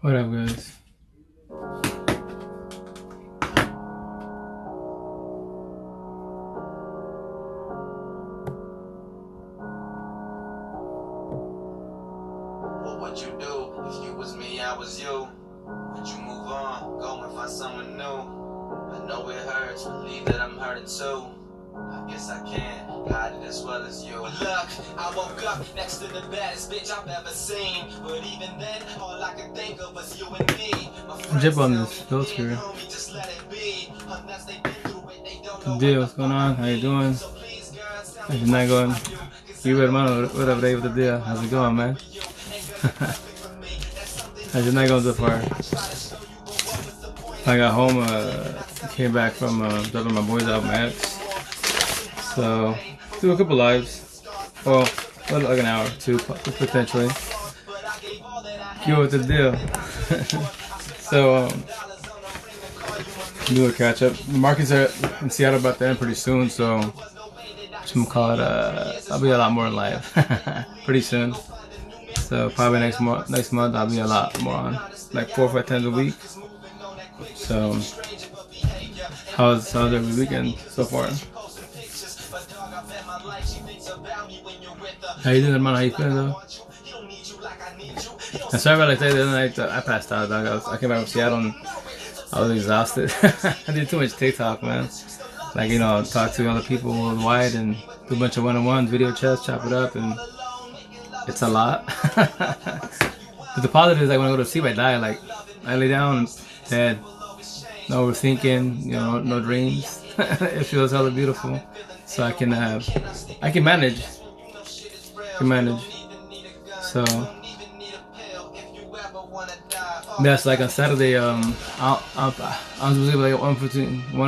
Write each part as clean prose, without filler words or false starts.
What up, guys? What would you do if you was me, I was you? Would you move on, go and find someone new? I know it hurts, believe that I'm hurting too. I guess I can't hide it as well as you. But look, I woke up next to the baddest bitch I've ever seen. But even then, all I could think of was you and me. Jip on this filter. Good deal, what's going on? How you doing? How's your night going? You hermano, what up, Dave? What the deal? How's it going, man? How's your night going so far? I got home, came back from dropping my boys out, my ex. So, do a couple lives. Well, like an hour, two, potentially. Yo, what's the deal? So, do a catch up. The markets are in Seattle about to end pretty soon, so I'm call it. I'll be a lot more live pretty soon. So probably next month I'll be a lot more on, like 4 or 5 times a week. So how's every weekend so far? How you doing, hermano? How you feeling though? I'm sorry about like the other night. I passed out, dog. I came back from Seattle and I was exhausted. I did too much TikTok, man. Like, you know, talk to other people worldwide and do a bunch of one-on-ones, video chats, chop it up, and it's a lot. But the positive is, like, when I go to sleep, I die. Like, I lay down dead, no overthinking, you know, no dreams. It feels hella beautiful. So I can manage. So that's like on Saturday. I was like 1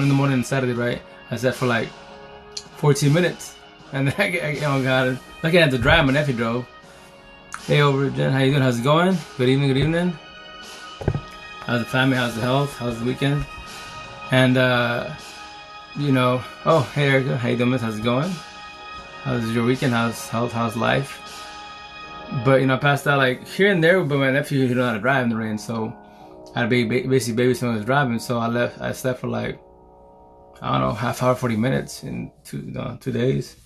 in the morning on Saturday, right? I sat for like 14 minutes, and then oh god, looking at the drive, my nephew drove. Hey, over, Jen, how you doing? How's it going? Good evening, good evening. How's the family? How's the health? How's the weekend? And you know, oh hey Erica, how you doing, miss? How's it going? How's your weekend? How's health? How's life? But you know, I passed out like here and there, but my nephew he didn't know how to drive in the rain, so I had to basically babysit when I was driving. So I slept for like, I don't know, half hour, 40 minutes in 2 days.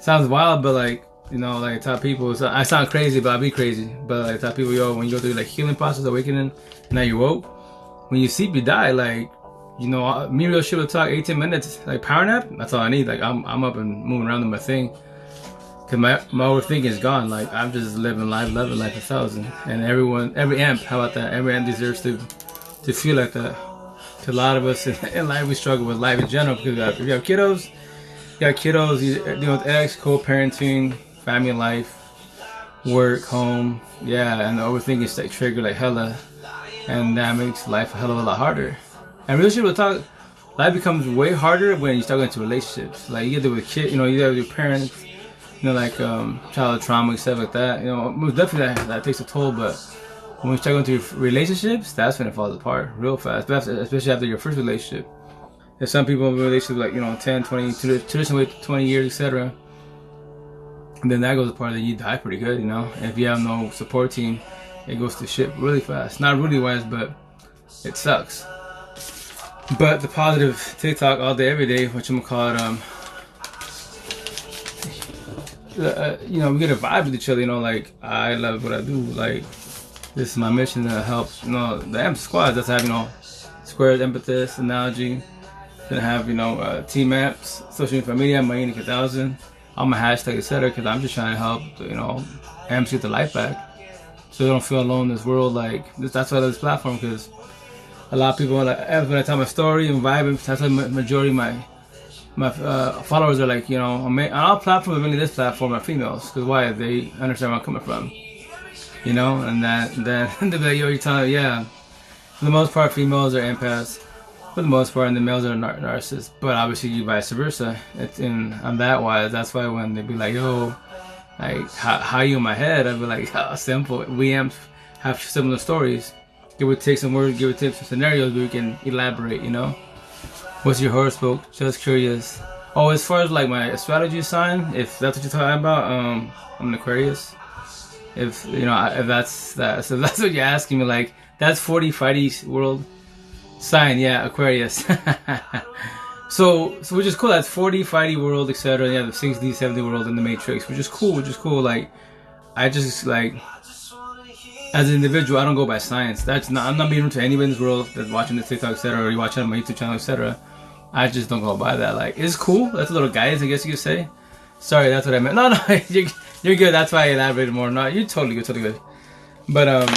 Sounds wild, but like, you know, like I tell people, so I sound crazy, but I be crazy. But like I tell people, yo, when you go through like healing process, awakening, and now you woke, when you sleep, you die. Like, you know, me real shit will talk 18 minutes, like power nap. That's all I need. Like I'm up and moving around in my thing. Cause my overthinking is gone. Like I'm just living life 1,000. And every amp, how about that? Every amp deserves to feel like that. To a lot of us in life, we struggle with life in general because if you have kiddos, you deal with ex, co-parenting, family life, work, home, yeah, and the overthinking is like triggered like hella, and that makes life a hell of a lot harder. And relationship will talk. Life becomes way harder when you start going into relationships. Like you get there with kids, you know, you get with your parents. You know, like childhood trauma, stuff like that. You know, definitely that takes a toll. But when you start going through relationships, that's when it falls apart real fast. Especially after your first relationship. There's some people in relationships like, you know, 10, 20, traditionally 20 years, etc. And then that goes apart. Then you die pretty good. You know, and if you have no support team, it goes to shit really fast. Not really wise, but it sucks. But the positive TikTok all day, every day, which I'm gonna call it. You know, we get a vibe with each other, you know, like, I love what I do, like, this is my mission to help, you know, the AMP squad, that's have, you know, Squares, Emphasis, Analogy, then have, you know, Team Amps, social media, my Unique 1000, all my hashtag, etc., because I'm just trying to help, you know, AMPs get their life back, so they don't feel alone in this world, like, that's why I love this platform, because a lot of people, like, when I tell my story and vibe, that's why the majority of my followers are like, you know, on all platforms, mainly this platform, are females. Because why? They understand where I'm coming from. You know, and then they're like, yo, you're telling me, yeah. For the most part, females are empaths. For the most part, and the males are narcissists. But obviously, you vice versa. On that wise, that's why when they be like, yo, like, how you in my head? I'd be like, oh, simple. We have similar stories. Give or take some words, give or take some scenarios where we can elaborate, you know? What's your horoscope? Just curious. Oh, as far as like my astrology sign, if that's what you're talking about, I'm an Aquarius. If you know, if that's that, so that's what you're asking me. Like, that's 40 Fighty world sign, yeah, Aquarius. so which is cool. That's 40 Fighty world, etc. Yeah, the 60, 70 world in the Matrix, which is cool. Like, I just like, as an individual, I don't go by science. That's not. I'm not being rude to anybody in this world that's watching this TikTok, etc., or you watching on my YouTube channel, etc. I just don't go by that. Like, it's cool. That's a little guidance, I guess you could say. Sorry, that's what I meant. No, you're good. That's why I elaborated more. No, you're totally good. But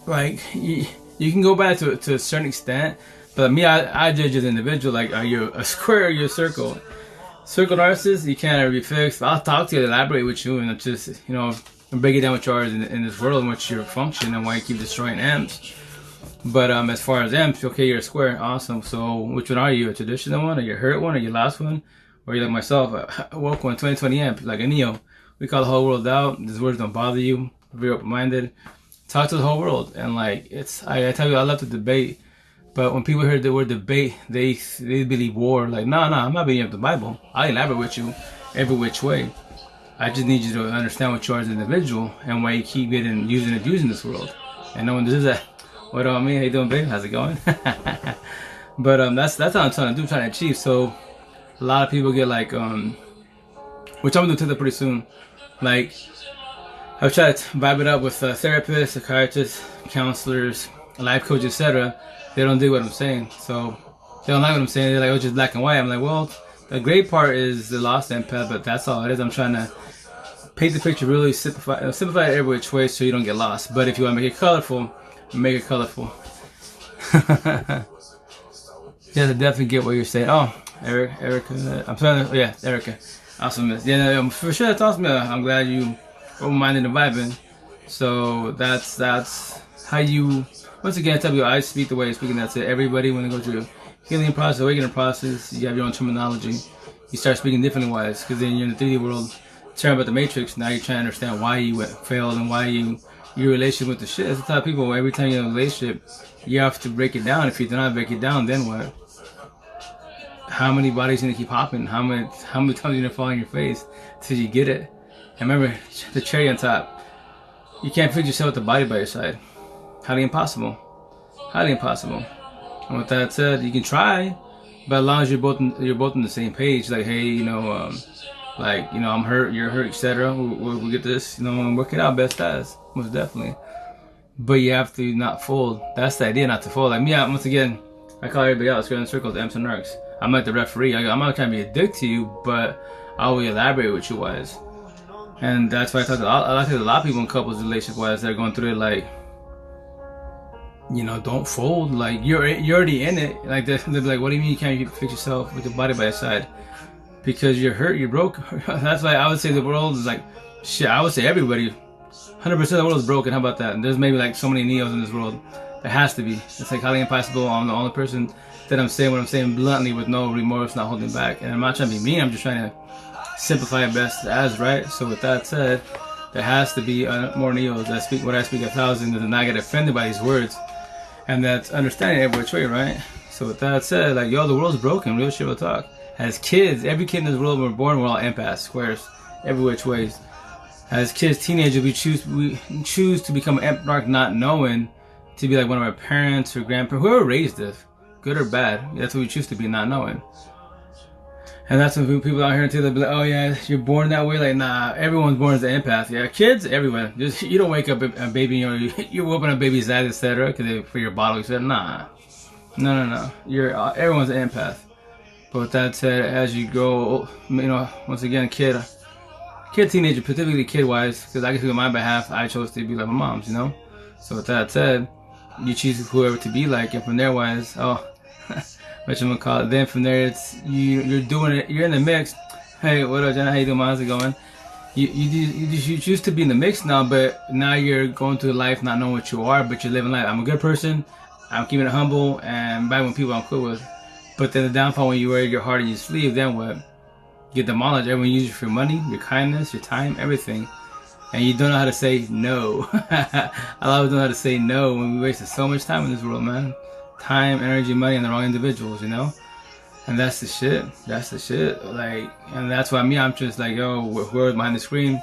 like you can go back to a certain extent. But me, I judge as an individual. Like, are you a square or you a circle? Circle narcissist, you can't ever be fixed. I'll talk to you, elaborate with you, and just, you know, break it down what you are in this world and what's your function and why you keep destroying amps. But as far as amps, okay, you're a square, awesome. So which one are you? A traditional one, or you hurt one, or you lost one? Or you're like myself, a woke one, 2020 amp, like a Neo. We call the whole world out. These words don't bother you. Very open-minded. Talk to the whole world. And like, I tell you, I love to debate. But when people hear the word debate, they believe war. Like, no, I'm not beating up the Bible. I'll elaborate with you every which way. I just need you to understand what you are as an individual and why you keep getting using and abusing this world. And no one does that. What about me? How you doing, babe? How's it going? But that's what I'm trying to achieve. So a lot of people get like, which I'm gonna do pretty soon. Like, I've tried to vibe it up with therapists, psychiatrists, counselors, life coaches, etc. They don't do what I'm saying, so they don't like what I'm saying. They're like, oh, just black and white. I'm like, well, the great part is the lost empath, but that's all it is. I'm trying to paint the picture really simplify it every which way so you don't get lost. But if you want to make it colorful, make it colorful. Yeah, I definitely get what you're saying. Oh, Erica, I'm trying to, yeah, Erica. Awesome. Yeah, for sure, that's awesome. I'm glad you open-minded and vibing. So that's how you, once again, tell you, I speak the way I speak, and that's it. Everybody, when they go through healing process, awakening process, you have your own terminology. You start speaking differently wise, because then you're in the 3D world, turn about the Matrix, now you're trying to understand why you failed and why your relationship with the shit. That's the type of people, every time you're in a relationship, you have to break it down. If you do not break it down, then what? How many bodies are gonna keep hopping? How many times are you gonna fall on your face till you get it? And remember, the cherry on top, you can't fix yourself with the body by your side. Highly impossible. Highly impossible. And with that said, you can try, but as long as you're both on the same page, like, hey, you know, like, you know, I'm hurt, you're hurt, etc. We'll get this, you know, and work it out best as, most definitely. But you have to not fold. That's the idea, not to fold. Like me, once again, I call everybody out, square in circles, amps and narcs. I'm like the referee. I'm not trying to be a dick to you, but I will elaborate with you wise. And that's why I talk to a lot of people in couples relationship wise that are going through it, like, you know, don't fold. Like, you're already in it. Like, they'll be like, what do you mean you can't fix yourself with your body by your side? Because you're hurt, you're broke. That's why I would say the world is like, shit, I would say everybody, 100% of the world is broken. How about that? And there's maybe like so many Neos in this world. There has to be. It's like highly impossible. I'm the only person that I'm saying what I'm saying bluntly with no remorse, not holding back. And I'm not trying to be mean, I'm just trying to simplify it best as, right? So with that said, there has to be more Neos that speak what I speak 1,000 and not get offended by these words. And that's understanding every which way, right? So with that said, like, yo, the world's broken, real shit will talk. As kids, every kid in this world, when we're born, we're all empaths, squares, every which ways. As kids, teenagers, we choose to become an empath, not knowing, to be like one of our parents or grandparents, whoever raised us, good or bad. That's what we choose to be, not knowing. And that's when people out here too, they'll be like, oh yeah, you're born that way. Like, nah, everyone's born as an empath. Yeah, kids, everyone. Just, you don't wake up a baby, you know, you're whooping a baby's ass, etc. because for your bottle, etc. Nah, no. Everyone's an empath. But with that said, as you grow, you know, once again, kid, teenager, particularly kid-wise, because I can speak on my behalf, I chose to be like my mom's, you know. So with that said, you choose whoever to be like, and from there wise, what you gonna call it? Then from there, it's you're doing it. You're in the mix. Hey, what up, Jenna? How you doing? How's it going? You choose to be in the mix now, but now you're going through life not knowing what you are, but you're living life. I'm a good person. I'm keeping it humble, and by when people I'm cool with. But then the downfall when you wear your heart on your sleeve, then what? You get demolished. Everyone uses you for money, your kindness, your time, everything. And you don't know how to say no. A lot of us don't know how to say no when we wasted so much time in this world, man. Time, energy, money, and the wrong individuals, you know? And that's the shit. That's the shit. Like, and that's why I'm just like, yo, whoever's behind the screen,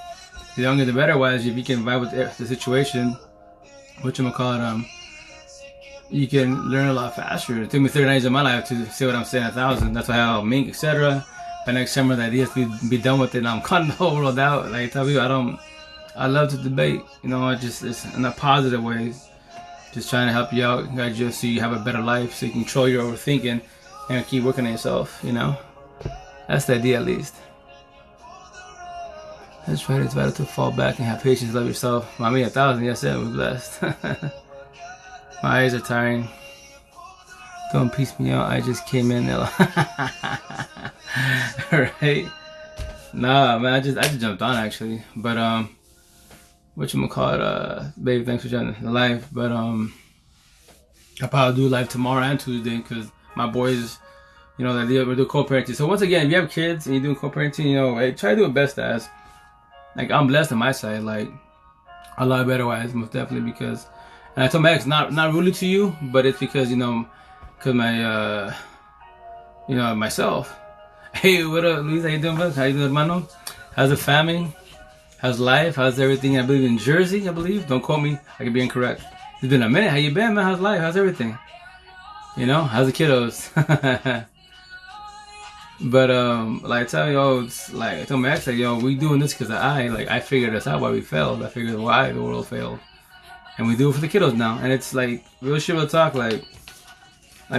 the younger the better. Whereas if you can vibe with the situation, whatchamacallit, you can learn a lot faster. It took me 39 years of my life to say what I'm saying 1,000. That's why I have Mink, etc. By next summer, the idea is to be done with it. And I'm cutting the whole world out. Like I tell you, I love to debate. You know, it's in a positive way. Just trying to help you out, guide you so you have a better life, so you can control your overthinking and keep working on yourself. You know, that's the idea at least. That's right. It's better to fall back and have patience, love yourself. I mean, 1,000. Yes, we're blessed. My eyes are tiring. Don't piece me out. I just came in. Right? Nah, man. I just jumped on actually. But whatchamacallit, baby, thanks for joining the live. But I'll probably do live tomorrow and Tuesday because my boys, you know, we're doing co-parenting. So once again, if you have kids and you're doing co-parenting, you know, try to do it best as. Like I'm blessed on my side, like a lot better wise, most definitely because. And I told Max not really to you, but it's because because my myself. Hey, what up, Luis? How you doing, bud? How you doing, hermano? How's the family? How's life? How's everything? I believe in Jersey. I believe. Don't quote me. I could be incorrect. It's been a minute. How you been, man? How's life? How's everything? You know, how's the kiddos? But like I tell you, it's like I told Max, like we doing this because I figured this out why we failed. I figured why the world failed, and we do it for the kiddos now. And it's like real shit will talk. Like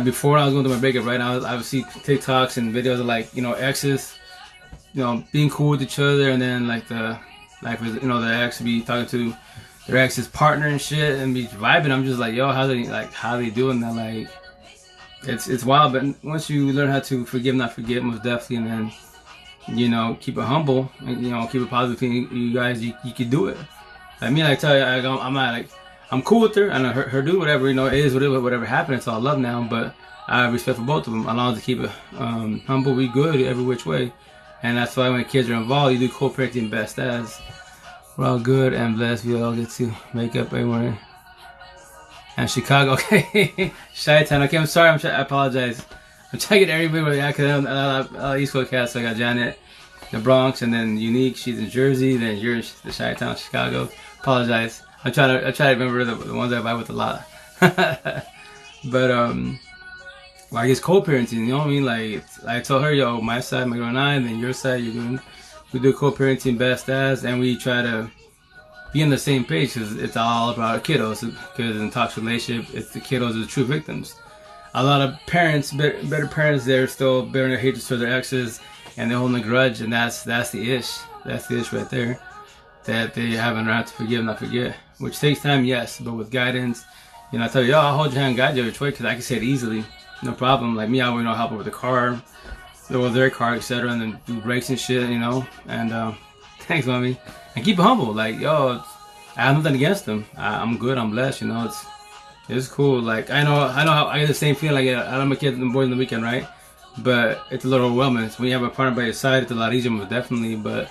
before I was going through my breakup, right? I would see TikToks and videos of like exes, being cool with each other, and then the ex be talking to their ex's partner and shit, and be vibing. I'm just like, yo, how they doing that? Like. It's wild, but once you learn how to forgive, not forget, most definitely, and then keep it humble and keep it positive between you guys, you can do it. Like me, I tell you, I'm not I'm cool with her, and her do whatever it is, whatever happened. It's all love now, but I have respect for both of them. Allow them to keep it humble, we good every which way, and that's why when kids are involved, you do co-parenting best as. We're all good and blessed. We all get to make up everywhere. And Chicago, okay. Chi-Town, okay, I'm sorry, I apologize. I'm trying to get everybody where they are, because I'm East Coast cast, so I got Janet, the Bronx, and then Unique, she's in Jersey, then you're the Chi-Town, Chicago. Apologize. I try to remember the ones I vibe with a lot. But, I guess co-parenting, you know what I mean? Like, I told her, yo, my side, my girl and I, and then your side, we do co-parenting best as, and we try to be on the same page because it's all about kiddos. Because in toxic relationship, it's the kiddos are the true victims. A lot of parents, better parents, they're still bearing their hatred for their exes, and they're holding a grudge, and that's the ish. That's the ish right there. That they haven't learned how to forgive, not forget, which takes time, yes, but with guidance. I tell you, yo, I'll hold your hand, guide you which way, because I can say it easily, no problem. Like me, I would help her with the car, or their car, etc., and then do brakes and shit, and thanks, mommy. And keep it humble, like, yo, I have nothing against them. I'm good, I'm blessed, it's cool. Like, I know how I get the same feeling, like, I love my kids and boys on the weekend, right? But it's a little overwhelming. So when you have a partner by your side, it's a lot easier, most definitely, but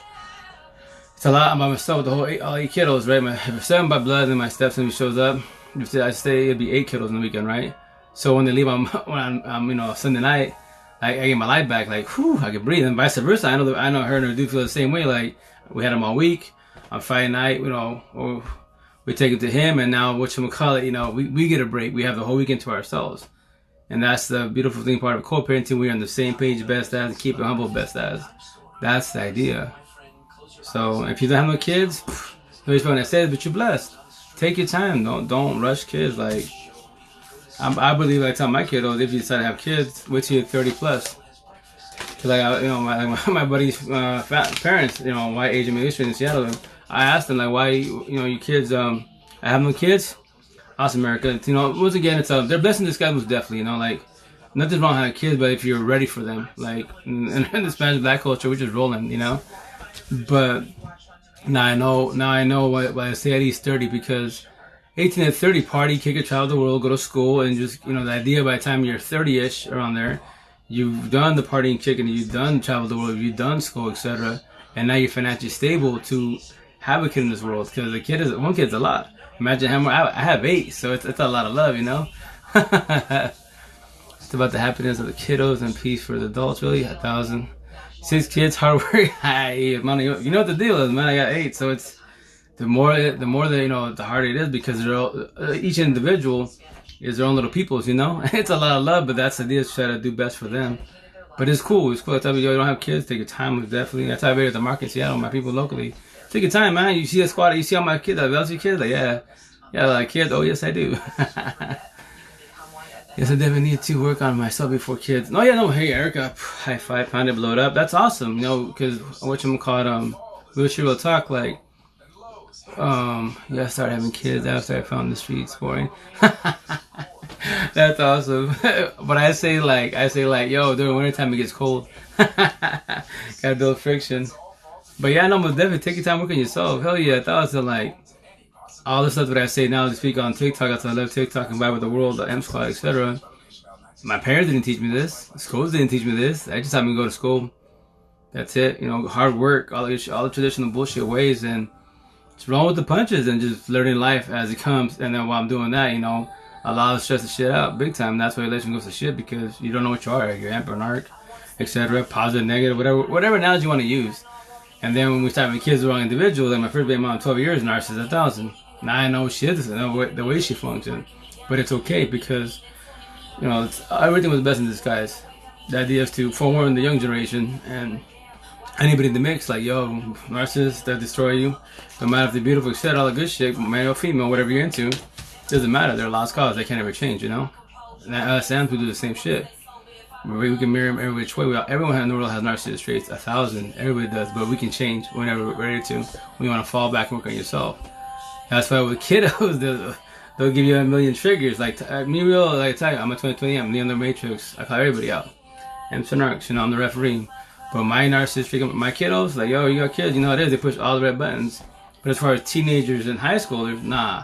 it's a lot. I'm by myself with all eight kiddos, right? If 7 by blood and my stepson shows up, if I stay, it'd be 8 kiddos on the weekend, right? So when they leave on Sunday night, I get my life back, like, whew, I can breathe, and vice versa. I know her and her dude feel the same way, like, we had them all week. On Friday night, or we take it to him, and now we get a break. We have the whole weekend to ourselves, and that's the beautiful thing part of co-parenting. We're on the same page, best as, and keep it humble, best as. That's the idea. So if you don't have no kids, no respect when I said, but you're blessed. Take your time. Don't rush kids. Like I believe, I tell my kiddos, if you decide to have kids, wait till you're 30 plus. Cause my buddy's parents, white Asian ministry in Seattle. I asked them, like, why, your kids, I have no kids. Awesome, America. Once again, it's they're blessed in disguise, most definitely. Like, nothing's wrong having kids, but if you're ready for them, like in the Spanish black culture, we're just rolling, But now I know why I say at least 30, because 18 to 30, party, kick a child of the world, go to school, and just the idea by the time you're 30ish around there, you've done the partying, kicking, you've done travel the world, you've done school, etc., and now you're financially stable to have a kid in this world, because one kid's a lot. Imagine how much I have 8, so it's a lot of love, It's about the happiness of the kiddos and peace for the adults, really. 1,000. 6 kids, hard work. Man, you know what the deal is, man. I got 8, so it's the more that the harder it is, because they're all, each individual is their own little peoples, you know. It's a lot of love, but that's the deal. Try to do best for them. But it's cool. It's cool. I tell you, you don't have kids, take your time. Definitely. I tell you at the market in Seattle, my people locally, take your time, man. You see a squad, you see all my kids. Like, that's your kids. Like, yeah, like kids. Oh, yes, I do. Yes, I definitely need to work on myself before kids. No, yeah, no. Hey, Erica, high five, pound it, blow it up. That's awesome. You know, because whatchamacallit, wheelchair will talk like, yeah, I started having kids after I found the streets boring. That's awesome. But I say like, yo, during wintertime it gets cold. Gotta build friction. But yeah, no, but definitely take your time working yourself. Hell yeah, I thought it was like all the stuff that I say now to speak on TikTok. That's why I love TikTok and Vibe with the World, the M Squad, etc. My parents didn't teach me this. Schools didn't teach me this. I just had me go to school. That's it. You know, hard work, all the traditional bullshit ways, and just roll with the punches and just learning life as it comes. And then while I'm doing that, you know, a lot of stress the shit out big time. That's why relation goes to shit, because you don't know what you are. You're amp or narc, etc. Positive, negative, whatever analogy you want to use. And then when we start having kids with the wrong individuals, like my first baby mom, 12 years, narcissist 1,000. Now I know shit, I know the way she functions. But it's okay, because, you know, everything was best in disguise. The idea is to forewarn the young generation and anybody in the mix, like, yo, narcissists that destroy you, no matter if they're beautiful, etc., all the good shit, male or female, whatever you're into, doesn't matter. They're a lost cause. They can't ever change, you know? And us and we do the same shit. We can mirror them every which way. Everyone in the world has narcissist traits, 1,000. Everybody does, but we can change whenever we're ready to. We want to fall back and work on yourself. That's why with kiddos, they'll give you a million triggers. Like, me real, like I tell you, I'm a 2020, I'm Neo the Matrix. I call everybody out. I'm Narcs, you know, I'm the referee. But my narcissist trigger, my kiddos, like, yo, you got kids, you know how it is. They push all the red buttons. But as far as teenagers and high schoolers, nah.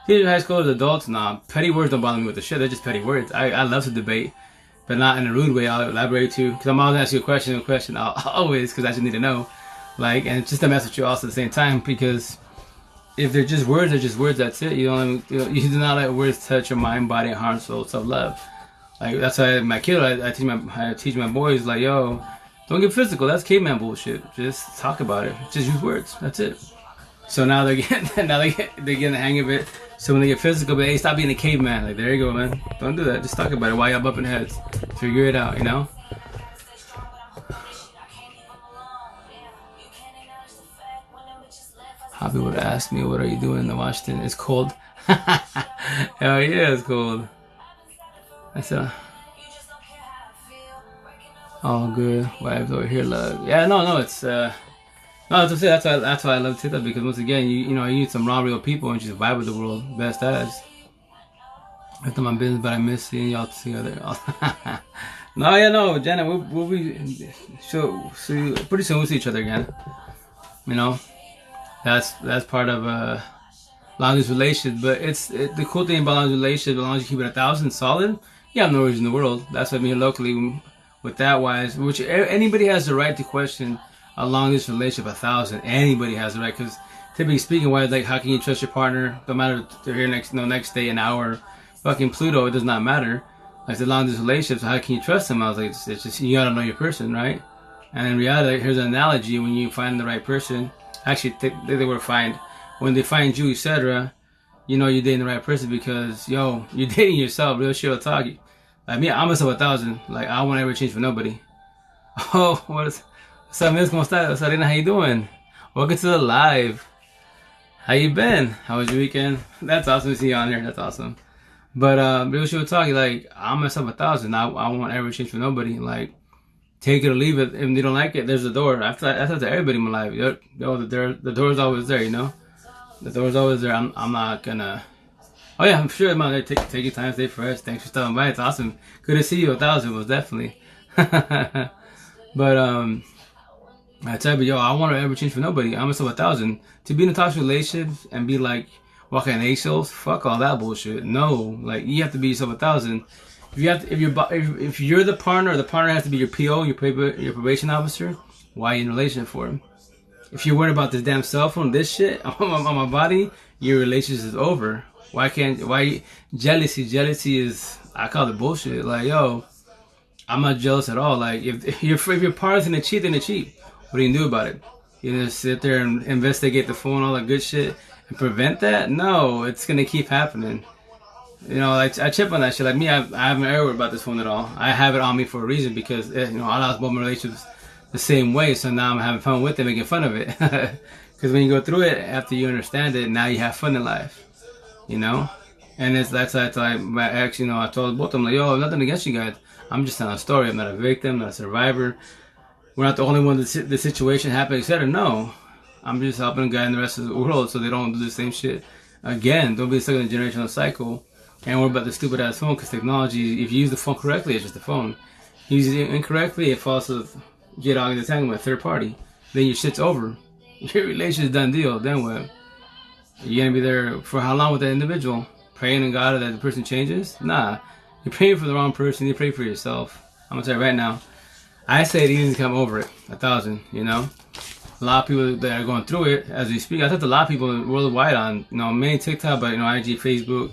Teenagers, high schoolers, adults, nah. Petty words don't bother me with the shit. They're just petty words. I love to debate, but not in a rude way. I'll elaborate too, because I'm always asking you a question. I'll always, because I just need to know. Like, and just to mess with you also at the same time, because if they're just words, they're just words. That's it. You do not let words touch your mind, body, heart, soul, self-love. Like, that's why my kid, I teach my boys, like, yo, don't get physical. That's caveman bullshit. Just talk about it. Just use words. That's it. So now they're getting the hang of it. So when they get physical, but hey, stop being a caveman. Like, there you go, man. Don't do that. Just talk about it while y'all bumping heads. Figure it out, you know? Hobby would ask me, what are you doing in Washington? It's cold. Hell yeah, it's cold. I said, all good. Wives over here love. Yeah, no, it's that's why I love TikTok, because once again, you know, you need some raw, real people and just vibe with the world, best as. I done my business, but I miss seeing y'all together. No, yeah, no, Jenna, we'll be see pretty soon. We'll see each other again. You know, that's part of long distance relations. But the cool thing about long distance relations, as long as you keep it 1,000 solid, you have no worries in the world. That's what I mean locally. With that wise, which anybody has the right to question a long distance relationship 1,000. Anybody has the right, because typically speaking, why, like, how can you trust your partner? No matter if they're here next day, an hour, fucking Pluto, it does not matter. Like, the long distance relationship, so how can you trust them? I was like, it's just, you gotta know your person, right? And in reality, here's an analogy: when you find the right person, actually they were find, when they find you, etc., you know you're dating the right person, because yo, you're dating yourself. Real shit talk. Like me, I'm myself 1,000. Like, I won't ever change for nobody. Oh, what's up, Miss? ¿Cómo estás? Sarina, how you doing? Welcome to the live. How you been? How was your weekend? That's awesome to see you on here. That's awesome. But real shit talking, like, I'm myself 1,000. I won't ever change for nobody. Like, take it or leave it. If they don't like it, there's a door. That's up to everybody in my life. Yo, the door's always there, you know? The door's always there. I'm not gonna... Oh yeah, I'm sure, man. Take your time, stay fresh. Thanks for stopping by. It's awesome. Good to see you. 1,000 was definitely. But I tell you, yo, I won't ever change for nobody. I'm myself 1,000. To be in a toxic relationship and be like walking on eggshells, fuck all that bullshit. No, like, you have to be yourself 1,000. If you're the partner has to be your PO, your probation officer. Why are you in a relationship for him? If you're worried about this damn cell phone, this shit on my body, your relationship is over. Why jealousy is, I call it bullshit. Like, yo, I'm not jealous at all. Like if your partner's gonna cheat, then they cheat. What do you do about it? You just sit there and investigate the phone, all that good shit, and prevent that? No, it's gonna keep happening. You know, like I chip on that shit. Like me, I haven't ever worried about this phone at all. I have it on me for a reason because you know I lost both my relationships the same way. So now I'm having fun with it, making fun of it. Because when you go through it, after you understand it, now you have fun in life. You know, and that's like my ex. You know, I told both of them like, yo, nothing against you guys. I'm just telling a story. I'm not a victim, not a survivor. We're not the only one that the situation happened, etc. No, I'm just helping a guy in the rest of the world so they don't do the same shit again. Don't be stuck in a generational cycle and worry about the stupid ass phone because technology, if you use the phone correctly, it's just a phone. You use it incorrectly, it falls to get out of the tangle with a third party. Then your shit's over. Your relationship's done deal. Then what? You're gonna be there for how long with that individual? Praying to God that the person changes? Nah. You're praying for the wrong person. You pray for yourself. I'm gonna tell you right now. I say it easy to come over it. 1,000, you know? A lot of people that are going through it as we speak. I talked to a lot of people worldwide on, you know, mainly TikTok, but, you know, IG, Facebook,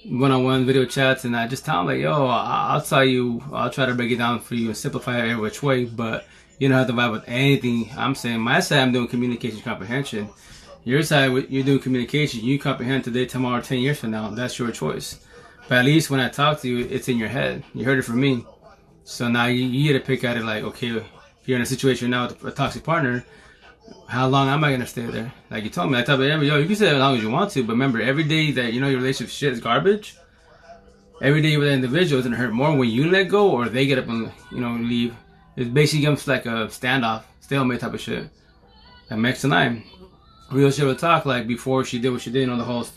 one-on-one video chats, and I just tell them, like, yo, I'll tell you, I'll try to break it down for you and simplify it every which way, but you don't have to vibe with anything I'm saying. My side, I'm doing communication comprehension. Your side, you're doing communication. You comprehend today, tomorrow, 10 years from now. That's your choice. But at least when I talk to you, it's in your head. You heard it from me. So now you get to pick at it like, okay, if you're in a situation now with a toxic partner, how long am I going to stay there? Like you told me, I tell you, yo, you can stay as long as you want to, but remember, every day that you know your relationship shit is garbage, every day with that individual is going to hurt more when you let go or they get up and, you know, leave. It basically comes like a standoff, stalemate type of shit. Like Max and I, real shit would talk like before she did what she did, you know, the whole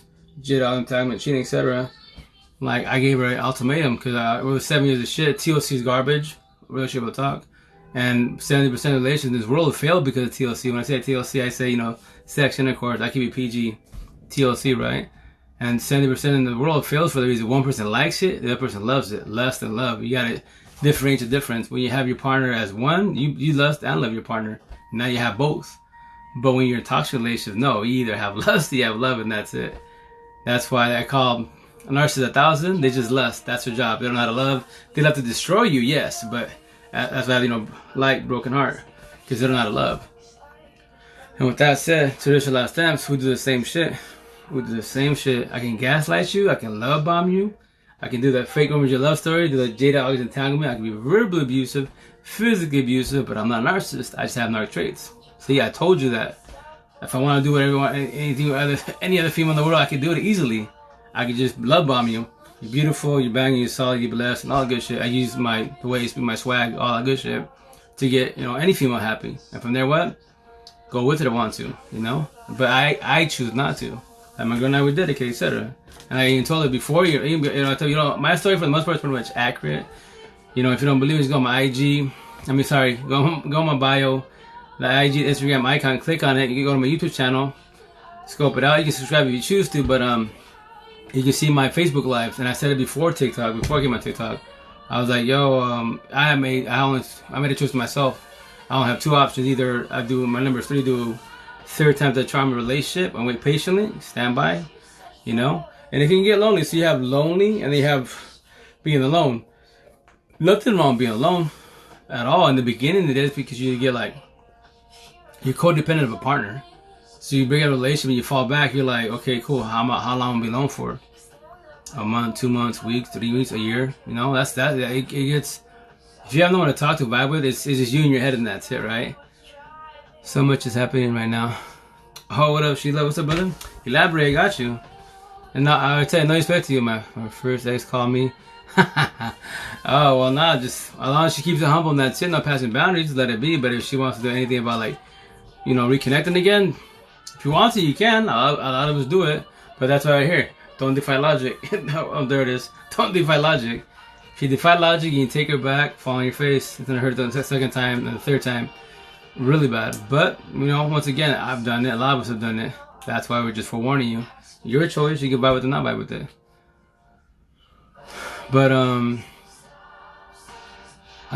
shit out, entanglement, cheating, etc. Like, I gave her an ultimatum because it was 7 years of shit. TLC is garbage. Real shit will talk. And 70% of relations in this world failed because of TLC. When I say TLC, I say, you know, sex, intercourse. I keep it PG. TLC, right? And 70% in the world fails for the reason one person likes it, the other person loves it. Lust and love. You gotta differentiate the difference. When you have your partner as one, you lust and love your partner. Now you have both. But when you're in a toxic relationship, no, you either have lust or you have love, and that's it. That's why I call a narcissist 1,000, they just lust. That's their job. They don't know how to love. They love to destroy you, yes, but that's why, you know, light, broken heart, because they don't know how to love. And with that said, traditional last stamps who do the same shit. Who do the same shit. I can gaslight you. I can love bomb you. I can do that fake Romeo love story, do the Jada August entanglement. I can be verbally abusive, physically abusive, but I'm not a narcissist. I just have narc traits. See, I told you that. If I want to do whatever, any other female in the world, I can do it easily. I could just love bomb you. You're beautiful, you're banging, you're solid, you're blessed, and all that good shit. I use the way I speak, my swag, all that good shit to get, you know, any female happy. And from there, what? Go with it if I want to, you know? But I choose not to. And my girl and I were dedicated, etc. And I even told her before, I tell you, my story for the most part is pretty much accurate. You know, if you don't believe me, just go on my IG. Go on my bio. The IG, Instagram icon, click on it. You can go to my YouTube channel, scope it out. You can subscribe if you choose to, but you can see my Facebook lives. And I said it before TikTok, before I came on TikTok. I was like, yo, I made a choice myself. I don't have two options. Either I do my number 3, do third time to charm a relationship and wait patiently, stand by, you know. And if you can get lonely, so you have lonely and then you have being alone. Nothing wrong being alone at all. In the beginning, it is because you get like, you're codependent of a partner. So you bring a relationship and you fall back, you're like, okay, cool, how long am I be alone for? A month, 2 months, weeks, 3 weeks, a year, you know, that's that. It gets, if you have no one to talk to, vibe with, it's just you in your head and that's it, right? So much is happening right now. Oh, what up, Sheila? What's up, brother? Elaborate, got you. And now, I tell you, no respect to you, my first ex called me. Oh, well, nah, just, as long as she keeps it humble and that's it, not passing boundaries, just let it be. But if she wants to do anything about, like, you know, reconnecting again, if you want to, you can. A lot of us do it. But that's right here. Don't defy logic. Oh, there it is. Don't defy logic. If you defy logic, you can take her back, fall on your face. It's going to hurt the second time and the third time. Really bad. But, you know, once again, I've done it. A lot of us have done it. That's why we're just forewarning you. Your choice. You can buy with it or not buy with it. But, I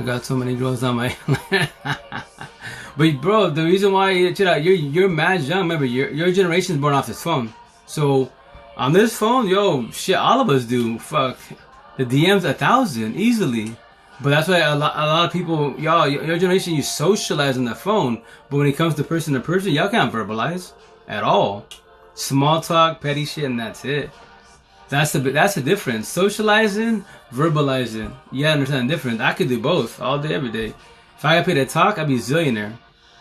got so many girls on my... But, bro, the reason why, you're mad young. Remember, your generation's born off this phone. So, on this phone, yo, shit, all of us do. Fuck. The DM's 1,000, easily. But that's why a lot of people, y'all, your generation, you socialize on the phone. But when it comes to person, y'all can't verbalize at all. Small talk, petty shit, and that's it. That's the difference. Socializing, verbalizing. You gotta understand the difference. I could do both all day, every day. If I got paid to talk, I'd be a zillionaire.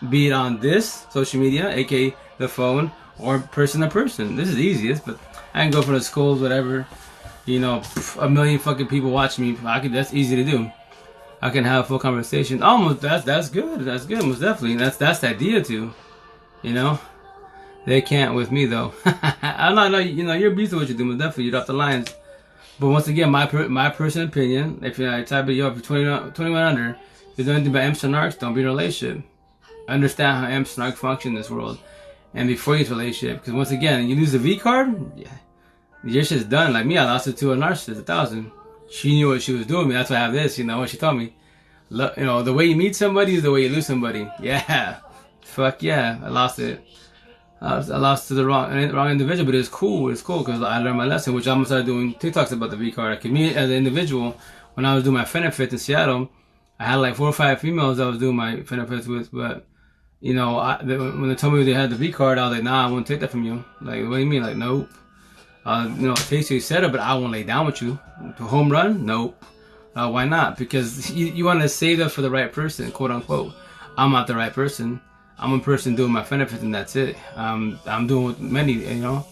Be it on this social media, aka the phone, or person to person. This is the easiest, but I can go for the schools, whatever. You know, a million fucking people watching me. That's easy to do. I can have a full conversation. Almost, that's good. That's good, most definitely. That's the idea too. You know, they can't with me though. I'm not. You know, you're a beast at what you do, most definitely. You're off the lines. But once again, my personal opinion. If you type it, if you're 21 under, you're doing anything about M's and narcs, don't be in a relationship. Understand how M's and narcs function in this world, and before you get a relationship, because once again, you lose the V card, yeah, your shit's done. Like me, I lost it to a narcissist, 1,000. She knew what she was doing. That's why I have this. You know what she told me. You know, the way you meet somebody is the way you lose somebody. Yeah, fuck yeah, I lost it. I lost to the wrong individual, but it's cool. It's cool because I learned my lesson, which I'm gonna start doing TikToks about the V card. Like me as an individual, when I was doing my benefits in Seattle, I had like 4 or 5 females I was doing my benefits with, but you know, when they told me they had the V card, I was like, nah, I won't take that from you. Like, what do you mean? Like, nope. You know, tasty set up, but I won't lay down with you. To home run? Nope. Why not? Because you want to save that for the right person, quote unquote. I'm not the right person. I'm a person doing my benefits, and that's it. I'm doing with many, you know.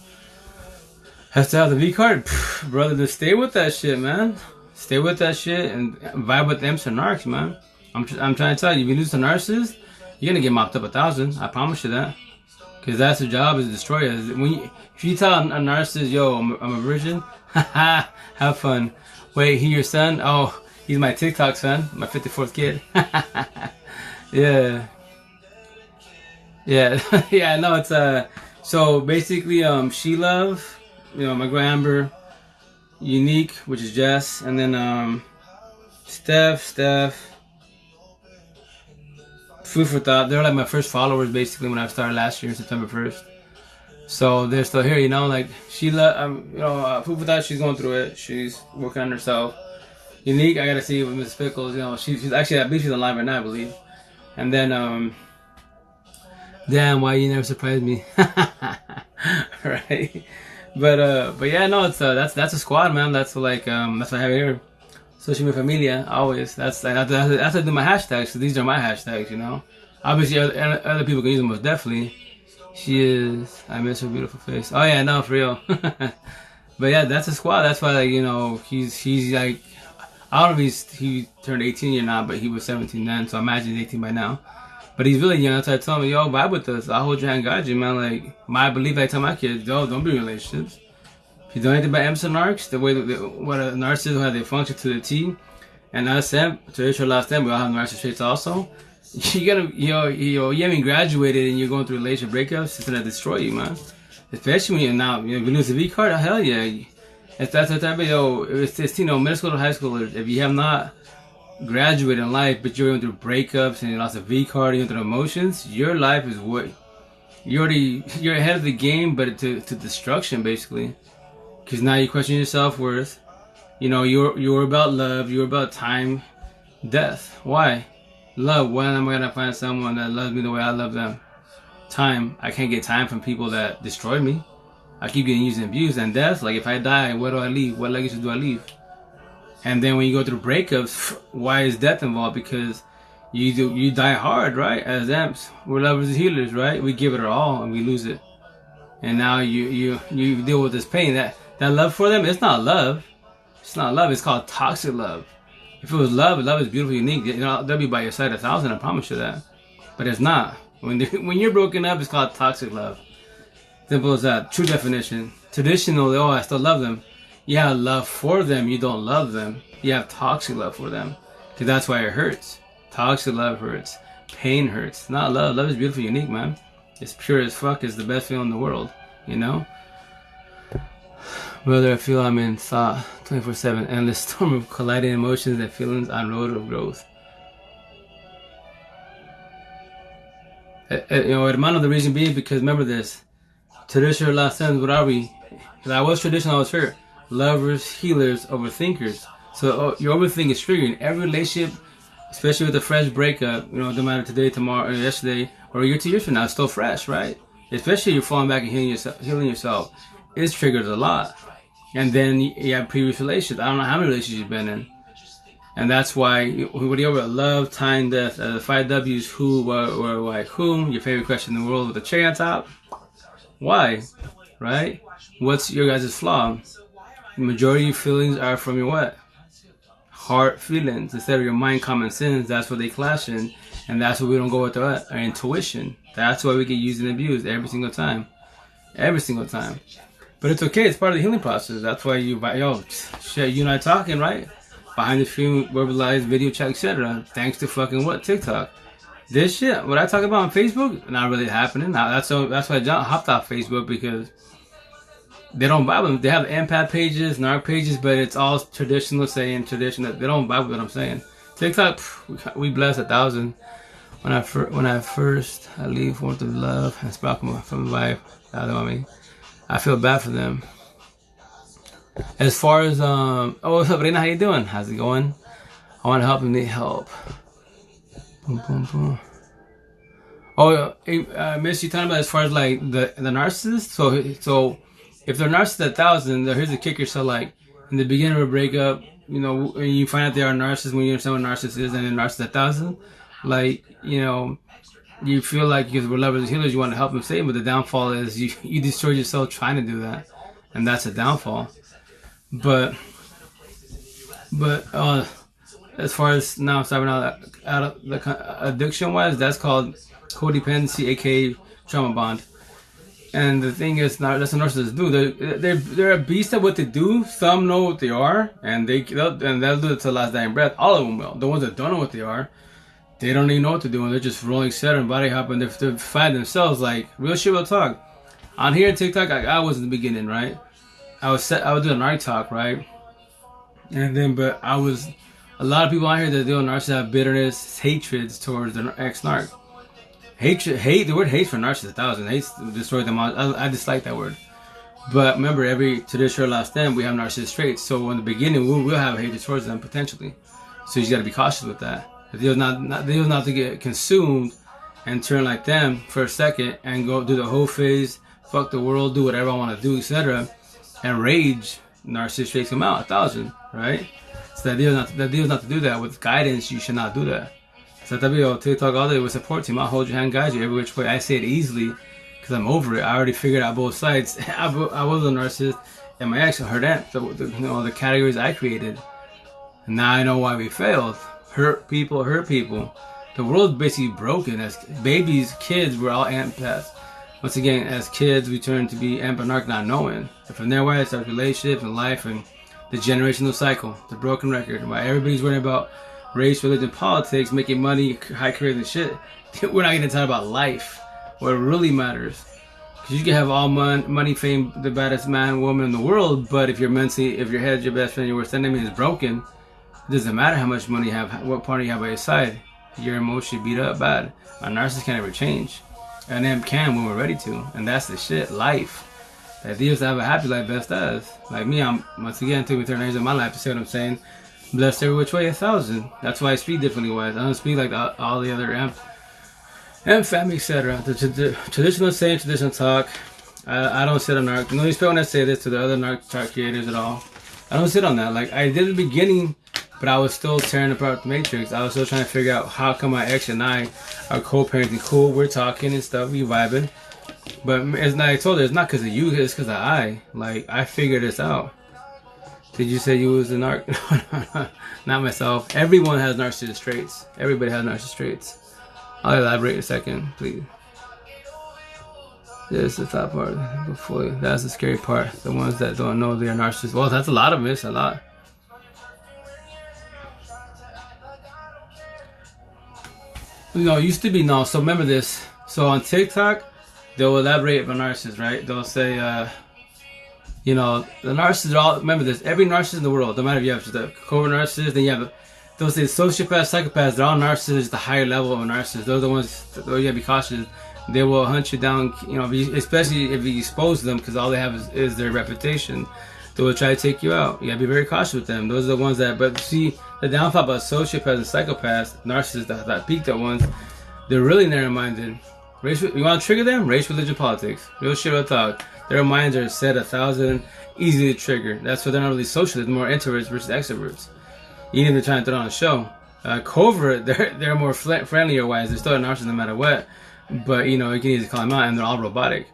Has to have the V card, brother. Just stay with that shit, man. Stay with that shit and vibe with them and narcs, man. I'm trying to tell you, if you lose to narcissist, you're gonna get mopped up 1,000. I promise you that. Because that's the job, is to destroy us. If you tell a narcissist, yo, I'm a virgin, haha, have fun. Wait, he your son? Oh, he's my TikTok son, my 54th kid. Yeah. Yeah, yeah, no, it's, so basically, She Love, you know, my girl Amber, Unique, which is Jess, and then, Steph, Food for Thought. They're like my first followers basically when I started last year, September 1st. So they're still here, you know. Like Sheila, you know, Food for Thought. She's going through it. She's working on herself. Unique, I gotta see with Miss Pickles. You know, she's actually, I believe she's alive right now, I believe. And then, damn, why you never surprised me, right? But yeah, no, it's that's a squad, man. That's like that's what I have here. Social media familia, always. That's how I do my hashtags. So these are my hashtags, you know. Obviously, other people can use them most definitely. She is. I miss her beautiful face. Oh yeah, no, for real. But yeah, that's a squad. That's why, like, you know, he's like, I don't know if he turned 18 or not, but he was 17 then, so I imagine he's 18 by now. But he's really young. That's why I tell him, yo, vibe with us. I'll hold your hand, guide you, man. Like, my belief, I tell my kids, yo, don't be in relationships. If you do anything about M's and narcs, the way what a narcissist, how they function to the T, and us, to issue last time, we all have narcissist traits also. You gotta, you haven't graduated and you're going through relationship breakups, it's gonna destroy you, man. Especially when you're now, if you lose a V card, hell yeah. If that's the type of, it's you know, middle school or high schoolers, if you have not graduated in life, but you're going through breakups and you lost a V card, you're going through emotions, your life is what, you're ahead of the game, but to destruction, basically. Because now you question your self-worth. You know, you're about love, you're about time, death. Why? Love. When am I gonna find someone that loves me the way I love them? Time. I can't get time from people that destroy me. I keep getting used and abused. And death, like if I die, where do I leave? What legacy do I leave? And then when you go through breakups, why is death involved? Because you die hard, right? As amps, we're lovers and healers, right? We give it our all and we lose it. And now you deal with this pain. That love for them, it's not love. It's not love. It's called toxic love. If it was love is beautiful, unique. You know, they'll be by your side 1,000. I promise you that. But it's not. When you're broken up, it's called toxic love. Simple as that. True definition. Traditional. Oh, I still love them. You have love for them. You don't love them. You have toxic love for them. Because that's why it hurts. Toxic love hurts. Pain hurts. Not love. Love is beautiful, unique, man. It's pure as fuck. It's the best feeling in the world. You know. Brother, I feel I'm in thought 24/7, endless storm of colliding emotions and feelings on road of growth. You know, hermano, the reason being because remember this. Traditional last sentence, what are we? Because I was traditional, I was hurt. Lovers, healers, overthinkers. So your overthinking is triggering every relationship, especially with a fresh breakup. You know, no matter today, tomorrow, or yesterday, or a year, 2 years from now, it's still fresh, right? Especially you're falling back and healing yourself. It's triggered a lot. And then you have previous relationships. I don't know how many relationships you've been in. And that's why, when you over love, time, death, the 5 W's, who, where, why, whom, your favorite question in the world with a cherry on top. Why? Right? What's your guys' flaw? The majority of your feelings are from your what? Heart feelings. Instead of your mind, common sense, that's what they clash in. And that's why we don't go with our intuition. That's why we get used and abused every single time. Every single time. But it's okay. It's part of the healing process. That's why you and I talking, right? Behind the screen, verbalized, video chat, etc. Thanks to fucking what? TikTok. This shit, what I talk about on Facebook, not really happening. Now that's why I hopped off Facebook, because they don't vibe with them. They have empath pages, narc pages, but it's all traditional saying traditional. They don't vibe with what I'm saying. TikTok, we blessed 1,000. When I first leave warmth of love and spark from my wife, I feel bad for them. As far as what's up, Rena? How you doing? How's it going? I want to help and need help. Boom, boom, boom. Oh, Miss, you talking about as far as like the narcissist? So if they're narcissists 1,000, here's the kicker. So like in the beginning of a breakup, you know, when you find out they are narcissists, when you understand what narcissist is, and then narcissist 1,000, like, you know, you feel like because we're lovers and healers, you want to help them save, but the downfall is you destroy yourself trying to do that, and that's a downfall. But as far as now starting out of the addiction wise, that's called codependency, aka trauma bond. And the thing is, that's what narcissists do. They're a beast at what they do. Some know what they are, and they'll do it to the last dying breath. All of them will. The ones that don't know what they are, they don't even know what to do, and they're just rolling, center and body hopping. They find themselves, like real shit. Will talk on here on TikTok. I was in the beginning, right? I would do a narc talk, right? And then, but a lot of people out here that do narcissists have bitterness, hatreds towards the ex-narc. The word hate for narcissists 1,000. Hate destroyed them all. I dislike that word. But remember, every traditional last stand, we have narcissist traits. So in the beginning, we'll have hatred towards them potentially. So you just got to be cautious with that. The deal's not to get consumed and turn like them for a second and go do the whole phase, fuck the world, do whatever I want to do, etc. And rage. Narcissist traits come out 1,000, right? So the deal's not to do that. With guidance, you should not do that. So TikTok all day with support team. I'll hold your hand, guide you every which way. I say it easily because I'm over it. I already figured out both sides. I was a narcissist, and my ex hurt aunt. The categories I created. And now I know why we failed. Hurt people. The world's basically broken. As babies, kids, we're all empaths. Once again, as kids, we turn to be empath not knowing. And from there, it starts relationships and life and the generational cycle, the broken record. Why everybody's worrying about race, religion, politics, making money, high careers and shit. We're not going to talk about life, what really matters. Because you can have all money, fame, the baddest man, woman in the world, but if your head's your best friend, your worst enemy is broken, it doesn't matter how much money you have, what partner you have by your side. You're emotionally beat up bad. A narcissist can't ever change. And them can when we're ready to. And that's the shit. Life. The idea is to have a happy life best as. Like me, I'm, once again, took me 30 years of my life to see what I'm saying. Blessed every which way 1,000. That's why I speak differently wise. I don't speak like all the other and family, etc. The traditional saying, traditional talk. I don't sit on narc. No respect when I say this to the other narc talk creators at all. I don't sit on that. Like I did in the beginning, but I was still tearing apart the matrix. I was still trying to figure out how come my ex and I are co-parenting. Cool, we're talking and stuff, we vibing. But as I told her, it's not because of you, it's because of I. Like I figured this out. Did you say you was a narc? No, not myself. Everyone has narcissist traits. Everybody has narcissist traits. I'll elaborate in a second, please. This is the top part. That's the scary part. The ones that don't know they are narcissists. Well, that's a lot of them. It's a lot. You know, it used to be no. So remember this. So on TikTok, they'll elaborate on narcissists, right? They'll say, you know, the narcissists are all, remember this, every narcissist in the world, no matter if you have the covert narcissist, then you have, they'll say sociopaths, psychopaths, they're all narcissists, the higher level of a narcissist. Those are the ones, you gotta be cautious. They will hunt you down, you know, especially if you expose them, because all they have is their reputation. They will try to take you out. You gotta be very cautious with them. Those are the ones that, but see, the downfall about sociopaths and psychopaths, narcissists, that peaked at ones, they're really narrow-minded. You want to trigger them? Race, religion, politics. Real shit, real talk. Their minds are set 1,000, easily to trigger. That's why they're not really socialists, more introverts versus extroverts. Even if they're trying to throw on a show. Covert, they're more friendlier wise. They're still a narcissist no matter what. But, you know, you can easily call them out, and they're all robotic.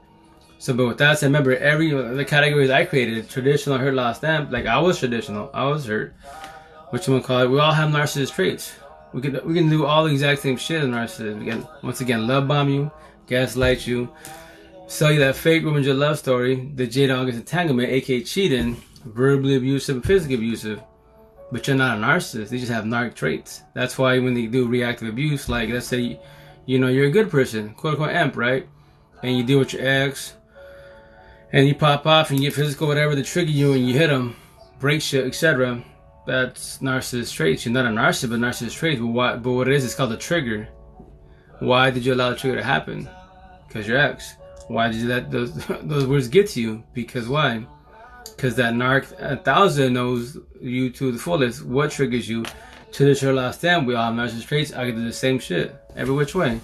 So, but with that said, remember, the categories I created, traditional, hurt, lost, damp, like I was traditional, I was hurt. What you want to call it? We all have narcissist traits. We can do all the exact same shit as narcissists. We can, once again, love bomb you, gaslight you, sell you that fake ruin your love story, the Jade August entanglement, aka cheating, verbally abusive, and physically abusive. But you're not a narcissist. They just have narc traits. That's why when they do reactive abuse, like let's say, you know, you're a good person, quote unquote emp, right? And you deal with your ex, and you pop off and you get physical, whatever, to trigger you, and you hit them, break shit, etc. That's narcissist traits. You're not a narcissist, but narcissist traits. But what it is, it's called a trigger. Why did you allow the trigger to happen? Because your ex. Why did you let those words get to you? Because why? Because that narc 1,000 knows you to the fullest. What triggers you? Traditional last stand. We all have narcissist traits. I can do the same shit every which way.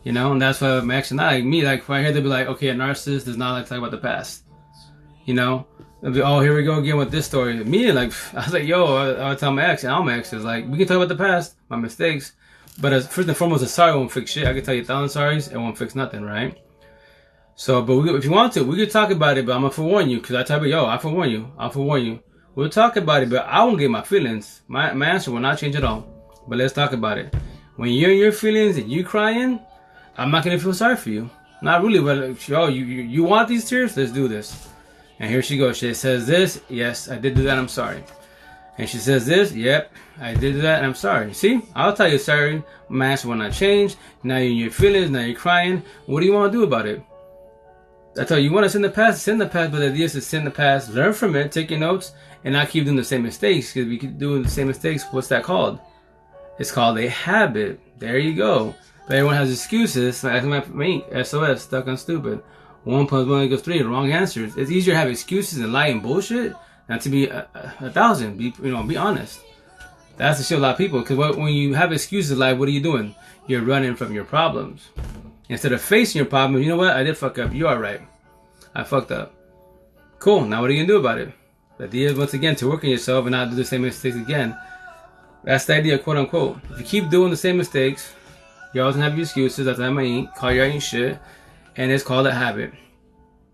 You know, and that's why I'm actually not like me. Like right here, they'll be like, okay, a narcissist does not like to talk about the past. You know, they'll be, oh, here we go again with this story. Me, like, I was like, yo, I tell my ex, and all my exes, like, we can talk about the past, my mistakes, but as first and foremost, a sorry won't fix shit. I can tell you 1,000 sorries, it won't fix nothing, right? So, but if you want to, we could talk about it, but I'm gonna forewarn you, because I tell you, yo, I forewarn you, I'll forewarn you. We'll talk about it, but I won't get my feelings. My answer will not change at all. But let's talk about it. When you're in your feelings and you crying, I'm not gonna feel sorry for you. Not really, but yo, you want these tears? Let's do this. And here she goes. She says this. Yes, I did do that. I'm sorry. And she says this. Yep, I did do that. And I'm sorry. See, I'll tell you sorry. My answer will not change. Now you're in your feelings. Now you're crying. What do you want to do about it? I tell you, you want to sin the past, sin the past. But the idea is to sin the past, learn from it, take your notes, and not keep doing the same mistakes. Because we keep doing the same mistakes. What's that called? It's called a habit. There you go. But everyone has excuses. Like me, SOS, stuck on stupid. 1 + 1 equals 3. Wrong answers. It's easier to have excuses and lie and bullshit than to be 1,000. Be honest. That's the shit a lot of people. Because when you have excuses in life, what are you doing? You're running from your problems. Instead of facing your problems, you know what? I did fuck up. You are right. I fucked up. Cool. Now what are you gonna do about it? The idea is once again to work on yourself and not do the same mistakes again. That's the idea, quote unquote. If you keep doing the same mistakes, you're always gonna have your excuses. That's what I mean. Call your ain't shit. And it's called a habit.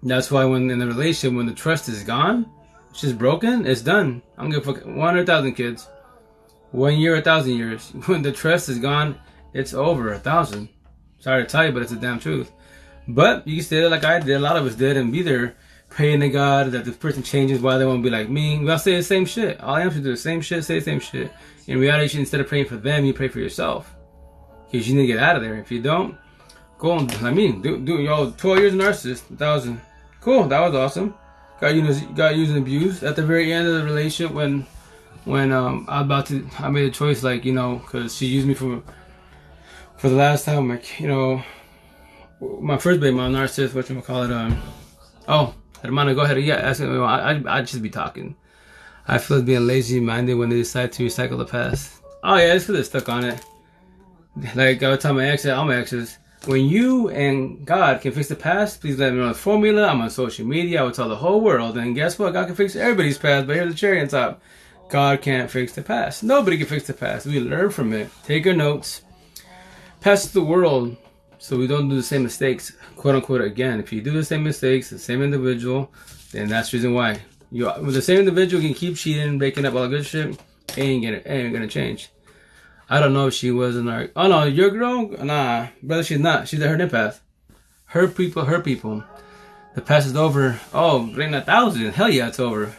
That's why when in the relationship, when the trust is gone, it's just broken, it's done. I'm gonna fuck 100,000 kids. 1 year, 1,000 years. When the trust is gone, it's over. 1,000. Sorry to tell you, but it's the damn truth. But you can stay there like I did, a lot of us did, and be there praying to God that this person changes, why they won't be like me. We all say the same shit. All I have to do is the same shit, say the same shit. In reality, instead of praying for them, you pray for yourself. Because you need to get out of there. If you don't, go on. I mean, do yo, 12 years narcissist, 1,000. Cool, that was awesome. Got used and abused. At the very end of the relationship, when I made a choice, like, you know, because she used me for the last time, like, you know, my first baby, my narcissist, whatchamacallit, Hermano, go ahead. Yeah, ask me. I just be talking. I feel like being lazy-minded when they decide to recycle the past. Oh yeah, it's because they're stuck on it. Like I would tell my exes, all my exes, when you and God can fix the past, please let me know the formula. I'm on social media. I would tell the whole world. And guess what? God can fix everybody's past, but here's the cherry on top. God can't fix the past. Nobody can fix the past. We learn from it. Take our notes. Pass it to the world so we don't do the same mistakes, quote unquote, again. If you do the same mistakes, the same individual, then that's the reason why. With the same individual, you can keep cheating, breaking up all good shit. Ain't gonna change. I don't know if she was in our... Oh no, your girl? Nah, brother, she's not. She's her empath. Her people. The past is over. Oh, bring 1,000. Hell yeah, it's over.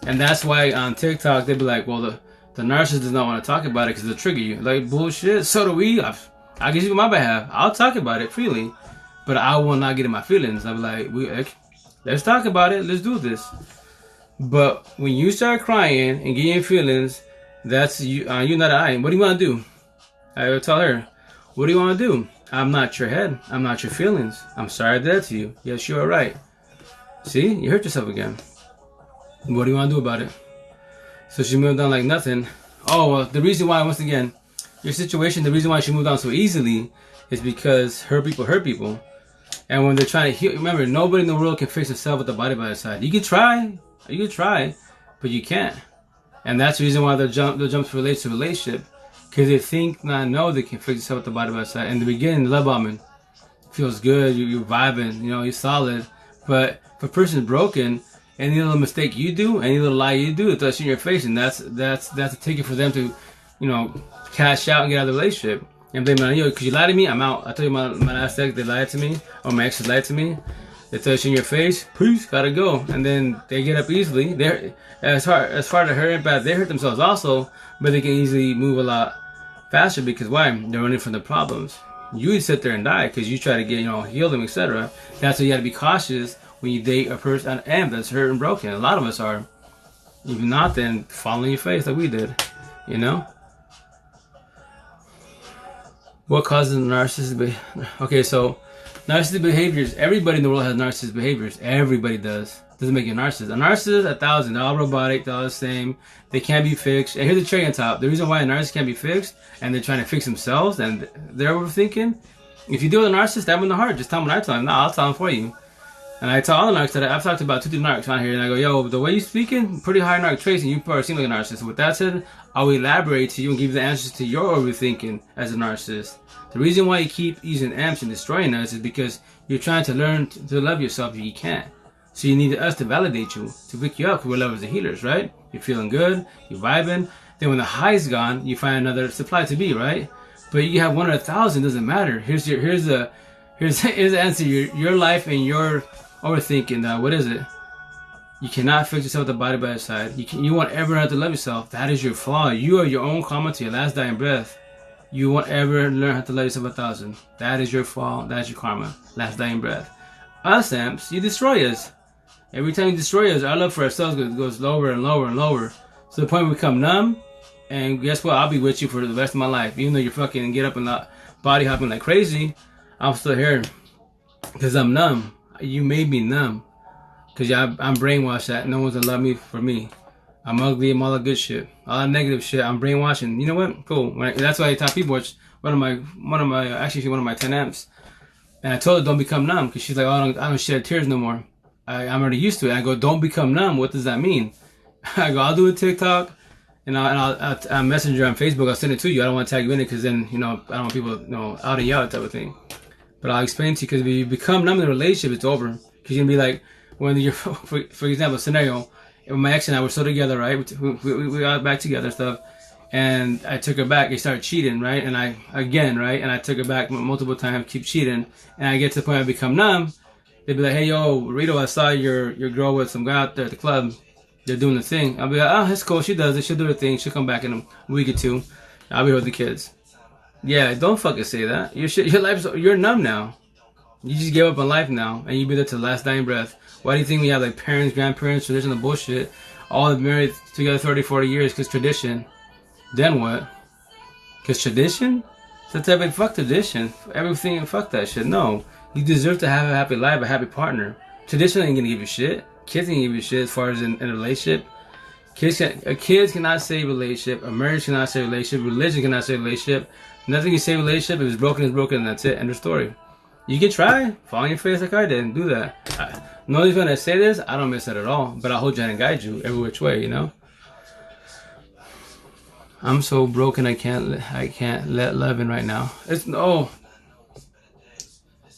And that's why on TikTok, they'd be like, well, the narcissist does not want to talk about it because it'll trigger you. Like, bullshit. So do we. I guess you on my behalf. I'll talk about it freely. But I will not get in my feelings. I'll be like, let's talk about it. Let's do this. But when you start crying and getting feelings... That's you, not I. What do you want to do? I would tell her, what do you want to do? I'm not your head. I'm not your feelings. I'm sorry I did that to you. Yes, you are right. See? You hurt yourself again. What do you want to do about it? So she moved on like nothing. Oh, well, the reason why, once again, your situation, the reason why she moved on so easily is because hurt people hurt people. And when they're trying to heal, remember, nobody in the world can fix themselves with the body by their side. You can try, but you can't. And that's the reason why they'll jump from relationship to relationship. Because they think, not know they can fix themselves with the body by their side. In the beginning, love bombing feels good, you're vibing, you're solid. But if a person's broken, any little mistake you do, any little lie you do, it throws you in your face, and that's a ticket for them to, cash out and get out of the relationship. And blame it on you, because you lied to me, I'm out. I told you my last ex, they lied to me, or my exes lied to me. They throw you in your face, poof, gotta go. And then they get up easily. They're as far as to hurt bad, they hurt themselves also, but they can easily move a lot faster because why? They're running from the problems. You would sit there and die because you try to get, heal them, etc. That's why you got to be cautious when you date a person that's hurt and broken. A lot of us are. If not, then fall on your face like we did, What causes narcissistic behavior? Okay, so narcissistic behaviors. Everybody in the world has narcissistic behaviors. Everybody does. Doesn't make you a narcissist. A narcissist, 1,000. They're all robotic. They're all the same. They can't be fixed. And here's the cherry on top. The reason why a narcissist can't be fixed, and they're trying to fix themselves, and they're overthinking. If you deal with a narcissist, stab them in the heart. Just tell them what I tell them. No, I'll tell them for you. And I tell all the narcs that I've talked about 2 narcs on here, and I go, yo, the way you're speaking, pretty high narc traits, and you probably seem like a narcissist. So with that said, I'll elaborate to you and give you the answers to your overthinking as a narcissist. The reason why you keep using amps and destroying us is because you're trying to learn to love yourself and you can't. So you need us to validate you, to pick you up, because we're lovers and healers, right? You're feeling good, you're vibing. Then when the high's gone, you find another supply to be, right? But you have 1 or 1,000, doesn't matter. Here's the answer. Your life and your overthinking. What is it? You cannot fix yourself with the body by your side. You won't ever have to love yourself. That is your flaw. You are your own karma to your last dying breath. You won't ever learn how to love yourself 1,000. That is your fault. That is your karma. Last dying breath. Us amps, you destroy us. Every time you destroy us, our love for ourselves goes lower and lower and lower. To the point we become numb. And guess what? I'll be with you for the rest of my life. Even though you're fucking get up and body hopping like crazy, I'm still here. Because I'm numb. You made me numb. Because I'm brainwashed that no one's gonna love me for me. I'm ugly, I'm all that good shit. All that negative shit, I'm brainwashing. You know what? Cool. That's why I taught people, one of my 10 amps. And I told her don't become numb. Because she's like, oh, I don't shed tears no more. I'm already used to it. I go, don't become numb. What does that mean? I go, I'll do a TikTok. And I'll messenger on Facebook. I'll send it to you. I don't want to tag you in it because then, I don't want people, out and out type of thing. But I'll explain to you because if you become numb in a relationship, it's over. Because you're going to be like, when you're, for example, scenario, my ex and I were still together, right? We got back together and stuff. And I took her back. They started cheating, right? And I took her back multiple times, keep cheating. And I get to the point where I become numb. They'd be like, hey, yo, Rito, I saw your girl with some guy out there at the club. They're doing the thing. I'll be like, oh, that's cool. She does it. She'll do her thing. She'll come back in a week or 2. I'll be here with the kids. Yeah, don't fucking say that. You're numb now. You just gave up on life now, and you be there to the last dying breath. Why do you think we have like parents, grandparents, traditional bullshit, all married together 30, 40 years because tradition? Then what? Because tradition? That's every fuck tradition. Everything, fuck that shit. No. You deserve to have a happy life, a happy partner. Tradition ain't gonna give you shit. Kids ain't give you shit as far as in a relationship. Kids cannot save a relationship. A marriage cannot save a relationship. Religion cannot save a relationship. Nothing can save a relationship. If it's broken, it's broken, and that's it. End of story. You can try. Fall on your face like I did and do that. Nobody's gonna say this. I don't miss that at all. But I'll hold you and guide you every which way, I'm so broken I can't let love in right now.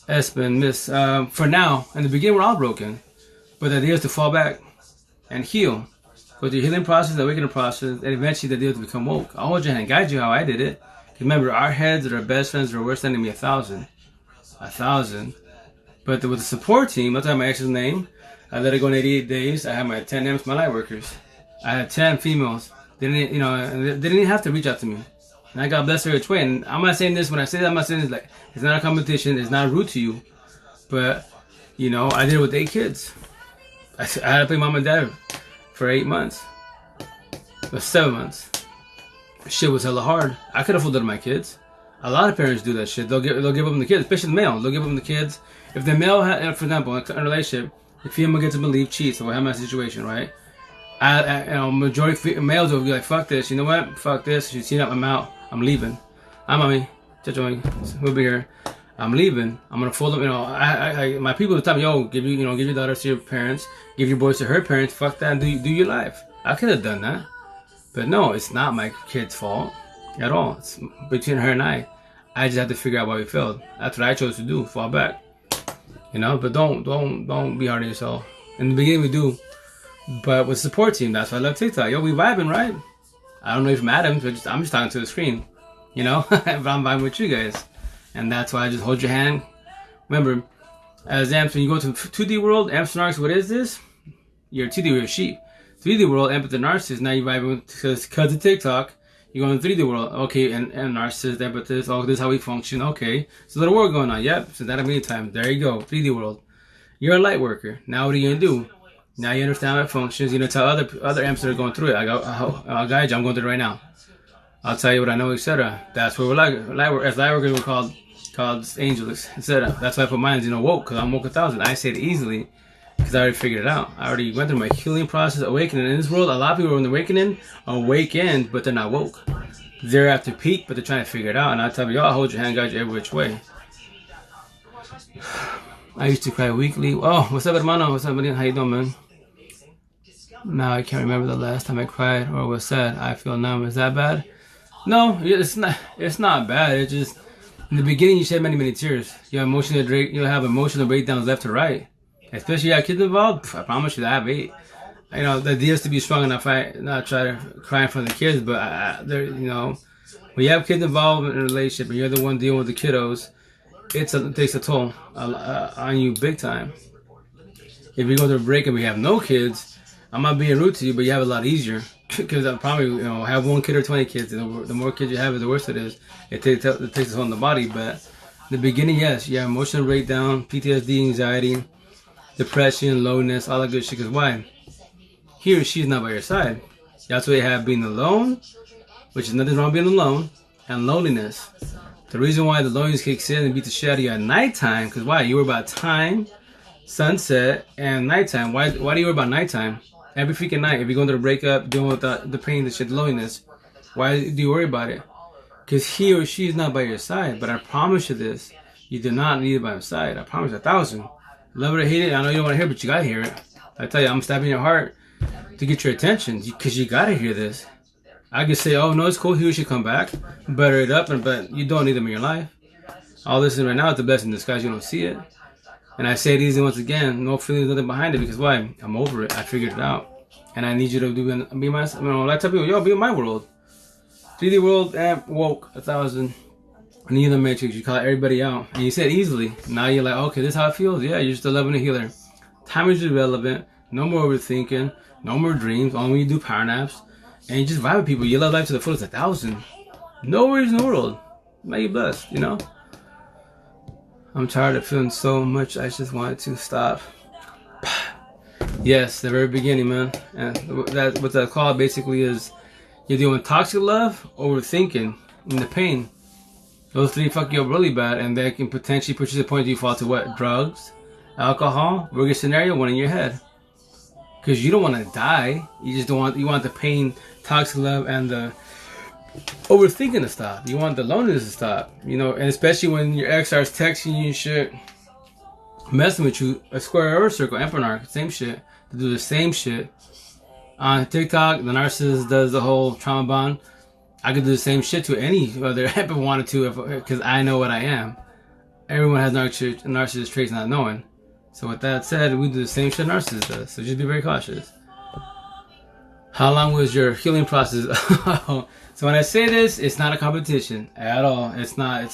Espen, miss. For now, in the beginning, we're all broken. But the idea is to fall back and heal. Go through the healing process, the awakening process, and eventually the idea is to become woke. I'll hold your hand and guide you how I did it. Remember, our heads are our best friends are worse enemy 1,000. 1,000. But with the support team, that's my ex's name. I let it go in 88 days. I had my 10 M's, my light workers. I had 10 females. They didn't have to reach out to me. And I got blessed every which way. And I'm not saying this, when I say that, I'm not saying this like, it's not a competition, it's not rude to you. But, I did it with 8 kids. I had to play mom and dad for 8 months. Or 7 months. Shit was hella hard. I could afford it to my kids. A lot of parents do that shit. They'll give up on the kids, especially the male. They'll give up on the kids. If the male, for example, in a relationship, the female gets to believe cheats, or have my situation, right? Majority males will be like, fuck this, you know what? Fuck this. She's seen up, I'm out. I'm leaving. I'm mommy. We'll be here. I'm leaving. I'm gonna fold them. My people will tell me, yo, give your daughters to your parents, give your boys to her parents. Fuck that. And do your life. I could have done that, but no, it's not my kid's fault at all. It's between her and I. I just have to figure out why we failed. That's what I chose to do. Fall back. But don't be hard on yourself. In the beginning we do, but with support team, that's why I love TikTok. Yo, we vibing, right? I don't know if I'm Adam, but I'm just talking to the screen. But I'm vibing with you guys. And that's why I just hold your hand. Remember, as amps, when you go to 2D world, amps and narcs, what is this? You're 2D, you're a sheep. 3D world, amp and narcissist, now you're vibing because of TikTok. You go in 3D world, okay, and narcissist, empathist, oh, this is how we function, okay. So a little work going on, yep, so that many times. There you go, 3D world. You're a light worker. Now what are you gonna do? Now you understand how it functions. You're gonna tell other amps that are going through it. I'll guide you, I'm going through it right now. I'll tell you what I know, etc. That's where we're light workers, we're called angels, etc. That's why I put mine, woke, because I'm woke 1,000. I say it easily, because I already figured it out. I already went through my healing process, awakening. In this world, a lot of people are in the awakened, but they're not woke. They're at their peak, but they're trying to figure it out. And I tell you, I'll hold your hand, guide you every which way. I used to cry weekly. Oh, what's up, hermano? What's up, buddy? How you doing, man? Now I can't remember the last time I cried or was sad. I feel numb. Is that bad? No, it's not. It's not bad. It's just in the beginning you shed many tears. You'll have emotional breakdowns left to right. Especially if you have kids involved. I promise you that I have 8. The idea is to be strong enough. Not try to cry in front of the kids, but when you have kids involved in a relationship and you're the one dealing with the kiddos, it takes a toll on you big time. If you go through a break and we have no kids, I'm not being rude to you, but you have it a lot easier. Because I probably have 1 kid or 20 kids. The more kids you have, the worse it is. It takes a toll on the body. But in the beginning, yes, you have emotional breakdown, PTSD, anxiety, depression, loneliness, all that good shit. Because why? He or she is not by your side. That's why you have being alone, which is nothing wrong being alone, and loneliness. The reason why the loneliness kicks in and beats the shit out of you at nighttime, because why? You worry about time, sunset, and nighttime. Why do you worry about nighttime? Every freaking night, if you're going through a breakup, dealing with the pain, the shit, the loneliness, why do you worry about it? Because he or she is not by your side. But I promise you this, you do not need it by your side. I promise 1,000. Love it or hate it, I know you don't want to hear it, but you gotta hear it. I tell you, I'm stabbing your heart to get your attention, because you gotta hear this. I could say, oh no, it's cool, he should come back, butter it up, but you don't need them in your life. All this is right now is the blessing in disguise, you don't see it. And I say it easy once again, no feelings, nothing behind it, because why? I'm over it, I figured it out. And I need you to be my, I tell people, yo, be in my world. 3D world, amp, woke, 1,000. And you're the matrix, you call everybody out. And you said easily. Now you're like, okay, this is how it feels. Yeah, you're just a loving healer. Time is irrelevant. No more overthinking. No more dreams. Only you do power naps. And you just vibe with people. You love life to the fullest, 1,000. No worries in the world. Now you're blessed, I'm tired of feeling so much. I just wanted to stop. Yes, the very beginning, man. And that what that call basically is, you're doing toxic love, overthinking, and the pain. Those 3 fuck you up really bad, and they can potentially push you to the point you fall to what? Drugs, alcohol, worst scenario, one in your head. Because you don't want to die. You just don't want. You want the pain, toxic love, and the overthinking to stop. You want the loneliness to stop. And especially when your ex starts texting you and shit, messing with you, a square or a circle, emperor, same shit. They do the same shit. On TikTok, the narcissist does the whole trauma bond. I could do the same shit to any other if I wanted to, because I know what I am. Everyone has narcissist traits not knowing. So with that said, we do the same shit narcissist does. So just be very cautious. How long was your healing process? So when I say this, it's not a competition at all. It's not.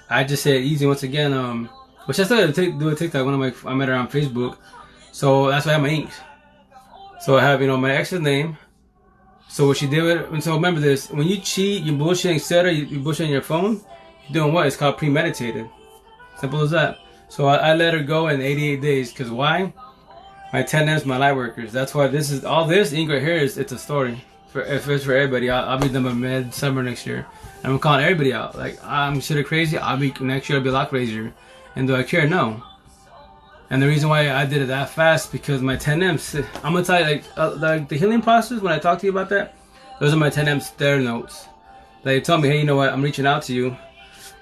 I just say it easy once again. Which I started to do a TikTok. I met her on Facebook. So that's why I have my inks. So I have my ex's name. So what she did with it, and so remember this, when you cheat, you bullshit, etc., you bullshit on your phone, you're doing what? It's called premeditated. Simple as that. So I let her go in 88 days, because why? My 10 M's, my light workers. That's why all this ink right here it's a story. If it's for everybody, I'll be done by mid-summer next year. And I'm calling everybody out. Like, I'm shit crazy, next year I'll be a lot crazier. And do I care? No. And the reason why I did it that fast because my 10Ms. I'm gonna tell you like the healing process. When I talk to you about that, those are my 10Ms. Their notes. They told me, hey, you know what? I'm reaching out to you.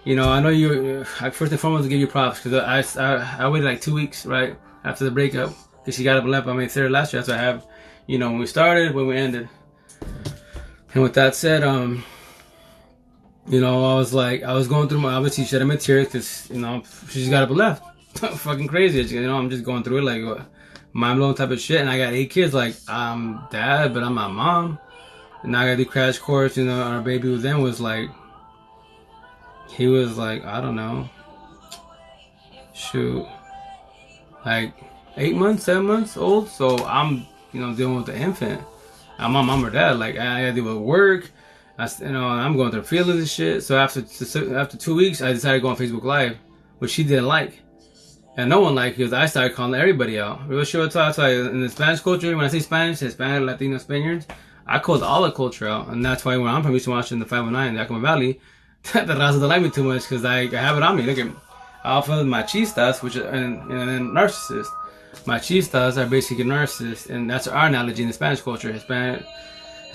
You know, I know you. First and foremost, to give you props because I waited like 2 weeks right after the breakup because she got up and left. I mean, third last year. That's what I have. You know, when we started, when we ended. And with that said, you know, I was going through obviously shedding my tears because, you know, she just got up and left. Fucking crazy. You know, I'm just going through it like mind blowing type of shit. And I got 8 kids. Like, I'm dad, but I'm not mom. And now I gotta do crash course. You know, our baby then was like, he was like, I don't know, shoot, like 8 months, 7 months old. So I'm, you know, dealing with the infant. I'm my mom or dad. Like, I gotta deal with work. You know, I'm going through feelings and shit. So after 2 weeks, I decided to go on Facebook Live, which she didn't like. And no one liked it because I started calling everybody out. Real short talk. So in the Spanish culture, when I say Spanish, Hispanic, Latino, Spaniards, I called all the culture out. And that's why when I'm from, I used to watch in the 519, the Yakima Valley, the Raza don't like me too much because I have it on me. Look at Alpha machistas, which and then narcissists. Machistas are basically narcissists, and that's our analogy in the Spanish culture. Hispanic,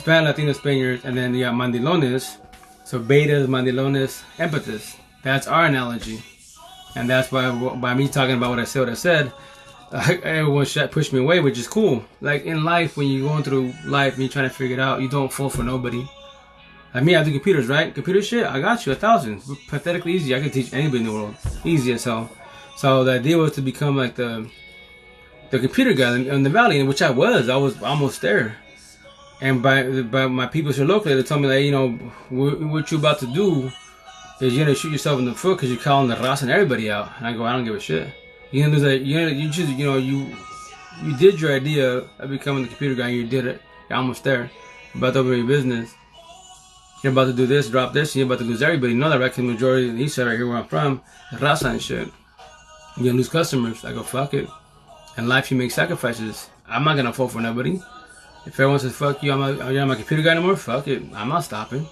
Latino, Spaniards, and then you got mandilones. So betas, mandilones, empaths. That's our analogy. And that's why by me talking about what I said, everyone pushed me away, which is cool. Like in life, when you're going through life and you're trying to figure it out, you don't fall for nobody. Like me, I do computers, right? Computer shit, I got you, 1,000. Pathetically easy. I can teach anybody in the world. Easy as hell. So the idea was to become like the computer guy in the valley, which I was almost there. And by my people here locally, they told me like, you know, what you about to do is you're gonna shoot yourself in the foot because you're calling the Ras and everybody out. And I go, I don't give a shit. You're gonna do that. You did your idea of becoming the computer guy. And you did it. You're almost there. You're about to open your business. You're about to do this, drop this, and you're about to lose everybody. You know that, right? Because the majority of the east side right here where I'm from, Rasa and shit. You're gonna lose customers. I go, fuck it. In life, you make sacrifices. I'm not gonna fall for nobody. If everyone says, fuck you, you're not my computer guy anymore, fuck it. I'm not stopping.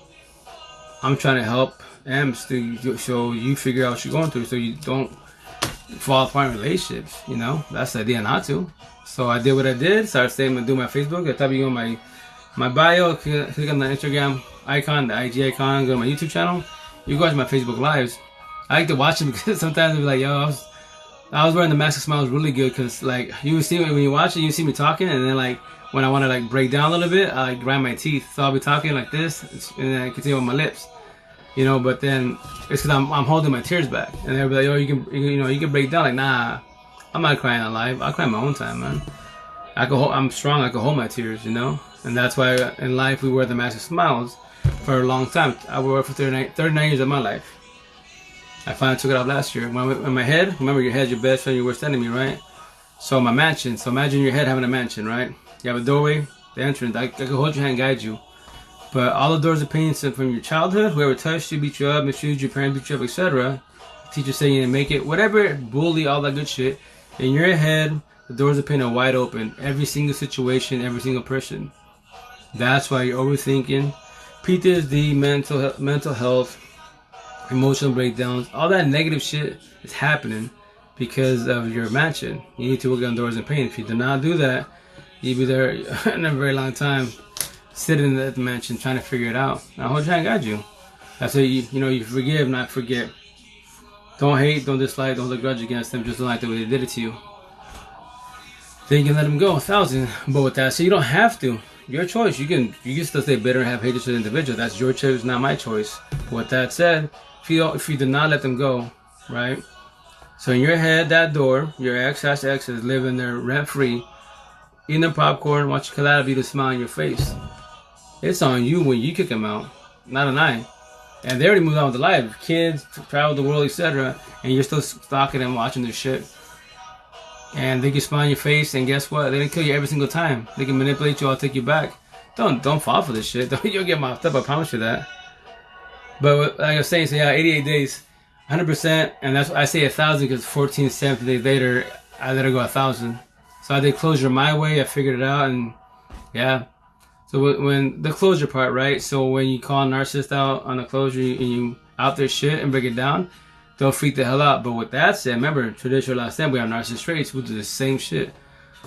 I'm trying to help Ems so you figure out what you're going through so you don't fall apart in relationships, you know? That's the idea not to. So I did what I did, started saying I'm gonna do my Facebook. I type you on my bio, click on the Instagram icon, the IG icon, go to my YouTube channel. You can watch my Facebook lives. I like to watch them because sometimes I'll be like, yo, I was wearing the mask of smiles really good because like you would see me when you watch it, you see me talking, and then like when I want to like break down a little bit, I like grind my teeth. So I'll be talking like this, and then I continue with my lips, you know. But then it's because I'm holding my tears back, and they'll be like, "Oh, you can break down." Like, nah, I'm not crying on live. I'll cry my own time, man. I'm strong. I can hold my tears, you know. And that's why in life we wear the mask of smiles for a long time. I wore it for 39 years of my life. I finally took it off last year. When my head, remember your head's your best friend, your worst enemy, right? So my mansion. So imagine your head having a mansion, right? You have a doorway, the entrance. I can hold your hand, guide you. But all the doors of pain from your childhood, whoever touched you, beat you up, misused your parents, beat you up, etc. Teachers say you didn't make it, whatever, bully, all that good shit. In your head, the doors of pain are wide open. Every single situation, every single person. That's why you're overthinking. PTSD, mental health, emotional breakdowns, all that negative shit is happening because of your mansion. You need to work on doors of pain. If you do not do that, you'll be there in a very long time, sitting at the mansion trying to figure it out. Now, hold your hand, guide you. That's why you forgive, not forget. Don't hate, don't dislike, don't hold a grudge against them. Just don't like the way they did it to you. Then you can let them go, 1,000. But with that, so you don't have to. Your choice. You can still stay bitter and have hatred to the individual. That's your choice, not my choice. But with that said, if you do not let them go, right? So in your head, that door, your ex/ex is living there rent free. Eating the popcorn, watching Calamity to smile on your face. It's on you when you kick them out, not on I. And they already moved on with their life. Kids, travel the world, etc. And you're still stalking them, watching their shit. And they can smile on your face, and guess what? They can kill you every single time. They can manipulate you, I'll take you back. Don't fall for this shit. You'll get mopped up, I promise you that. But like I was saying, so yeah, 88 days, 100%. And that's why I say 1,000 because 14, 17 days later, I let her go 1,000. So I did closure my way. I figured it out, and yeah. So when the closure part, right? So when you call a narcissist out on the closure and you out their shit and break it down, Don't freak the hell out. But with that said, remember, traditional last time we have narcissist traits. We do the same shit.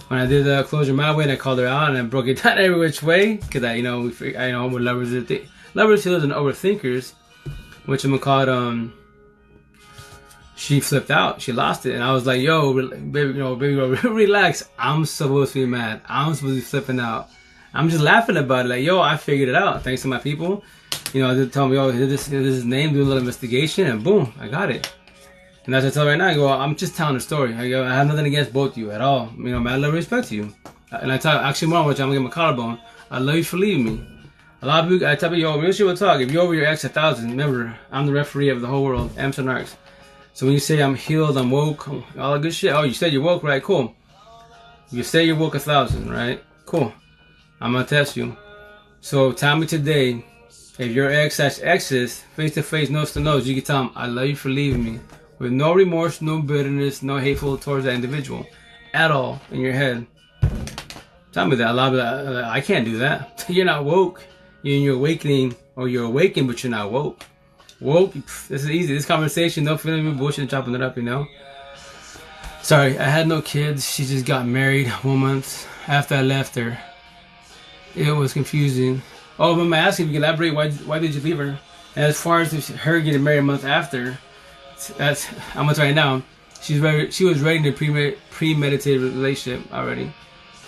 When I did the Closure My Way and I called her out and I broke it down every which way, because I know we're lovers of lovers, healers, and overthinkers, which I'm gonna call it. She flipped out. She lost it, and I was like, "Yo, baby girl, relax. I'm supposed to be mad. I'm supposed to be flipping out. I'm just laughing about it. Like, yo, I figured it out thanks to my people. You know, they tell me, oh, this is his name, do a little investigation, and boom, I got it. And as I tell right now, I go, I'm just telling the story. I go, I have nothing against both of you at all. You know, man, I love and respect you. And I tell actually more, which I'm gonna get my collarbone. I love you for leaving me. A lot of people, I tell you, yo, real shit will talk. If you're over your ex 1,000, remember, I'm the referee of the whole world, Amps and Arcs. So when you say I'm healed, I'm woke, all that good shit. Oh, you said you're woke, right? Cool. You say you're woke 1,000, right? Cool. I'm gonna test you. So tell me today, if your ex/exes, face to face, nose to nose, you can tell them, I love you for leaving me. With no remorse, no bitterness, no hateful towards that individual. At all, in your head. Tell me that. A lot of that, I can't do that. You're not woke. You're in your awakening, or you're awakened, but you're not woke. Woke, this is easy. This conversation, no feeling me bullshit, chopping it up, you know. Sorry, I had no kids. She just got married 1 month after I left her. It was confusing. Oh, but I'm asking if you can elaborate, why did you leave her? And as far as her getting married a month after, that's I'm gonna tell you now. She was ready in a premeditated relationship already.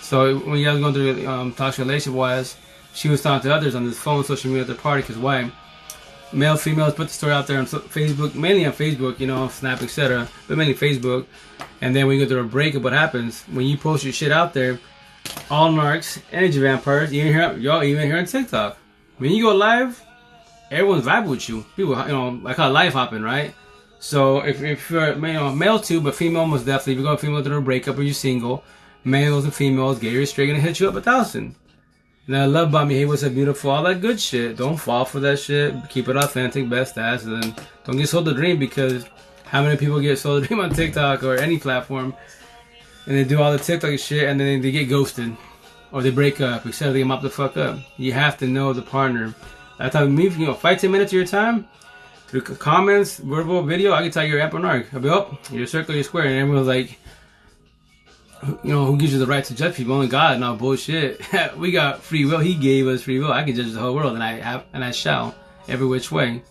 So when you guys going through toxic relationship wise, she was talking to others on this phone, social media at the party. Because why? Male, females put the story out there on Facebook, mainly on Facebook, you know, Snap, etc. But mainly Facebook. And then when you go through a breakup, what happens? When you post your shit out there, all narcs, energy vampires, y'all even here on TikTok. When you go live, everyone's vibing with you. People, you know, I call it live hopping, right? So if you're male too, but female most definitely. If you're going female through a breakup or you're single, males and females, gay or straight, gonna hit you up 1,000. And I love about me, hey, what's up, beautiful, all that good shit. Don't fall for that shit. Keep it authentic, best ass, and then don't get sold the dream, because how many people get sold the dream on TikTok or any platform, and they do all the TikTok shit, and then they get ghosted, or they break up, etc. They mop the fuck up. You have to know the partner. I thought me, 5-10 minutes of your time through comments, verbal, video. I can tell you're an narc. I'll be up, you're a circle, you're square, and everyone's like, who gives you the right to judge people? Only God. No bullshit. We got free will. He gave us free will. I can judge the whole world, and I shall every which way.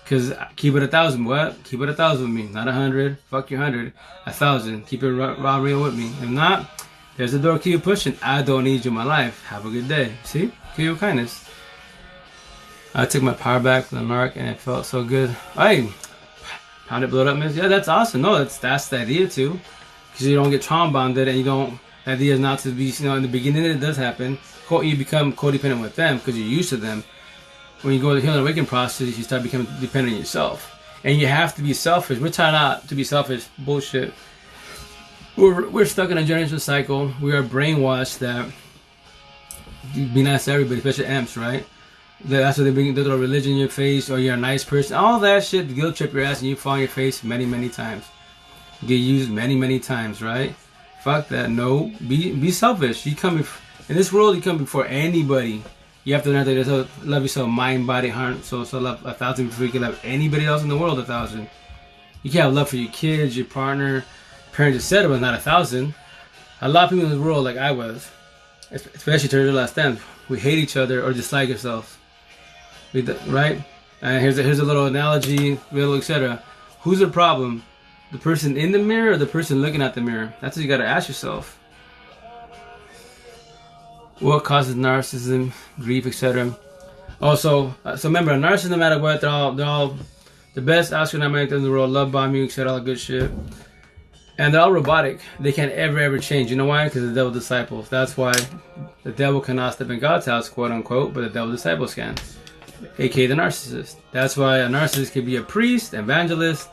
Cause keep it 1,000. What? Keep it 1,000 with me, not 100. Fuck your 100. 1,000. Keep it raw real with me. If not, there's a door. Keep pushing. I don't need you in my life. Have a good day. See? Give you kindness. I took my power back from the narc, and it felt so good. Hey, pound it, blow it up, miss. Yeah, that's awesome. No, that's the idea too. Because you don't get trauma bonded, and you don't. The idea is not to be, in the beginning it does happen. You become codependent with them because you're used to them. When you go to the healing awakening process, you start becoming dependent on yourself, and you have to be selfish. We're trying not to be selfish. Bullshit. We're stuck in a generational cycle. We are brainwashed that be nice to everybody, especially amps, right? That's what they bring. They throw religion in your face, or you're a nice person. All that shit, guilt trip your ass, and you fall on your face many, many times. Get used many times, right? Fuck that. No, be selfish. You come in this world. You come before anybody. You have to learn to love yourself, mind, body, heart, soul. So love 1,000 before you can love anybody else in the world 1,000. You can't have love for your kids, your partner, parents, etc., but not 1,000. A lot of people in this world, like I was, especially to the last stand, we hate each other or dislike ourselves. Right? And here's a little analogy, little etc. Who's the problem? The person in the mirror or the person looking at the mirror? That's what you gotta ask yourself. What causes narcissism, grief, etc.? Also, so remember, a narcissist, no matter what, they're all the best astronaut in the world, love bomb you, etc., all that good shit. And they're all robotic. They can't ever change. You know why? Because the devil disciples. That's why the devil cannot step in God's house, quote unquote, but the devil disciples can. AKA the narcissist. That's why a narcissist can be a priest, evangelist,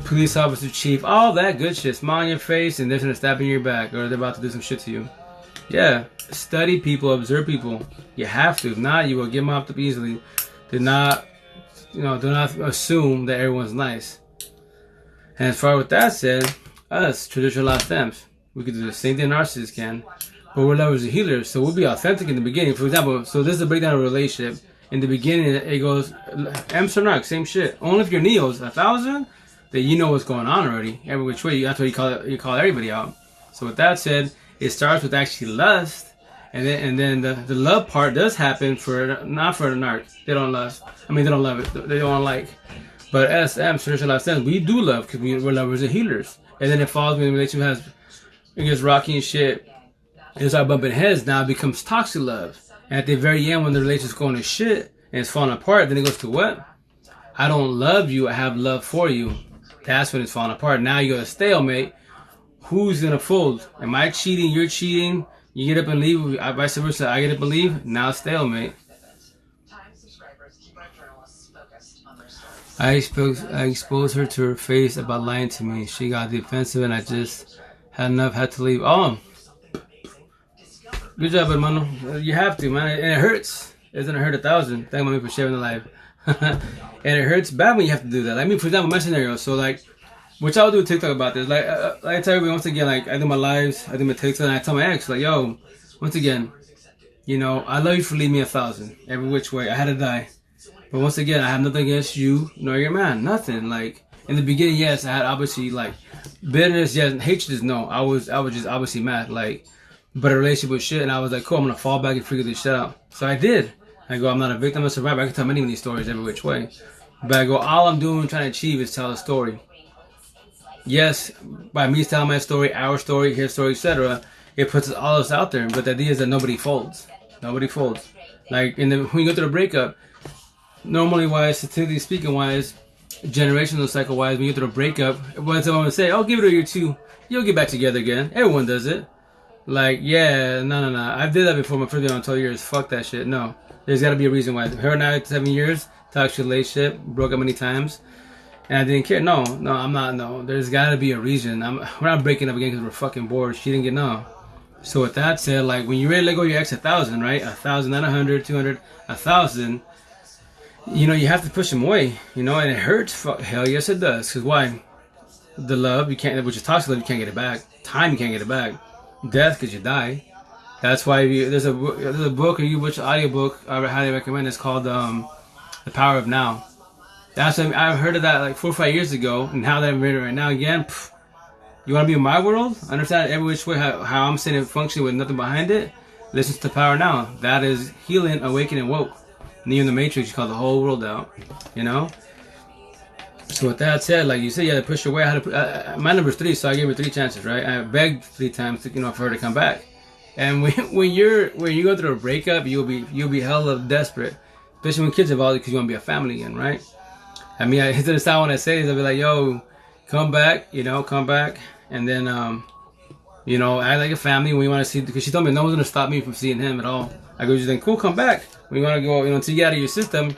police officer, chief, all that good shit. Smile on your face and they're gonna stab in your back, or they're about to do some shit to you. Yeah, study people, observe people. You have to. If not, you will get mopped up easily. Do not assume that everyone's nice. And as far with that said, us traditional last stamps, we could do the same thing narcissists can, but we're lovers and healers, so we'll be authentic in the beginning. For example, so this is a breakdown of a relationship. In the beginning, it goes, Amps or narc, same shit. Only if you're Neos, 1,000. that you know what's going on already. Every which way, that's what you call everybody out. So with that said, it starts with actually lust, and then the love part does happen not for the narc. They don't lust. I mean, they don't love it. They don't like. But SM, Spiritual Life Sense, we do love because we're lovers and healers. And then it falls when the relationship it gets rocky and shit. It start bumping heads. Now it becomes toxic love. And at the very end, when the relationship's going to shit and it's falling apart, then it goes to what? I don't love you. I have love for you. That's when it's falling apart. Now you got a stalemate. Who's gonna fold? Am I cheating? You're cheating. You get up and leave. Vice versa. I get up and leave. Now stalemate. I exposed her to her face about lying to me. She got defensive and I just had enough, had to leave. Oh, good job, hermano. You have to, man. And it hurts. It doesn't hurt 1,000. Thank mommy for sharing the live. And it hurts bad when you have to do that. Like me, for example, my scenario. So like, which I'll do a TikTok about this. Like I tell everybody once again, like I do my lives, I do my TikTok, and I tell my ex, like, yo, once again, you know, I love you for leaving me 1,000 every which way. I had to die. But once again, I have nothing against you nor your man. Nothing. Like in the beginning, yes, I had obviously like bitterness, yes, and hatred is no. I was just obviously mad. Like, but a relationship was shit, and I was like, cool, I'm gonna fall back and figure this shit out. So I did. I go, I'm not a victim, I'm a survivor. I can tell many of these stories every which way. But I go, all I'm doing, trying to achieve is tell a story. Yes, by me telling my story, our story, his story, etc., it puts all of us out there. But the idea is that nobody folds. Nobody folds. Like when you go through the breakup, normally wise, statistically speaking wise, generational cycle wise, when you go through a breakup, when someone would say, "Oh, give it a year or two, you'll get back together again." Everyone does it. Like, yeah, no. I did that before my first video on 12 years. Fuck that shit. No, there's got to be a reason why. Her and I, 7 years, toxic relationship, broke up many times, and I didn't care. No, I'm not. No, there's got to be a reason. We're not breaking up again because we're fucking bored. She didn't get no. So with that said, like when you ready to let go of your ex 1,000, right? 1,000, not 100, 200, 1,000. You know, you have to push them away, you know, and it hurts. Hell yes, it does. Because why? The love, you can't, which is toxic love, you can't get it back. Time, you can't get it back. Death, because you die. That's why there's a book, or you watch an audiobook I highly recommend. It's called The Power of Now. That's I heard of that like 4 or 5 years ago, and how that I'm reading right now again. You want to be in my world? Understand every which way how I'm sitting and functioning with nothing behind it? Listen to The Power Now. That is healing, awakening, woke. Neo in the Matrix, you call the whole world out, you know. So with that said, like you said, you had to push away. I had to my number's 3, so I gave her 3 chances, right? I begged 3 times, to, for her to come back. And when you go through a breakup, you'll be hella desperate, especially when kids involved, because you want to be a family again, right? I mean, it's the style when I say this, I'll be like, yo, come back, come back, and then act like a family when you want to see. Because she told me no one's gonna stop me from seeing him at all. I go, just then cool, come back. When you want to go, until you get out of your system,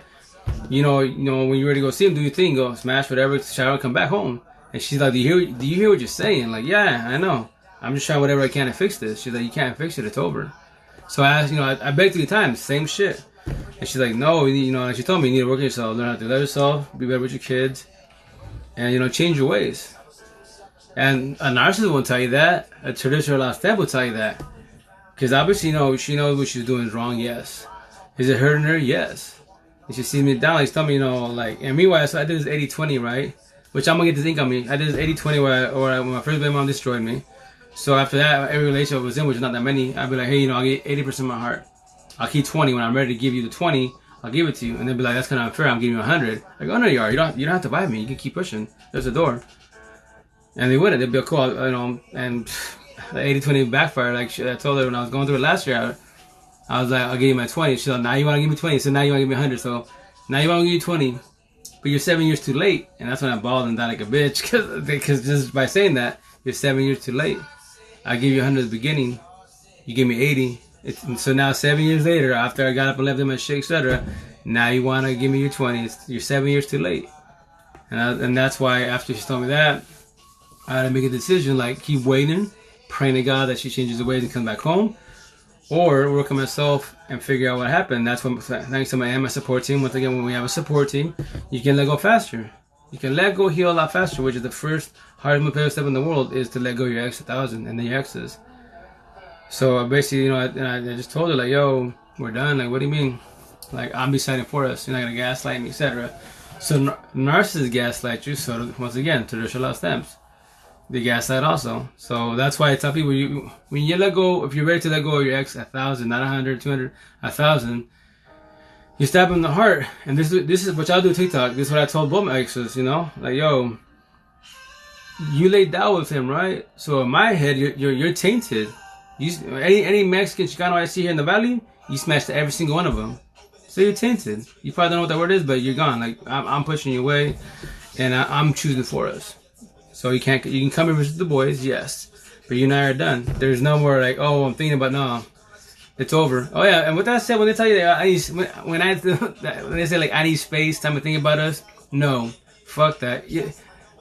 when you're ready to go see him, do your thing, go smash whatever, shower, come back home. And she's like, do you hear what you're saying? Like, yeah, I know. I'm just trying whatever I can to fix this. She's like, you can't fix it, it's over. So I asked, I begged 3 times, same shit. And she's like, no, like she told me, you need to work on yourself, learn how to love yourself, be better with your kids, and, change your ways. And a narcissist will tell you that. A traditional last step will tell you that. Because obviously, she knows what she's doing is wrong, yes. Is it hurting her? Yes. And she sees me down, like, she's telling me, and meanwhile, so I did this 80-20, right? Which I'm going to get this ink on me. I did this 80-20 when my first baby mom destroyed me. So after that, every relationship I was in, which is not that many, I'd be like, hey, I'll get 80% of my heart. I'll keep 20. When I'm ready to give you the 20, I'll give it to you. And they'll be like, that's kind of unfair. I'm giving you 100. I go, no, you are. You don't have to buy me. You can keep pushing. There's a door. And they wouldn't. They'd be like, cool, and the 80-20 backfired. Like I told her when I was going through it last year, I was like, I'll give you my 20. She's like, now you want to give me 20. So now you want to give me 100. So now you want to give me 20. But you're 7 years too late. And that's when I bawled and died like a bitch. Because just by saying that, you're 7 years too late. I gave you 100 at the beginning. You gave me 80. So now 7 years later, after I got up and left in my shit, etc., now you want to give me your 20. You're 7 years too late. And that's why after she told me that, I had to make a decision, like keep waiting, praying to God that she changes the ways and comes back home, or work on myself and figure out what happened. That's when, thanks to my support team, once again, when we have a support team, you can let go faster. You can let go, heal a lot faster, which is the first hardest material step in the world, is to let go of your ex 1,000 and then your exes. So basically, I just told her, like, yo, we're done. Like, what do you mean? Like, I'm deciding for us. You're not going to gaslight me, etc. So narcissists gaslight you. So once again, traditional love stamps. They gaslight also. So that's why I tell people, when you let go, if you're ready to let go of your ex, 1,000, not 100, 200, 1,000, you stab him in the heart. And this is what y'all do with TikTok. This is what I told both my exes, you know? Like, yo, you laid down with him, right? So in my head, you're tainted. Any Mexican Chicano I see here in the valley, you smashed every single one of them. So you're tainted. You probably don't know what that word is, but you're gone. Like, I'm pushing you away, and I'm choosing for us. So you can come and visit the boys, yes, but you and I are done. There's no more like, oh, I'm thinking about, no, it's over. Oh yeah, and with that said, when they tell you that when they say like I need space, time to think about us, no, fuck that. Yeah,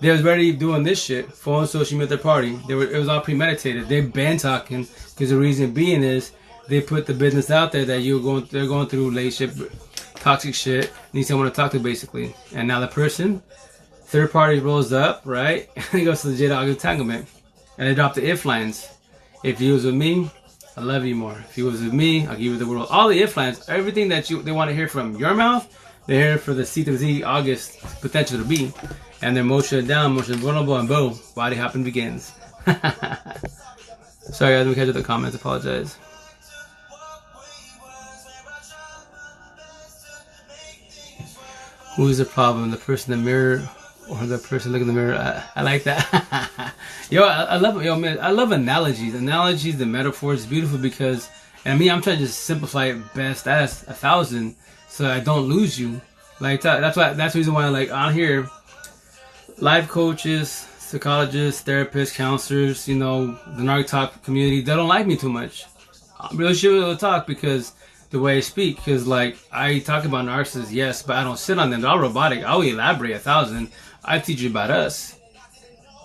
they was already doing this shit, phone, social media, party. It was all premeditated. They've been talking because the reason being is they put the business out there that they're going through relationship, toxic shit, need someone to talk to basically, and now the person. Third party rolls up, right? And he goes to the J-Dog entanglement. And they drop the if lines. If he was with me, I love you more. If he was with me, I'll give you the world. All the if lines, everything that they want to hear from your mouth, they hear for the C to Z August potential to be. And they're motioning down, motioning vulnerable, and boom, body hopping begins. Sorry guys, we catch up the comments, apologize. Who is the problem? The person in the mirror or the person looking in the mirror? I like that. Yo, I love man. I love analogies. Analogies, the metaphors, is beautiful because, and I'm trying to just simplify it best as 1,000, so I don't lose you. Like that's the reason why like on here, life coaches, psychologists, therapists, counselors, you know, the Narc Talk community, they don't like me too much. I'm really sure they'll talk because the way I speak, because like I talk about narcissists, yes, but I don't sit on them. They're all robotic. I'll elaborate 1,000. I teach you about us.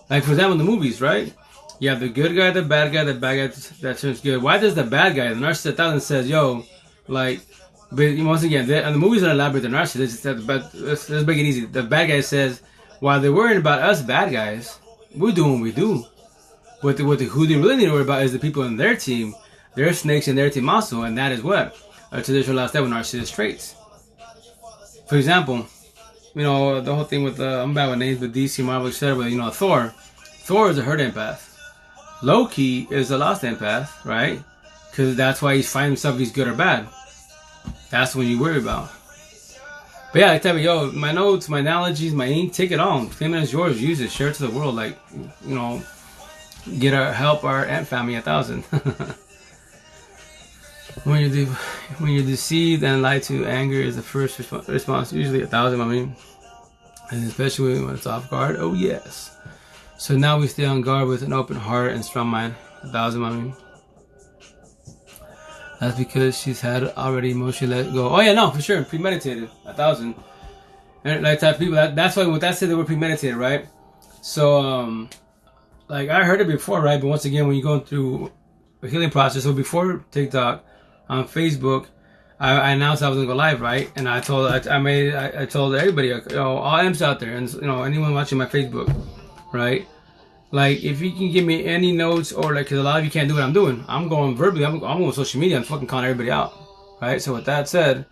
Like for example, in the movies, right? You have the good guy, the bad guy that turns good. Why does the bad guy, the narcissist 1,000 says, yo, like, but once again, and the movies don't elaborate the narcissist. But let's make it easy. The bad guy says, while they're worrying about us bad guys, we're doing what we do. Who they really need to worry about is the people in their team, their snakes in their team also, and that is what a traditional lifestyle with narcissist traits. For example, you know, the whole thing with I'm bad with names, but DC, Marvel, etc. But you know, Thor is a hurt empath. Loki is a lost empath, right? Because that's why he's finding himself if he's good or bad. That's what you worry about. But yeah, I tell you, yo, my notes, my analogies, my ink, take it on. Claim it as yours. Use it. Share it to the world. Like, you know, help our Ant family 1,000. When you're deceived and lied to, anger is the first response. Usually 1,000, I mean, and especially when it's off guard. Oh yes. So now we stay on guard with an open heart and strong mind. 1,000, I mean. That's because she's had already emotionally let go. Oh yeah, no, for sure, premeditated. 1,000. And like type of people. That's why with that said they were premeditated, right? So like I heard it before, right? But once again, when you're going through a healing process, so before TikTok, on Facebook, I announced I was gonna go live, right? And I told everybody, you know, all M's out there, and you know, anyone watching my Facebook, right? Like, if you can give me any notes or like, cause a lot of you can't do what I'm doing. I'm going verbally. I'm going social media. I'm fucking calling everybody out, right? So with that said,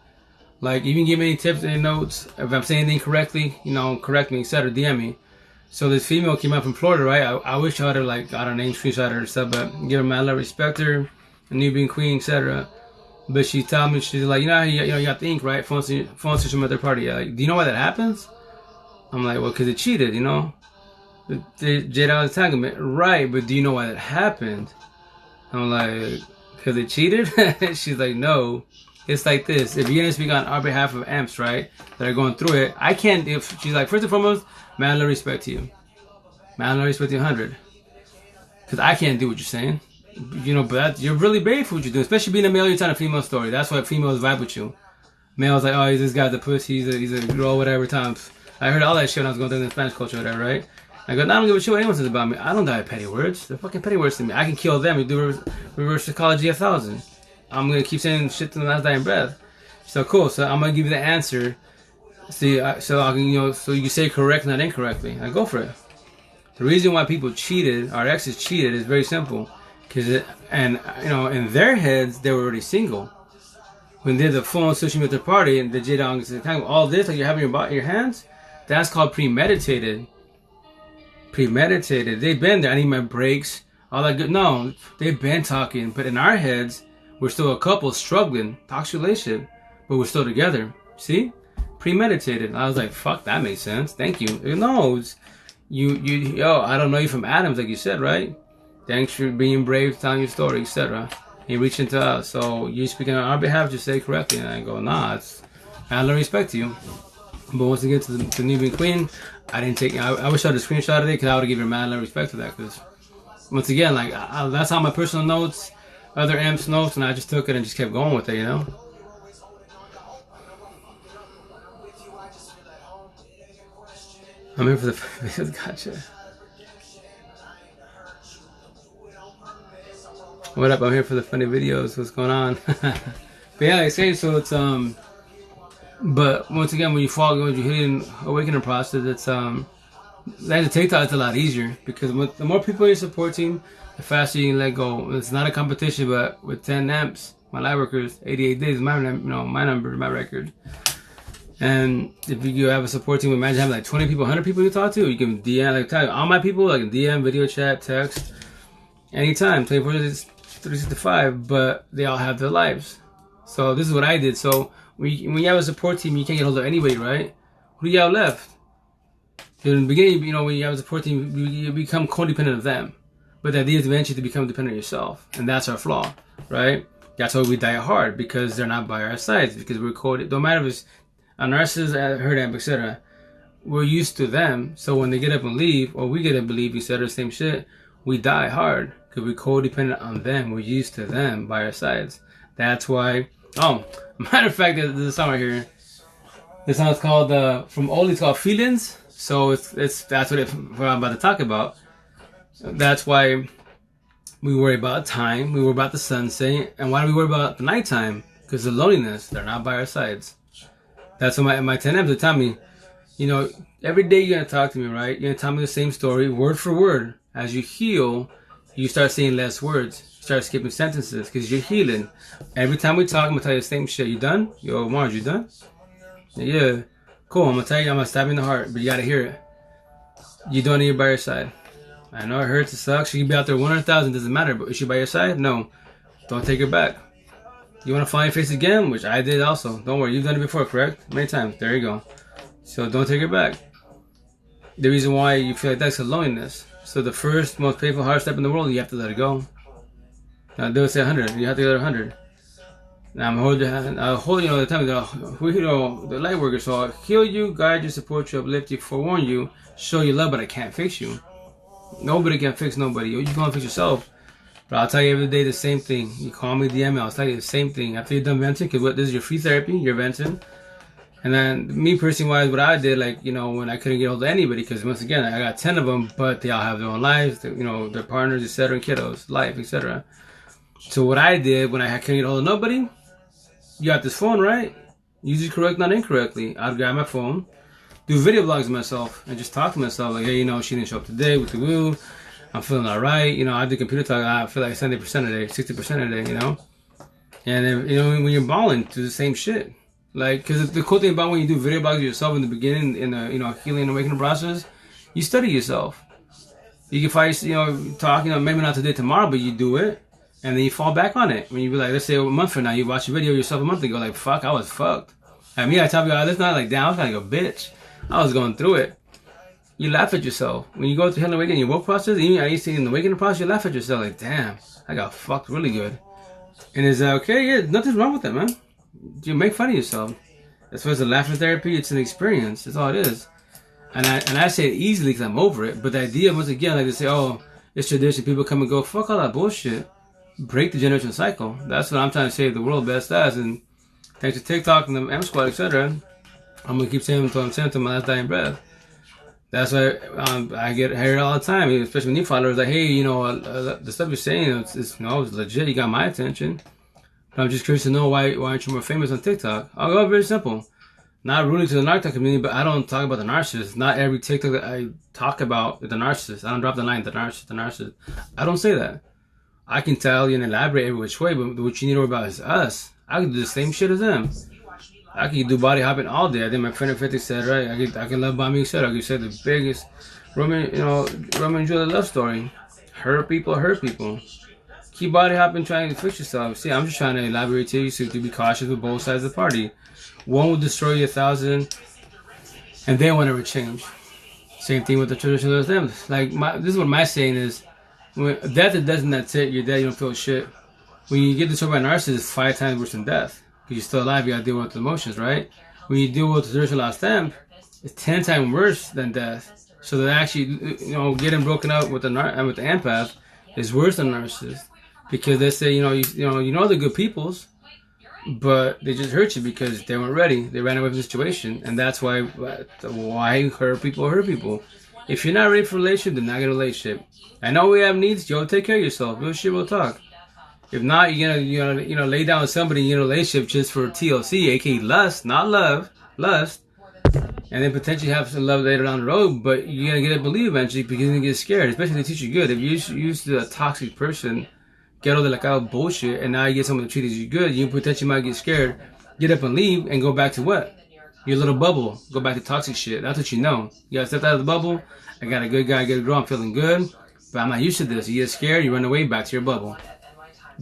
like, if you can give me any tips, any notes, if I'm saying anything correctly, you know, correct me, etc. DM me. So this female came out from Florida, right? I wish I would have like got her name, screenshot her stuff, but give her my love, respect her, and you being queen, etc. But she told me, she's like, you know, you got the ink, right? Phone system at their party. Like, do you know why that happens? I'm like, well, because it cheated, you know? The J-Dog entanglement. Right, but do you know why that happened? I'm like, because it cheated? She's like, no. It's like this. If you're going to speak on our behalf of amps, right, that are going through it, I can't, she's like, first and foremost, man, love, respect to you. Man, love, respect to you 100. Because I can't do what you're saying. You know, but you're really brave for what you do, especially being a male. You're telling a female story. That's why females vibe with you. Males like, oh, this guy's a pussy, he's a girl, whatever. Times I heard all that shit when I was going through the Spanish culture, whatever, right? I go, I don't give a shit what anyone says about me. I don't die with petty words. They're fucking petty words to me. I can kill them. You do reverse psychology 1,000. I'm gonna keep saying shit to the last dying breath. So cool. So I'm gonna give you the answer. See, so I can, you know, so you can say correct, not incorrectly. I go for it. The reason why people cheated, our exes cheated, is very simple. And you know, in their heads, they were already single. When they're the full-on social media party and the J-Dong is all this, like you're having your hands, That's called premeditated. Premeditated. They've been there. I need my breaks. All that good. No, they've been talking. But in our heads, we're still a couple struggling. Toxic relationship. But we're still together. See? Premeditated. I was like, fuck, that makes sense. Thank you. No, it's, yo, I don't know you from Adams, like you said, right? Thanks for being brave, telling your story, etc. And reaching to us. So you speaking on our behalf, just say it correctly. And I go, nah, it's, I have no respect to you. But once again, to the Nubian Queen, I didn't take. I wish I had a screenshot of it because I would have given her mad respect to that. Because once again, like that's how my personal notes, other amps notes, and I just took it and just kept going with it, you know. I'm here for the gotcha. What up? I'm here for the funny videos. What's going on? But yeah, like I say, so it's But once again, when you fall, when you're hitting awakening process, it's like TikTok, it's a lot easier because the more people you're supporting, the faster you can let go. It's not a competition, but with 10 amps, my light workers, 88 days, my number, my record. And if you have a support team, imagine having like 20 people, 100 people you talk to. You can DM, like tell all my people, like DM, video chat, text, anytime, 24/365. But they all have their lives. So this is what I did. So when you have a support team, you can't get hold of anybody, right? Who do you have left? In the beginning, you know, when you have a support team, you become codependent of them. But the idea is eventually to become dependent on yourself. And that's our flaw, right? That's why we die hard, because they're not by our sides, because we're coded. Don't matter if it's a narcissist, hurt amp, etc. We're used to them. So when they get up and leave, or we get up and leave, etc., same shit, we die hard because we're codependent on them. We're used to them by our sides. That's why. Oh, matter of fact, there's a song right here. This song is called from Oli. It's called Feelings. So that's what I'm about to talk about. That's why we worry about time. We worry about the sunset. And why do we worry about the nighttime? Because the loneliness. They're not by our sides. That's what my 10 M's would tell me. You know, every day you're gonna talk to me, right? You're gonna tell me the same story, word for word. As you heal, you start saying less words. Start skipping sentences because you're healing. Every time we talk, I'm gonna tell you the same shit. You done? Yo, Mars, you done? Yeah. Cool. I'm gonna tell you, I'm gonna stab you in the heart, but you gotta hear it. You don't need it by your side. I know it hurts, it sucks. She can be out there 100,000, doesn't matter, but is she by your side? No. Don't take her back. You wanna fall on your face again? Which I did also. Don't worry, you've done it before, correct? Many times. There you go. So don't take her back. The reason why you feel like that's a loneliness. So the first, most painful, hard step in the world, you have to let it go. Now they would say 100. You have to get 100. Now I'm holding your hand. I'll hold you all the time. The light worker. So I'll heal you, guide you, support you, uplift you, forewarn you, show you love, but I can't fix you. Nobody can fix nobody. You can't fix yourself. But I'll tell you every day the same thing. You call me, DM me, I'll tell you the same thing. After you're done venting, because this is your free therapy, you're venting. And then me personally wise, what I did, like, you know, when I couldn't get hold of anybody, because once again, I got 10 of them, but they all have their own lives, you know, their partners, etc., and kiddos, life, etc. So what I did when I couldn't get hold of nobody, you got this phone, right? Use it correct, not incorrectly. I'd grab my phone, do video vlogs of myself, and just talk to myself, like, hey, you know, she didn't show up today with the woo. I'm feeling alright, you know, I do computer talk, I feel like 70% a day, 60% a day, you know? And then, you know, when you're balling, do the same shit. Like, because the cool thing about when you do video blogs of yourself in the beginning, in the, you know, healing and awakening process, you study yourself. You can find, you know, talk, you know, maybe not today, tomorrow, but you do it, and then you fall back on it. When you be like, let's say a month from now, you watch a video of yourself a month ago, like, fuck, I was fucked. I mean, I tell you, that's not like down, I was like a bitch. I was going through it. You laugh at yourself. When you go through healing and awakening, your work process, even I used to in the awakening process, you laugh at yourself, like, damn, I got fucked really good. And it's okay, yeah, nothing's wrong with that, man. You make fun of yourself. As far as the laughter therapy, it's an experience. That's all it is. And I say it easily because I'm over it. But the idea, once again, like they say, oh, it's tradition. People come and go. Fuck all that bullshit. Break the generational cycle. That's what I'm trying to save the world best as. And thanks to TikTok and the M Squad, etc., I'm going to keep saying until I'm saying to my last dying breath. That's why I get heard all the time, especially when new followers, like, hey, you know, the stuff you're saying, it's legit. You got my attention. But I'm just curious to know why aren't you more famous on TikTok? I'll go very simple. Not rooting to the narcissist community, but I don't talk about the narcissist. Not every TikTok that I talk about is the narcissist. I don't drop the line, the narcissist. I don't say that. I can tell you and elaborate every which way, but what you need to worry about is us. I can do the same shit as them. I can do body hopping all day. I think my friend 50 said, right, I can love bombing, said, I can say the biggest Romeo and Juliet love story. Hurt people. Keep body hopping, trying to fix yourself. See, I'm just trying to elaborate to you so to be cautious with both sides of the party. One will destroy you 1,000, and they won't ever change. Same thing with the traditional them. Like, this is what my saying is: when death it doesn't, that's it. You're dead. You don't feel shit. When you get destroyed by a narcissist, it's 5 times worse than death. Because you're still alive, you gotta deal with the emotions, right? When you deal with the traditional stamp, it's 10 times worse than death. So that actually, getting broken up with the empath is worse than narcissist. Because they say, you know they're good peoples, but they just hurt you because they weren't ready. They ran away from the situation, and that's why hurt people. If you're not ready for a relationship, then not get a relationship. I know we have needs. Yo, take care of yourself. Real shit, we'll talk. If not, you're gonna lay down with somebody in a relationship just for TLC, aka lust, not love, lust, and then potentially have some love later down the road. But you're gonna get it believe eventually because you're gonna get scared, especially if they teach you good. If you're used to a toxic person, get all the like bullshit, and now you get someone that treats you good, you potentially might get scared, get up and leave, and go back to what? Your little bubble. Go back to toxic shit. That's what you know. You gotta step out of the bubble. I got a good guy, good girl, I'm feeling good, but I'm not used to this. You get scared, you run away back to your bubble.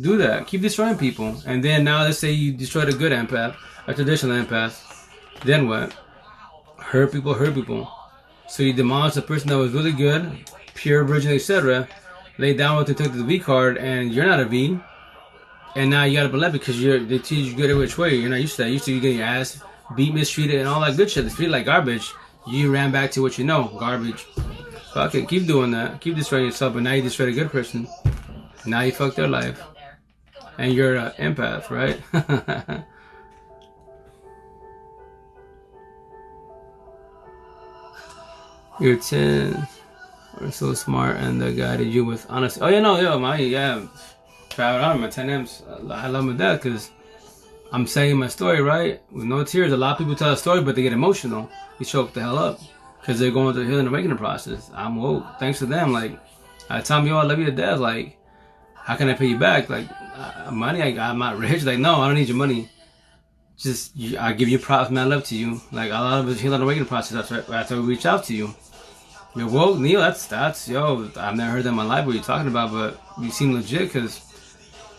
Do that. Keep destroying people. And then now let's say you destroyed a good empath, a traditional empath. Then what? Hurt people. So you demolish the person that was really good, pure virgin, etc. Lay down with and took the V card, and you're not a V. And now you gotta believe because they teach you good every which way. You're not used to that. You're used to you getting your ass beat, mistreated, and all that good shit. They treat like garbage. You ran back to what you know, garbage. Fuck it, keep doing that. Keep destroying yourself, but now you destroyed a good person. Now you fucked their life. And you're an empath, right? You're 10. We're so smart and the guided you with honesty. Oh, proud of my 10 M's. I love my dad because I'm saying my story, right? With no tears. A lot of people tell a story, but they get emotional. You choke the hell up because they're going through the healing and awakening process. I'm woke. Thanks to them. Like, I tell me, I love you to death. Like, how can I pay you back? Like, money, I'm not rich. Like, no, I don't need your money. Just, I give you props, man. I love to you. Like, a lot of it's healing and awakening process. That's why we reach out to you. You're woke, Neil. That's I've never heard that in my life. What you're talking about, but you seem legit because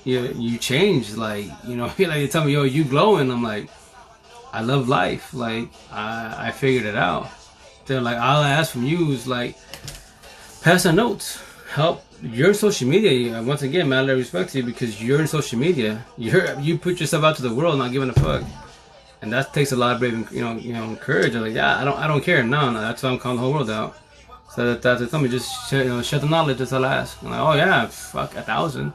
you changed. Like, like you tell me, you glowing. I'm like, I love life. Like, I figured it out. They're like, all I ask from you is like, pass on notes, help. You're in social media. Once again, man, I respect to you because you're in social media. You put yourself out to the world, not giving a fuck, and that takes a lot of brave, courage. I'm like, yeah, I don't care. No, that's why I'm calling the whole world out. So that's it. Somebody just share the knowledge. That's all I ask. I'm like, oh yeah, fuck 1,000.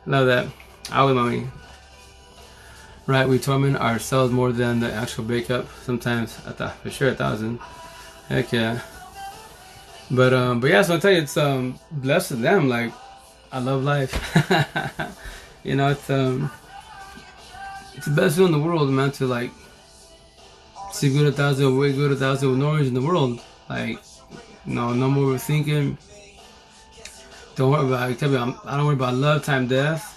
Love that. Always, mommy. Right, we torment ourselves more than the actual breakup. Sometimes, for sure, 1,000. Heck yeah. But yeah, so I tell you, it's blessed to them. Like, I love life. It's the best feeling in the world, man. To like see good 1,000, way good 1,000 with no worries in the world. Like, no more overthinking. Don't worry about. I don't worry about love, time, death.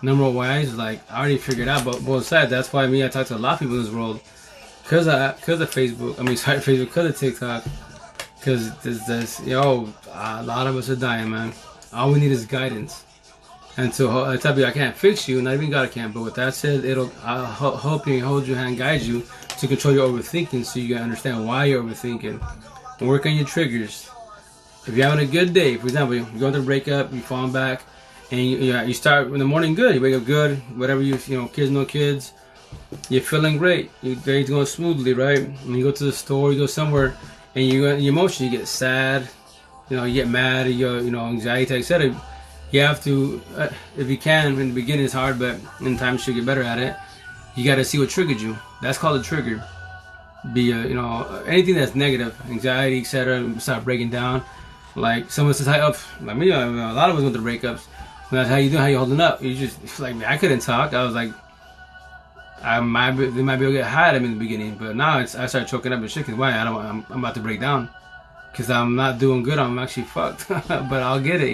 No more wise. Like, I already figured out both sides. That's why I talk to a lot of people in this world, cause of Facebook. Facebook, cause of TikTok. Because a lot of us are dying, man. All we need is guidance. And so I tell you, I can't fix you, not even God can. But with that said, I'll help you and hold your hand, guide you to control your overthinking, so you can understand why you're overthinking. And work on your triggers. If you're having a good day, for example, you're going through a breakup, you're falling back, and you start in the morning good. You wake up good, whatever kids, no kids. You're feeling great. Your day's going smoothly, right? And you go to the store, you go somewhere. And your emotion, you get sad, you get mad, anxiety, etc. You have to, if you can, in the beginning it's hard, but in time you should get better at it. You got to see what triggered you. That's called a trigger. Anything that's negative, anxiety, etc. Start breaking down. Like someone says, like me, a lot of us went through breakups. That's how you doing? How you holding up? You just like me. I couldn't talk. I was like, they might be able to get high at me in the beginning, but now I start choking up and shit. Cause why? I'm about to break down, cause I'm not doing good. I'm actually fucked, but I'll get it,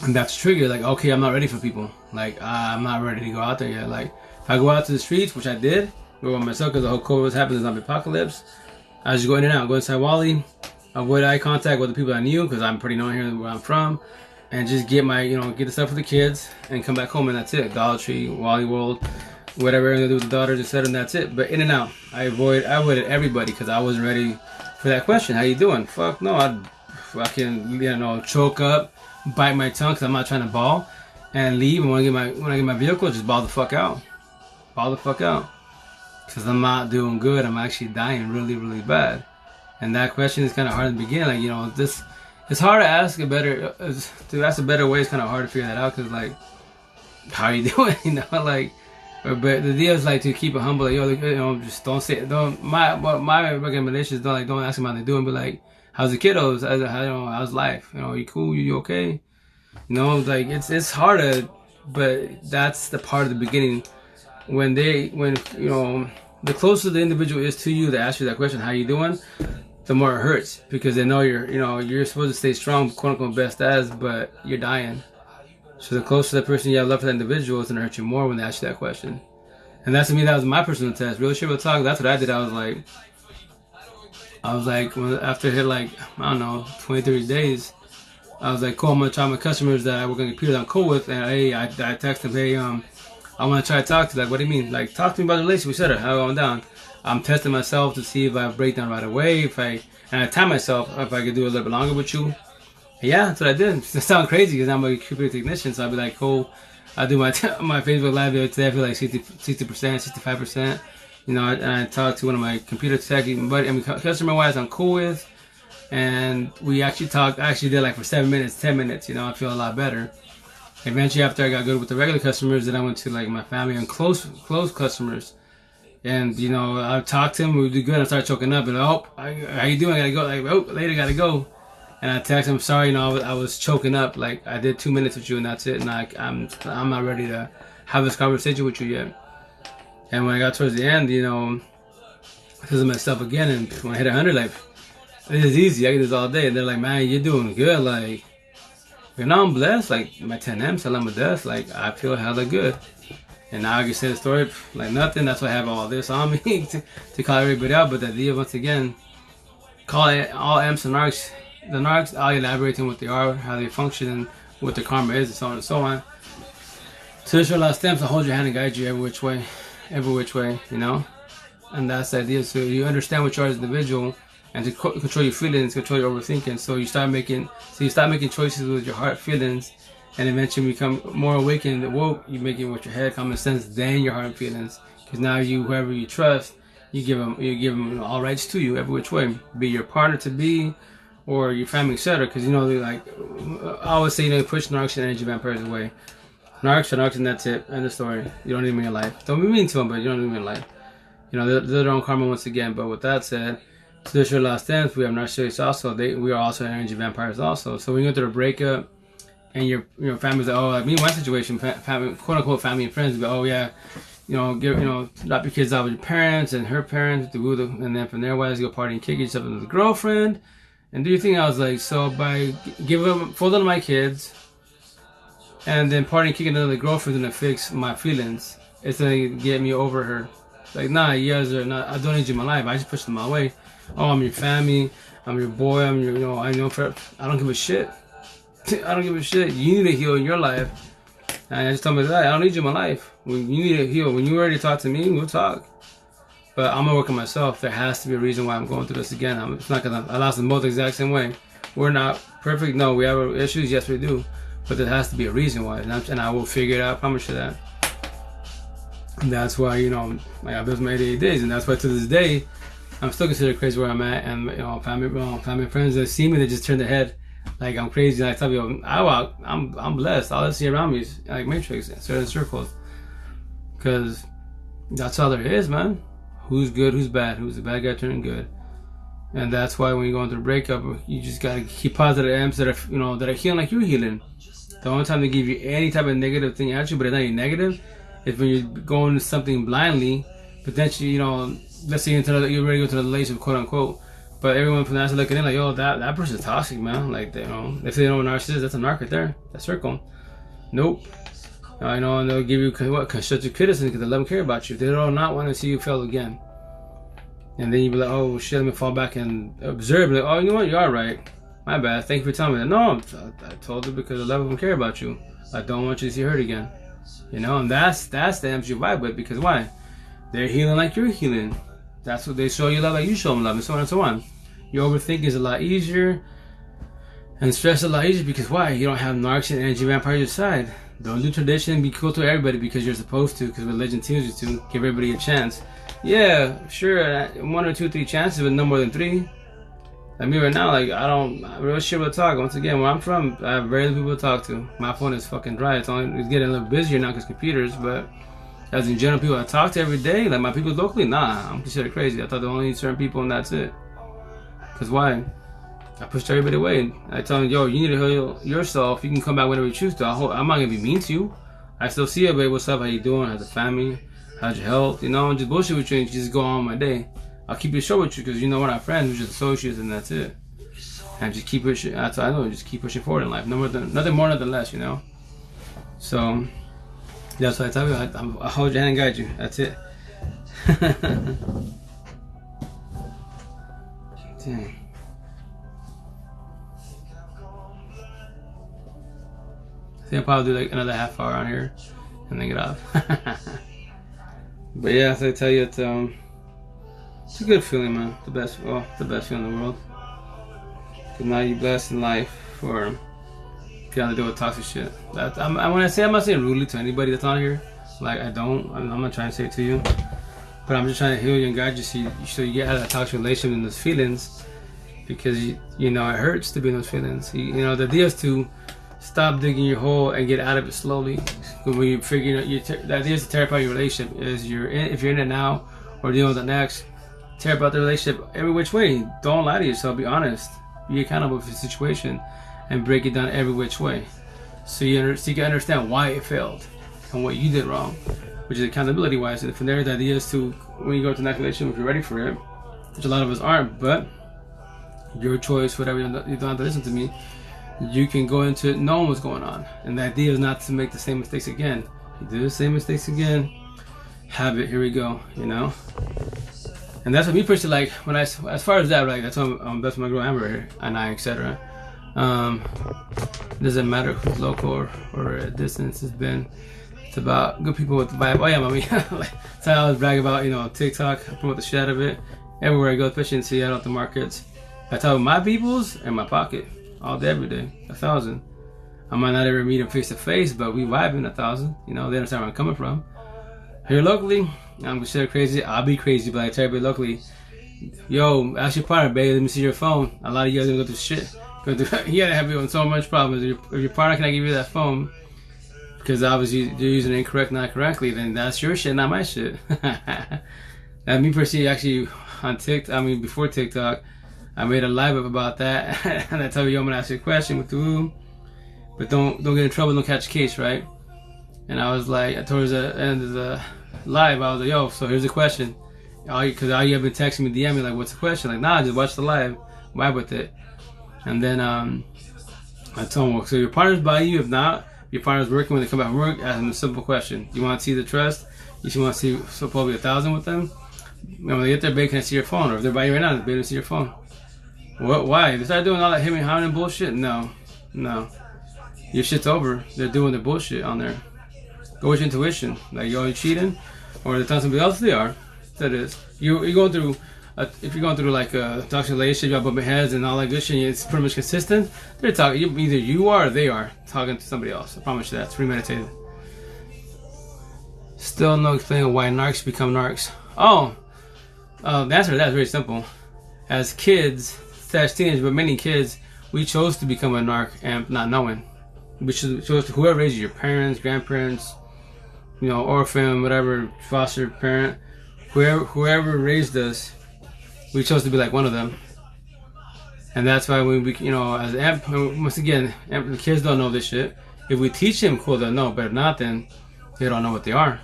And that's trigger. Like, okay, I'm not ready for people. Like, I'm not ready to go out there yet. Like, if I go out to the streets, which I did, go by myself because the whole COVID was happening, the zombie apocalypse. I was just going in and out, go inside Wally, avoid eye contact with the people I knew because I'm pretty known here where I'm from, and just get my, get the stuff for the kids and come back home, and that's it. Dollar Tree, Wally World, whatever I'm gonna do with the daughters, etc., and that's it. But in and out, I avoided everybody because I wasn't ready for that question. How you doing? Fuck no, I'd fucking choke up, bite my tongue because I'm not trying to bawl, and leave. And when I get my vehicle, just bawl the fuck out, because I'm not doing good. I'm actually dying really, really bad. And that question is kind of hard to begin. Like, this, it's hard to ask a better way. It's kind of hard to figure that out because, like, how are you doing? But the deal is like to keep it humble. Like, just don't say, my recommendation is don't ask them how they're doing, but like, how's the kiddos? How's life? You cool? You okay? Like it's harder, but that's the part of the beginning when the closer the individual is to you to ask you that question, how you doing, the more it hurts because they know you're supposed to stay strong, quote unquote, best as, but you're dying. So the closer the person you have love for that individual, it's gonna hurt you more when they ask you that question. And that's to me, that was my personal test. Real shit with talk. That's what I did. I was like, after it hit like, I don't know, 20, 30 days, I was like, cool, I'm gonna try my customers that I work on computers I'm cool with, and hey, I text them, hey, I want to try to talk to you. Like, what do you mean? Like, talk to me about the relationship. We said it. How going down? I'm testing myself to see if I break down right away. And I time myself if I could do a little bit longer with you. Yeah, that's what I did. It sounds crazy because I'm a computer technician, so I'd be like, cool. I do my Facebook Live video today. I feel like 60%, 65%. And I talked to one of my computer tech, customer-wise, I'm cool with. And we actually talked. I actually did like for 7 minutes, 10 minutes. I feel a lot better. Eventually, after I got good with the regular customers, then I went to like my family and close customers. And I talked to him, we would do good. I started choking up, and how you doing? I gotta go. Like, oh, later, gotta go. And I texted him, sorry, I was choking up. Like, I did 2 minutes with you, and that's it. And I'm not ready to have this conversation with you yet. And when I got towards the end, because of myself again, and when I hit 100, like, this is easy. I get this all day. And they're like, man, you're doing good. Like, I'm blessed. Like, my 10M, Salam Adas, like, I feel hella good. And now I can say the story like nothing. That's why I have all this on me to call everybody out. But the idea, once again, call it all Amps and Narcs. The Narcs, I'll elaborate on what they are, how they function, and what the karma is, and so on and so on. So this your last steps to hold your hand and guide you every which way, And that's the idea. So you understand what you are as an individual, and to control your feelings, control your overthinking. So you start making choices with your heart, feelings. And eventually become more awakened and woke. You make it with your head, common sense, then your heart and feelings. Because now whoever you trust, you give them all rights to you every which way. Be your partner to be, or your family, etc. Because I always say, push Narcs and energy vampires away. Narcs, and that's it. End of story. You don't need them in your life. Don't be mean to them, but you don't need them in your life. They're their own karma once again. But with that said, so this your last dance. We have Narcissists also. We are also energy vampires also. So when you go through a breakup, and your family's like, oh, like me, my situation, family, quote unquote, family and friends, but oh yeah, drop your kids out with your parents and her parents, and then from there, wise, go party and kick yourself with the girlfriend, and do your thing. I was like, so by folding my kids, and then partying, kicking another girlfriend, gonna fix my feelings. It's gonna get me over her. Like, nah, you guys are not. I don't need you in my life. I just pushed them my way. Oh, I'm your family. I'm your boy. I'm your. I don't give a shit. I don't give a shit. You need to heal in your life. And I just told me that I don't need you in my life. When you need to heal, when you're ready to talk to me, we'll talk. But I'm gonna work on myself. There has to be a reason why I'm going through this again. It's not because I lost them both the exact same way. We're not perfect. No, we have issues. Yes, we do. But there has to be a reason why, and I will figure it out. I promise you that. And that's why I built my 88 days, and that's why to this day I'm still considered crazy where I'm at. And family and friends that see me, they just turn their head. Like, I'm crazy. And I tell people, I'm blessed. All I see around me is like Matrix, certain circles. Because that's all there is, man. Who's good, who's bad, who's the bad guy turning good. And that's why when you go into a breakup, you just gotta keep positive amps that are, that are healing like you're healing. The only time they give you any type of negative thing at you, but it's not even negative, is when you're going to something blindly, potentially, let's say you're ready to go to the relationship, quote unquote, But everyone from the outside looking in, like, yo, that person's toxic, man. Like, they, you know, if they know what a narcissist is, that's a narc right there. That circle. Nope. You know, and they'll give you constructive criticism because they love and care about you. They don't not want to see you fail again. And then you be like, oh shit, let me fall back and observe. Like, oh, you know what? You are right. My bad. Thank you for telling me that. No, I told you because I love and care about you. I don't want you to see hurt again. You know, and that's the energy you vibe with, because why? They're healing like you're healing. That's what they show you love, like you show them love, and so on and so on. Your overthinking is a lot easier, and stress a lot easier because why? You don't have narcs and energy vampires on your side. Don't do tradition and be cool to everybody because you're supposed to, because religion tells you to. Give everybody a chance. Yeah, sure, 1 or 2, 3 chances, but no more than 3. Like me right now, like I real shit with talk. Once again, where I'm from, I have very little people to talk to. My phone is fucking dry. It's getting a little busier now because computers, but as in general, people I talk to every day, like my people locally, nah, I'm considered crazy. I thought there were only certain people and that's it. Cause why? I pushed everybody away. I tell them, yo, you need to heal yourself. You can come back whenever you choose to. I'm not gonna be mean to you. I still see everybody. What's up? How you doing? How's the family? How's your health? You know, just bullshit with you and just go on my day. I'll keep it short with you because you know we're not friends. We're just associates and that's it. And just keep pushing. That's all I know. Just keep pushing forward in life. Nothing more, nothing less. You know. So that's what I tell you. I'll hold your hand and guide you. That's it. Dang. I think I'll probably do like another half hour on here and then get off. But yeah, so I tell you, it's a good feeling, man. The best feeling in the world. Cause now you're blessed in life for getting to deal with toxic shit. When I say, I'm not saying rudely to anybody that's on here. Like I'm not trying to say it to you, but I'm just trying to heal you and guide you so you get out of that toxic relationship and those feelings, because you know it hurts to be in those feelings. You know the idea is to stop digging your hole and get out of it slowly. When you figure the idea is to tear apart your relationship. If you're in it now or dealing with it next, tear apart the relationship every which way. Don't lie to yourself. Be honest. Be accountable for the situation and break it down every which way, so you can understand why it failed and what you did wrong, which is accountability wise. And from there, the idea is to, when you go to the next relationship, if you're ready for it, which a lot of us aren't, but your choice, whatever, you don't have to listen to me. You can go into it knowing what's going on, and the idea is not to make the same mistakes again. You do the same mistakes again, habit, here we go, you know. And that's what me personally, like, when as far as that, like, that's what my girl Amber and I, etc. Doesn't matter who's local or a distance has been. It's about good people with the vibe. Oh yeah, mommy. Like, so I always brag about, you know, TikTok. I promote the shit out of it everywhere I go, especially in Seattle at the markets. I tell my peoples in my pocket all day, every day, 1,000. I might not ever meet them face to face, but we vibing 1,000. You know, they understand where I'm coming from. Here locally, I'm considered crazy. I'll be crazy, but I tell everybody locally, yo, ask your partner, babe, let me see your phone. A lot of you guys are gonna go through shit. You gotta have so much problems. If your partner cannot give you that phone because obviously you're using it incorrect, not correctly, then that's your shit, not my shit. And me personally, actually on TikTok, before TikTok, I made a live up about that, and I tell you, yo, I'm gonna ask you a question with the woo, but don't get in trouble, don't catch a case, right? And I was like, towards the end of the live, I was like, yo, so here's the question. Because all you have been texting me, DM me, like, what's the question? Like, nah, just watch the live, vibe with it. And then I told him, well, so your partner's by you. If not, your partner's working. When they come back from work, ask them a simple question. You want to see the trust? You want to see probably 1,000 with them? And when they get there, babe, can I see your phone? Or if they're by you right now, babe, can I see your phone? What? Why? They start doing all that hemming and hawing and bullshit? No. Your shit's over. They're doing the bullshit on there. Go with your intuition. Like, yo, you cheating? Or they're telling somebody else they are. That is. You're going through... if you're going through like a toxic relationship, you're bumping heads and all that good shit, it's pretty much consistent. They're talking, either you are or they are talking to somebody else. I promise you that. It's premeditated. Still no explaining why narcs become narcs. The answer to that is very simple. As kids, teenagers, but many kids, we chose to become a narc and not knowing. We chose to, whoever raised you, your parents, grandparents, you know, orphan, whatever, foster parent, whoever raised us, we chose to be like one of them. And that's why when we, you know, once again, the kids don't know this shit. If we teach them, cool, they'll know. But if not, then they don't know what they are.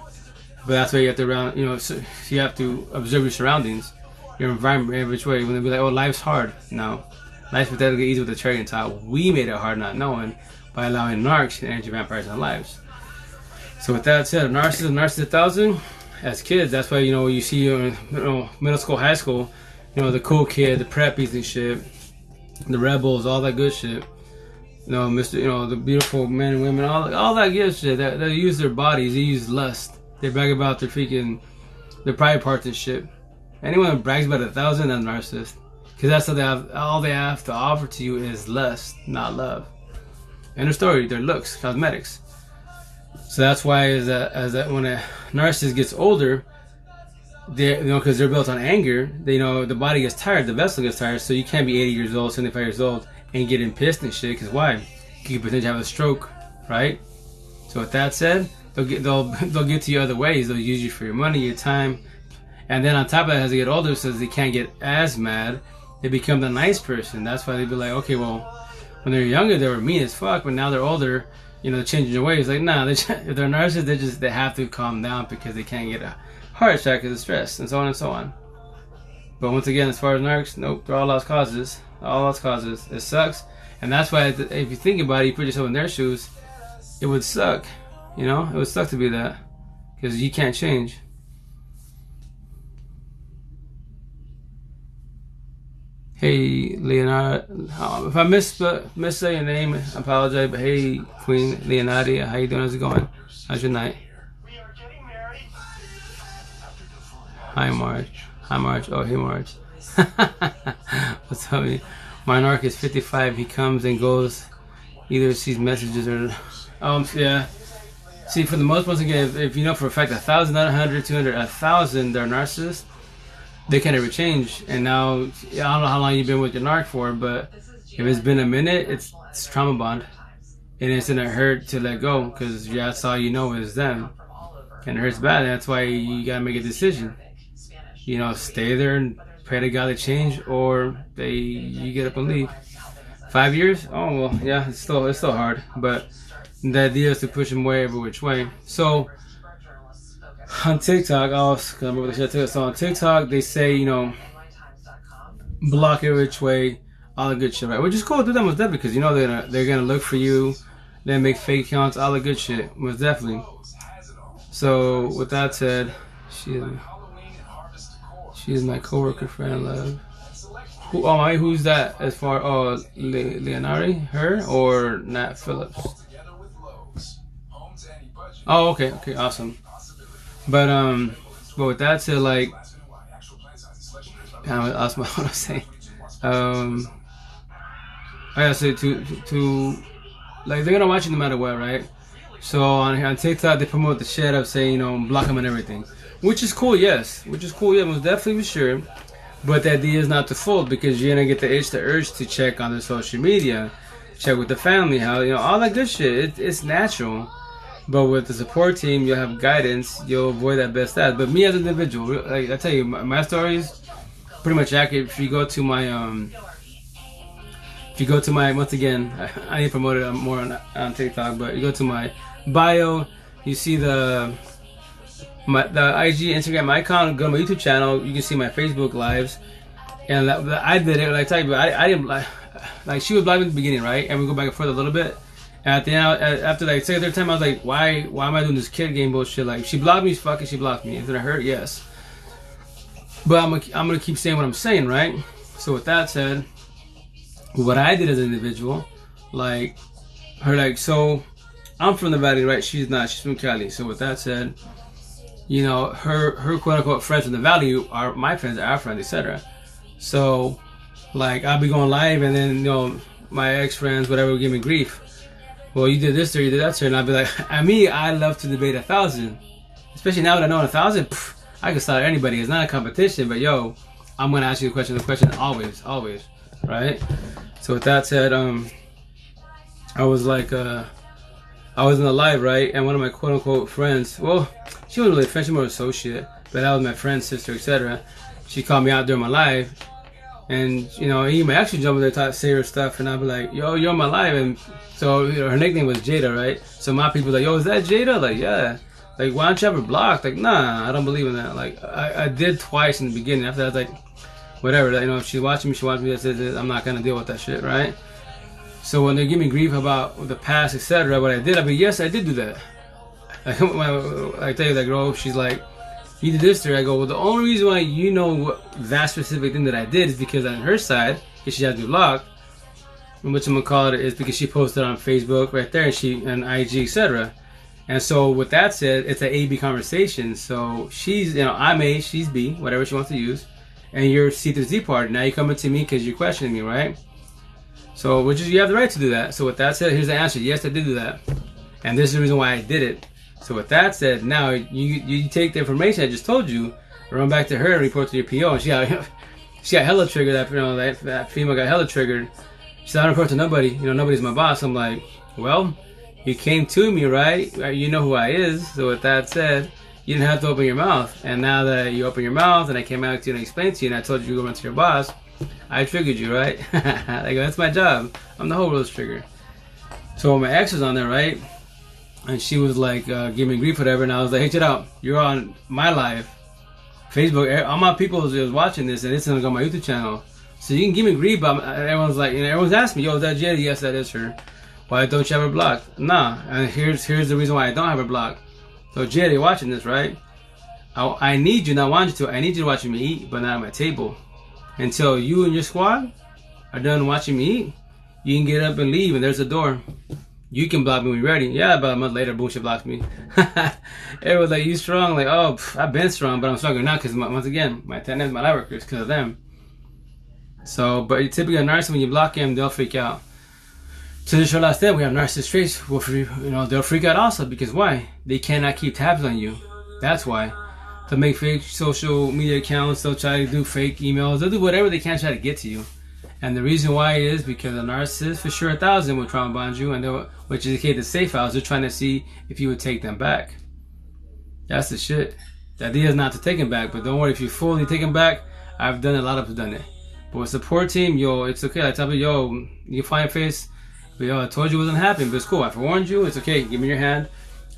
But that's why you have to so you have to observe your surroundings. your environment every which way. When they be like, oh, life's hard. No, life's pathetically easy with a cherry on top. We made it hard not knowing by allowing narcs and energy vampires in our lives. So with that said, narcissist 1000, as kids, that's why, you know, you see, middle school, high school, you know, the cool kid, the preppies and shit, the rebels, all that good shit. You know, the beautiful men and women, all that good shit. They use their bodies, they use lust. They brag about their private parts and shit. Anyone that brags about 1,000, that's a narcissist. Because that's all they have to offer to you is lust, not love. End of story. Their looks, cosmetics. So that's why as that when a narcissist gets older, because they're built on anger, the body gets tired, the vessel gets tired. So you can't be 80 years old, 75 years old, and getting pissed and shit. Because why? You could potentially have a stroke, right? So with that said, they'll get to you other ways. They'll use you for your money, your time, and then on top of that, as they get older, since they can't get as mad, they become the nice person. That's why they be like, okay, well, when they're younger, they were mean as fuck, but now they're older. They're changing their ways. Like, nah, if they're narcissists, they have to calm down because they can't get a heart attack because of stress, and so on and so on. But once again, as far as narcs, nope, they're all lost causes. All lost causes. It sucks, and that's why if you think about it, you put yourself in their shoes, it would suck. It would suck to be that because you can't change. Hey, Leonardo, if I missay your name, I apologize, but hey, Queen Leonardo, how you doing? How's it going? How's your night? Hi, Marge. Hi, Marge. Oh, hey, Marge. What's up? My narc is 55. He comes and goes, either sees messages or... yeah. See, for the most, once again, if you know for a fact 1,000, not 100, 200, 1,000, they're narcissists, they can't ever change. And now, I don't know how long you've been with your narc for, but if it's been a minute, it's trauma bond. And it's gonna hurt to let go, because that's all you know is them. And it hurts bad, that's why you gotta make a decision. Stay there and pray to God to change, or you get up and leave. 5 years? Oh, well, yeah, it's still hard. But the idea is to push them away every which way. So, on TikTok, so on TikTok, they say, block every which way, all the good shit, right? Which is cool to them, most definitely, because they're gonna look for you, then make fake accounts, all the good shit, most definitely. So with that said, she is my coworker friend, love. Who's that? As far Leonardo, her or Nat Phillips? Oh, okay, awesome. But with that said, like, I lost what I was saying. I gotta say to like, they're gonna watch you no matter what, right? So on TikTok they promote the shit of saying, block them and everything, which is cool, yes, most definitely for sure. But the idea is not to fold, because you're gonna get the urge to check on the social media, check with the family, how all that good shit. It's natural. But with the support team, you'll have guidance. You'll avoid that best as. But me as an individual, like I tell you, my stories pretty much accurate. If you go to my once again, I need to promote it more on TikTok. But you go to my bio, you see the IG, Instagram icon. Go to my YouTube channel. You can see my Facebook lives, and I did it. Like I tell you, I didn't like she was live in the beginning, right? And we go back and forth a little bit. And at the end, after like second, third time, I was like, why am I doing this kid game bullshit? Like, she blocked me, she blocked me. Is it hurt? Yes. But I'm gonna keep saying what I'm saying, right? So with that said, what I did as an individual, like, so I'm from the Valley, right? She's not. She's from Cali. So with that said, her quote unquote friends from the Valley are my friends, our friends, etc. So, like, I'll be going live, and then my ex friends, whatever, will give me grief. Well, you did this or you did that, sir, and I'd be like, I love to debate 1,000, especially now that I know 1,000. I can start anybody. It's not a competition, but I'm gonna ask you the question always, right? So with that said, I was like, I was in the live, right, and one of my quote unquote friends, well, she wasn't really a friend, she was more an associate, but that was my friend's sister, etc. She called me out during my live. And he might actually jump in there, say her stuff, and I'd be like, yo, you're on my live. And so her nickname was Jada, right? So my people were like, yo, is that Jada? Like, yeah. Like, why don't you have her blocked? Like, nah, I don't believe in that. Like, I did twice in the beginning. After that, I was like, whatever. Like, you know, if she's watching me, she watches me. That's it. I'm not gonna deal with that shit, right? So when they give me grief about the past, etc., what I did, I mean, yes, I did do that. I tell you that girl, she's like, you did this to her. I go, well, the only reason why you know what that specific thing that I did is because on her side, if she has me blocked, which I'm gonna call it, is because she posted on Facebook right there, and IG, etc. And so with that said, it's an A-B conversation. So she's, you know, I'm A, she's B, whatever she wants to use. And you're C through Z party. Now you're coming to me because you're questioning me, right? So, which is, you have the right to do that. So with that said, here's the answer. Yes, I did do that. And this is the reason why I did it. So with that said, now you take the information I just told you, run back to her and report to your PO. And she got hella triggered. That, you know, that female got hella triggered. She said, I don't report to nobody. You know, nobody's my boss. I'm like, well, you came to me, right? You know who I is. So with that said, you didn't have to open your mouth. And now that you open your mouth and I came out to you and explained to you and I told you to go run to your boss, I triggered you, right? Like, that's my job. I'm the whole world's trigger. So my ex was on there, right? And she was like, giving me grief, whatever. And I was like, hey, check it out. You're on my live. Facebook, all my people was watching this and it's going to go on my YouTube channel. So you can give me grief, but everyone's like, you know, everyone's asking me, yo, is that Jada? Yes, that is her. Why don't you have her blocked? Nah. And here's the reason why I don't have her blocked. So Jada, you're watching this, right? I need you, not want you to. I need you to watch me eat, but not at my table. Until you and your squad are done watching me eat, you can get up and leave, and there's a door. You can block me when you're ready. Yeah, about a month later, boom, she blocked me. Everyone's like, you strong? Like, oh, I've been strong, but I'm stronger now because, once again, my attendants, my light workers, because of them. So, but typically a narcissist, when you block them, they'll freak out. To the show last day, we have narcissist traits. Well, you know, they'll freak out also because why? They cannot keep tabs on you. That's why. They'll make fake social media accounts. They'll try to do fake emails. They'll do whatever they can to try to get to you. And the reason why is because a narcissist, for sure, 1,000 will trauma bond you, and which is the case of safe house. They're trying to see if you would take them back. That's the shit. The idea is not to take them back, but don't worry, if you fully take them back, I've done it. A lot of people done it. But with support team, yo, it's okay. I tell you, yo, you find face. But yo, I told you it wasn't happening, but it's cool. I forewarned you. It's okay. Give me your hand.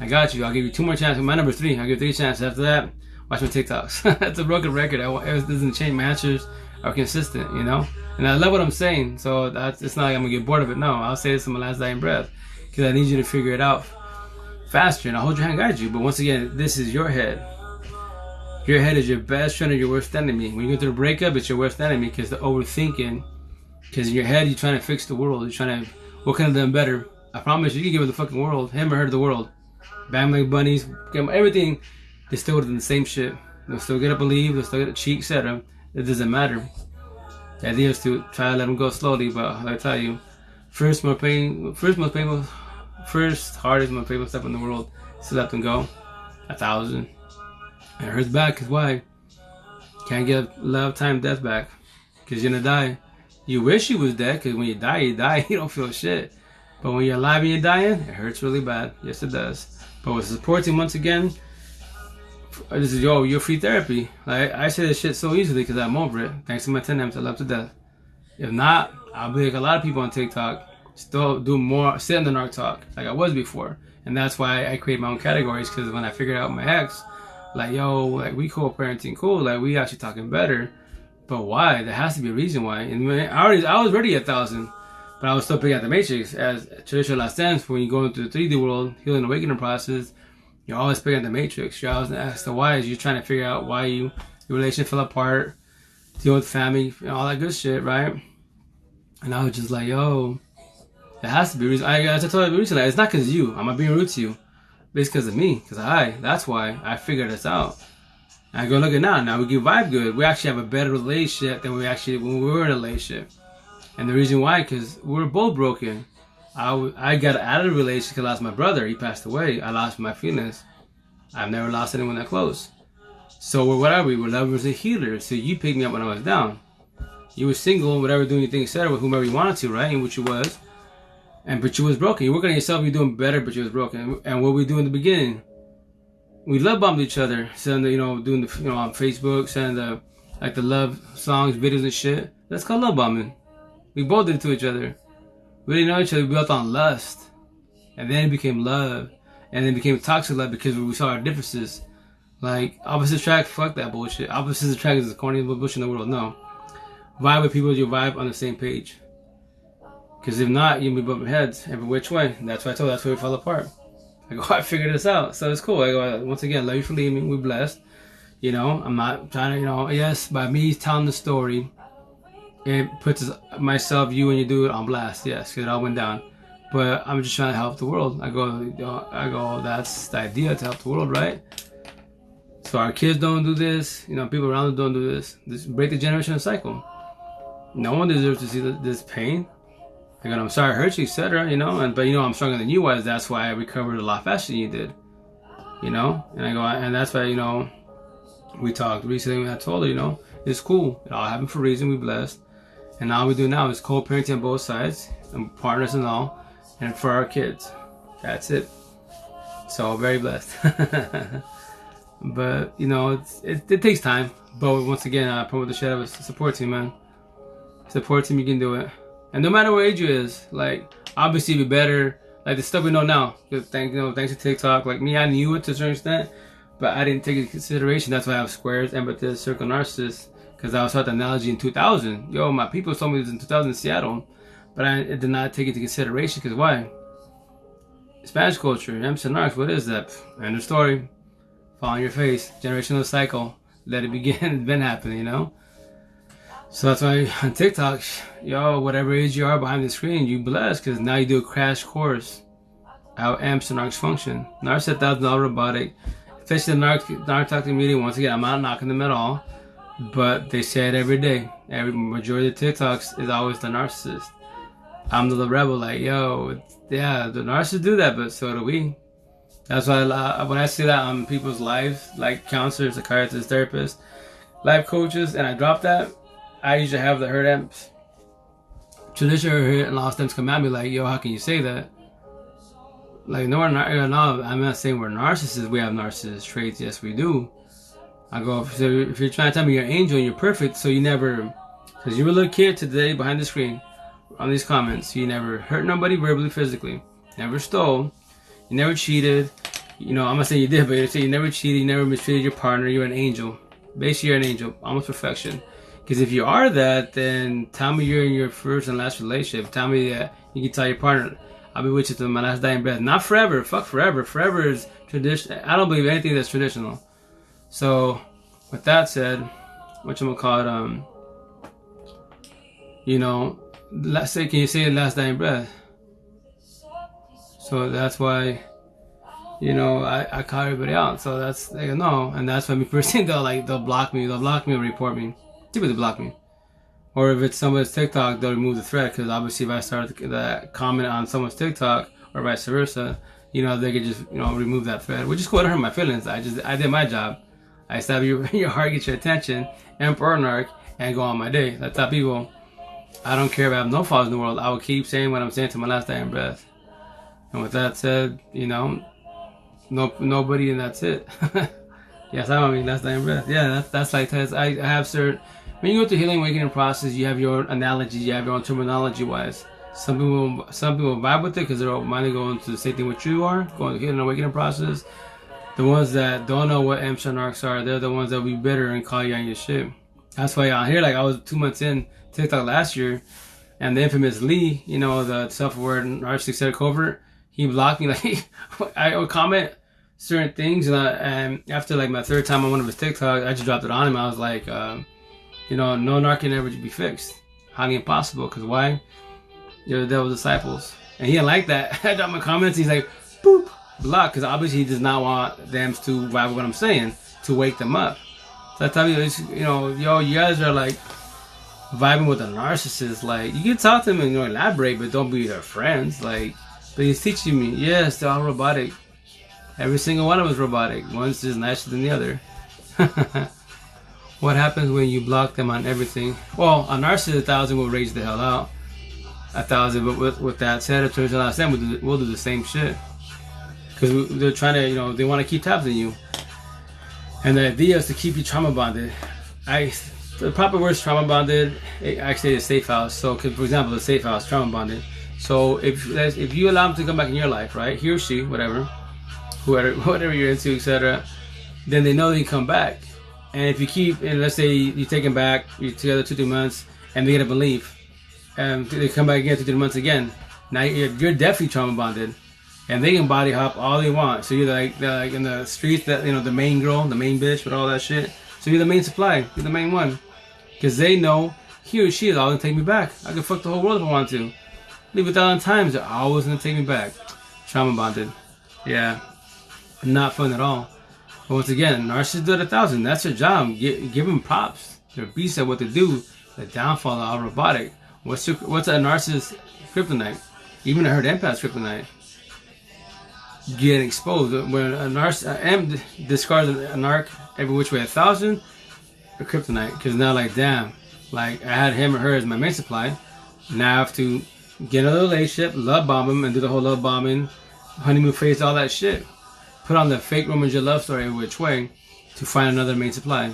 I got you. I'll give you 2 more chances. My number's 3. I'll give you 3 chances. After that, watch my TikToks. That's a broken record. It doesn't change. My answers are consistent, you know? And I love what I'm saying. So it's not like I'm going to get bored of it. No, I'll say this in my last dying breath. Because I need you to figure it out faster. And I'll hold your hand and guide you. But once again, this is your head. Your head is your best friend or your worst enemy. When you go through a breakup, it's your worst enemy because the overthinking. Because in your head, you're trying to fix the world. You're trying to, what can have done better? I promise you can give her the fucking world. Him or her the world. Bam like bunnies. Give them everything. They still would have done the same shit. They'll still get up and leave. They'll still get a cheat, etc. It doesn't matter. The idea is to try to let them go slowly. But I tell you, first hardest, most painful step in the world is to let them go. 1,000. And it hurts bad because why? Can't get love, time, death back. Because you're going to die. You wish you was dead because when you die, you don't feel shit. But when you're alive and you're dying, it hurts really bad. Yes, it does. But with supporting, once again, this is, your free therapy. Like, I say this shit so easily because I'm over it. Thanks to my attendants, I love to death. If not, I'll be like a lot of people on TikTok. Still do more, sit in the narc talk like I was before. And that's why I create my own categories, because when I figured out my ex, like, yo, like, we co-parenting, cool, like, we actually talking better. But why? There has to be a reason why. And I was already 1,000, but I was still picking at the Matrix. As traditional last dance, when you go into the 3D world, healing awakening process, you're always picking at the Matrix. You're always asked the why. You're trying to figure out why your relationship fell apart, deal with family, all that good shit, right? And I was just like, yo, there has to be a reason. As I told you recently, it's not because of you. I'm not being rude to you. It's because of me. Because that's why I figured this out. And I go, look at now. Now we can vibe good. We actually have a better relationship than when we were in a relationship. And the reason why, because we were both broken. I got out of the relationship because I lost my brother. He passed away. I lost my feelings. I've never lost anyone that close. So what are we? We're lovers and healers. So you picked me up when I was down. You were single, whatever, doing your thing, etc. with whomever you wanted to, right? And which you was. But you was broken. You're working on yourself, you're doing better, but you was broken. And what we do in the beginning, we love bombed each other. Sending doing the, on Facebook, sending the love songs, videos and shit. That's called love bombing. We both did it to each other. We didn't know each other. We built on lust. And then it became love. and then became toxic love because we saw our differences. Like, opposites attract, fuck that bullshit. Opposites attract is the corniest bullshit in the world. No. Vibe with people you vibe on the same page. Because if not, you'll be bumping heads every which way. And that's why I told you, that's why we fall apart. I go, I figured this out. So it's cool. I go, once again, love you for leaving me. We're blessed. You know, I'm not trying to, you know, yes, by me telling the story, it puts myself, you, and you do it on blast. Yes, because it all went down. But I'm just trying to help the world. I go, that's the idea, to help the world, right? So our kids don't do this. You know, people around us don't do this. Just break the generational cycle. No one deserves to see this pain. I go, I'm sorry I hurt you, etc. You know, but you know I'm stronger than you was. That's why I recovered a lot faster than you did. You know, and I go, and that's why, you know, we talked recently when I told her, you know, it's cool. It all happened for a reason. We blessed. And all we do now is co-parenting on both sides, and partners and all, and for our kids. That's it. So very blessed. But you know, it takes time. But once again, I promote the shit out of a support team, man. Support team, you can do it. And no matter what age you is, like obviously be better. Like the stuff we know now, thanks to TikTok. Like me, I knew it to a certain extent, but I didn't take it into consideration. That's why I have squares, empathists, circle, narcissists. Because I was taught the analogy in 2000. Yo, my people told me this in 2000 in Seattle, but I did not take it into consideration. Because why? Spanish culture, Emerson Narcs, what is that? End of story. Fall on your face. Generational cycle. Let it begin. It's been happening, you know? So that's why on TikTok, yo, whatever age you are behind the screen, you blessed. Because now you do a crash course how Emerson Narcs function. Narcs said $1,000 robotic. Especially the narc meeting. Once again, I'm not knocking them at all. But they say it every day. Every majority of TikToks is always the narcissist. I'm the rebel, like, yo, yeah, the narcissists do that, but so do we. That's why when I see that on people's lives, like counselors, psychiatrists, therapists, life coaches, and I drop that, I usually have the hurt amps. Traditional and lost amps come at me like, yo, how can you say that? Like, no, I'm not saying we're narcissists. We have narcissist traits. Yes, we do. I go, so if you're trying to tell me you're an angel and you're perfect, so you never, because you were a little kid today behind the screen on these comments, you never hurt nobody verbally, physically, never stole, you never cheated, you know, I'm not saying you did, but you're saying you never cheated, you never mistreated your partner, you're an angel. Basically, you're an angel, almost perfection. Because if you are that, then tell me you're in your first and last relationship. Tell me that you can tell your partner, I'll be with you till my last dying breath. Not forever, fuck forever. Forever is tradition. I don't believe anything that's traditional. So, with that said, whatchamacallit, you know, let's say, can you say last dying breath? So that's why, you know, I call everybody out. So that's, like, no, and that's why me personally, they'll block me or report me. Typically block me. Or if it's someone's TikTok, they'll remove the thread, because obviously if I start that comment on someone's TikTok, or vice versa, you know, they could just, you know, remove that thread, which is cool. I don't hurt my feelings. I did my job. I stab your heart, get your attention, Emperor Narc, and go on my day. I tell people, I don't care if I have no faults in the world. I will keep saying what I'm saying to my last dying breath. And with that said, you know, nobody, and that's it. Yes, I mean, last dying breath. Yeah, that's like, I have certain, when you go through healing awakening process, you have your own analogy, you have your own terminology wise. Some people vibe with it because they're minded going to the same thing what you are, going through healing awakening process. The ones that don't know what Emerson Narcs are, they're the ones that will be bitter and call you on your shit. That's why out here, like I was 2 months in TikTok last year, and the infamous Lee, you know, the self-aware narcissistic covert, he blocked me. Like I would comment certain things, and after like my third time on one of his TikToks, I just dropped it on him. I was like, you know, no narc can ever be fixed. Highly impossible. Because why? You're the devil's disciples. And he didn't like that. I dropped my comments. He's like, boop. Block, because obviously he does not want them to vibe with what I'm saying, to wake them up. So I tell you, you know, yo, you guys are like vibing with a narcissist. Like, you can talk to them and, you know, elaborate, but don't be their friends. Like, but he's teaching me, yes, they're all robotic. Every single one of us is robotic. One's just nicer than the other. What happens when you block them on everything? Well, a narcissist, 1,000 will rage the hell out. 1,000, but with that said, it turns out we'll do the same shit. Because they're trying to, you know, they want to keep tabs on you. And the idea is to keep you trauma bonded. The proper word is trauma bonded. Actually, it's safe house. So, for example, the safe house, trauma bonded. So, if you allow them to come back in your life, right? He or she, whatever. whatever you're into, etc. Then they know that you come back. And if you keep, and let's say you take them back, you're together 2-3 months, and they get up and leave, and they come back again 2-3 months again. Now you're definitely trauma bonded, and they can body hop all they want. So you're like in the streets, that the main girl, the main bitch with all that shit. So you're the main supply, you're the main one, because they know he or she is always gonna take me back. I can fuck the whole world if I want to. Leave 1,000 times, they're always gonna take me back. Trauma bonded, yeah, not fun at all. But once again, narcissists do it 1,000. That's their job. Give them props. They're beasts at what they do. The downfall of robotic. What's a narcissist kryptonite? Even I heard empath's kryptonite. Getting exposed. When a narcissist discards a narc every which way 1,000, a kryptonite. Because now, like, damn, like I had him or her as my main supply. Now I have to get another relationship, love bomb him, and do the whole love bombing, honeymoon phase, all that shit. Put on the fake Romeo and Juliet love story every which way to find another main supply.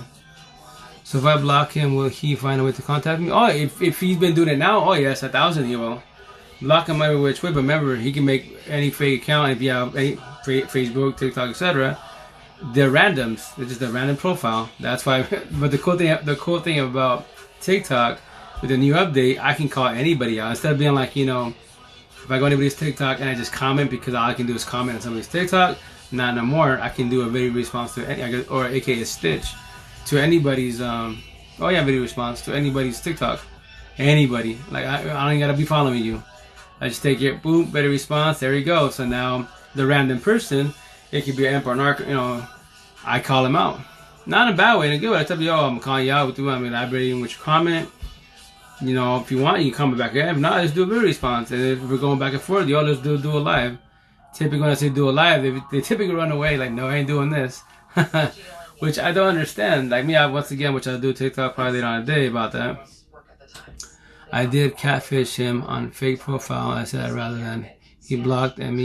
So if I block him, will he find a way to contact me? Oh, if he's been doing it now, oh yes, 1,000 he will. Block him every which way, but remember, he can make any fake account. If you have any Facebook, TikTok, etc., they're randoms. They're just a random profile. That's why. But the cool thing about TikTok, with the new update, I can call anybody out instead of being like, if I go to anybody's TikTok and I just comment because all I can do is comment on somebody's TikTok. Not no more. I can do a video response to any, or aka a stitch, to anybody's video response to anybody's TikTok. Anybody. Like I don't even gotta be following you. I just take it, boom, video response, there you go. So now the random person, it could be an emperor narc, I call him out. Not in a bad way, in a good way. I tell you, I'm calling you out with you, I'm elaborating with your comment. If you want, you can comment back again. If not, just do a video response. And if we're going back and forth, y'all just do a live. Typically when I say do a live, they typically run away like, no, I ain't doing this. Which I don't understand. Like me, once again, which I do TikTok probably later on a day about that. I did catfish him on fake profile. I said rather than he blocked then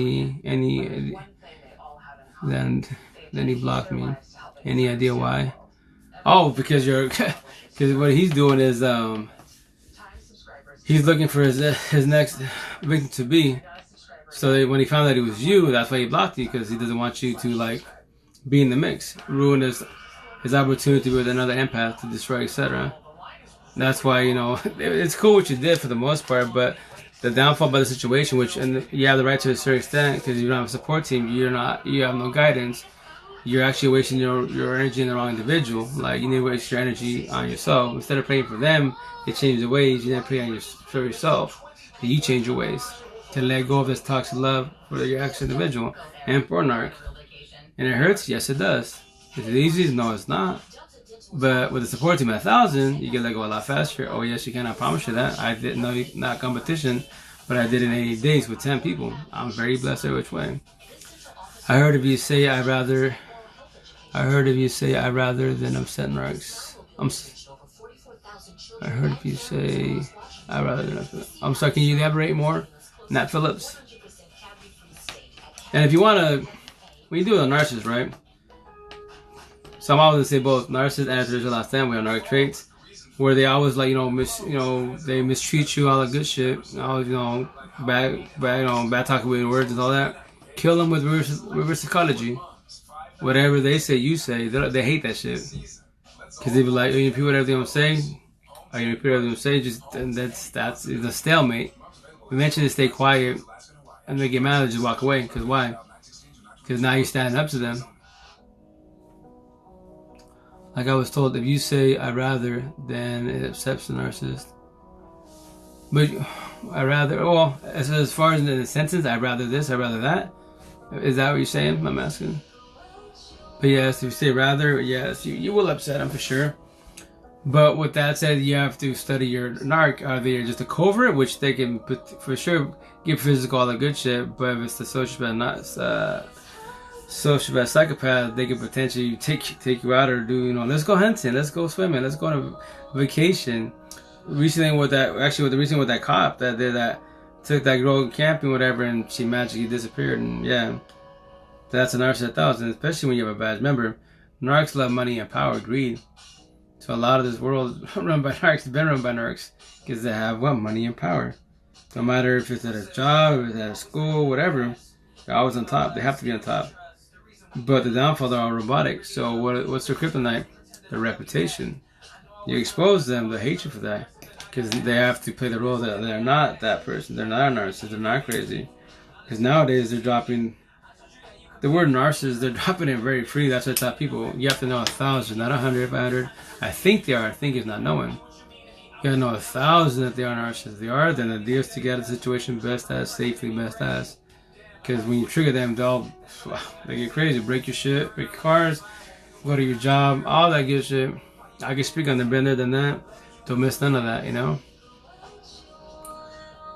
he blocked me. Any idea why? Oh, because what he's doing is he's looking for his next victim to be. So when he found out it was you, that's why he blocked you, because he doesn't want you to like be in the mix, ruin his opportunity with another empath to destroy, etc. That's why it's cool what you did for the most part, but the downfall by the situation, and you have the right to a certain extent because you don't have a support team, you have no guidance. You're actually wasting your energy in the wrong individual. Like you need to waste your energy on yourself instead of praying for them. They change their ways. You need to pray for yourself. You change your ways to let go of this toxic love for your ex individual and for narc. And it hurts? Yes, it does. Is it easy? No, it's not. But with the support team at 1,000, you can let go a lot faster. Oh yes, you can. I promise you that. I didn't know not competition, but I did it in 80 days with 10 people. I'm very blessed every which way. I heard if you say I'd rather than upset narcs. I heard if you say I'd rather than upset. I'm sorry. Can you elaborate more, Nat Phillips? And if you wanna, when you do a narcissist, right? So I'm always gonna say both narcissists and there's a last stand. We have narc traits where they always like they mistreat you, all the good shit, all bad talking with words and all that. Kill them with reverse psychology. Whatever they say, you say. They hate that shit because they be like, "You repeat whatever they say. Are you repeat whatever they say?" That's a stalemate. Eventually, they stay quiet and they get mad and just walk away. Because why? Because now you're standing up to them. Like I was told, if you say "I'd rather," then it upsets the narcissist. But I rather. Well, as far as in the sentence, I'd rather this, I'd rather that. Is that what you're saying? I'm asking. But yes, if you say rather, yes, you will upset them for sure. But with that said, you have to study your narc. Are they just a covert, which they can for sure give physical all the good shit, but if it's the sociopath, psychopath, they can potentially take you out or do let's go hunting, let's go swimming, let's go on a vacation. Recently with that cop that took that girl camping, whatever, and she magically disappeared, and yeah. That's a narcissist 1,000, especially when you have a badge. Remember, narcs love money and power, greed. So a lot of this world is run by narcs, been run by narcs, because they have money and power. No matter if it's at a job, if it's at a school, whatever, they're always on top. They have to be on top. But the downfall, they're all robotic. So what's their kryptonite? Their reputation. You expose them, they hate you for that. Because they have to play the role that they're not that person. They're not a narcissist. They're not crazy. Because nowadays they're dropping the word narcissist. They're dropping it very free. That's what I tell people. You have to know 1,000, not 100, 500. I think they are. I think it's not knowing. You gotta know 1,000 that they are narcissists. They are. Then the deals to get a situation best as safely, best as. Because when you trigger them, they get crazy. Break your shit, break your cars, go to your job, all that good shit. I can speak on the been there than that. Don't miss none of that, you know?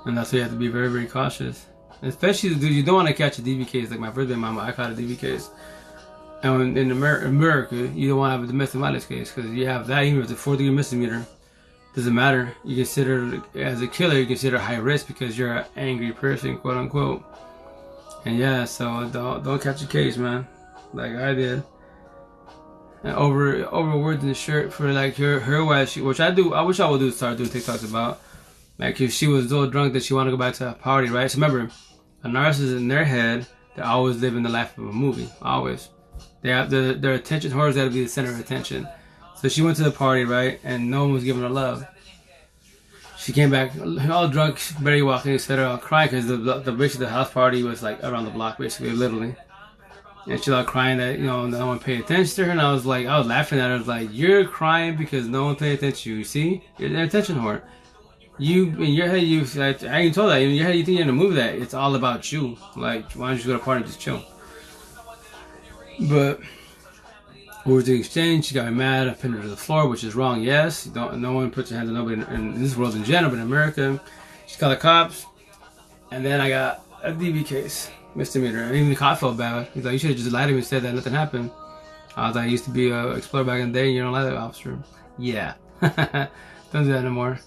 And that's why you have to be very, very cautious. Especially, dude, you don't want to catch a DV case. Like my first mama, I caught a DV case. And in America, you don't want to have a domestic violence case. Because you have that, even if it's a 4th degree misdemeanor, doesn't matter. You consider, as a killer, you consider high risk because you're an angry person, quote unquote. And yeah, so don't catch a case, man. Like I did. And over words in the shirt for like her wife, which I do. I wish I would start doing TikToks about. Like if she was so drunk that she wanted to go back to a party, right? So remember, a narcissist in their head, they're always living the life of a movie. Always. They have their attention whores got to be the center of attention. So she went to the party, right? And no one was giving her love. She came back all drunk, barely walking, etc. All crying because basically the house party was like around the block, basically, literally. And she was all crying that no one paid attention to her. And I was laughing at her. I was like, you're crying because no one paid attention to you. You see, you're an attention whore. You in your head, I even told that in your head you think you're in a movie that it's all about you. Like, why don't you go to a party and just chill? But words of exchange, she got me mad. I pinned her to the floor, which is wrong. Yes, no one puts their hands on nobody in this world in general, but in America, she called the cops, and then I got a DV case, misdemeanor. And even the cop felt bad. He's like, you should have just lied to me and said that nothing happened. I was like, I used to be an explorer back in the day, and you don't lie to the officer. Yeah, don't do that no more.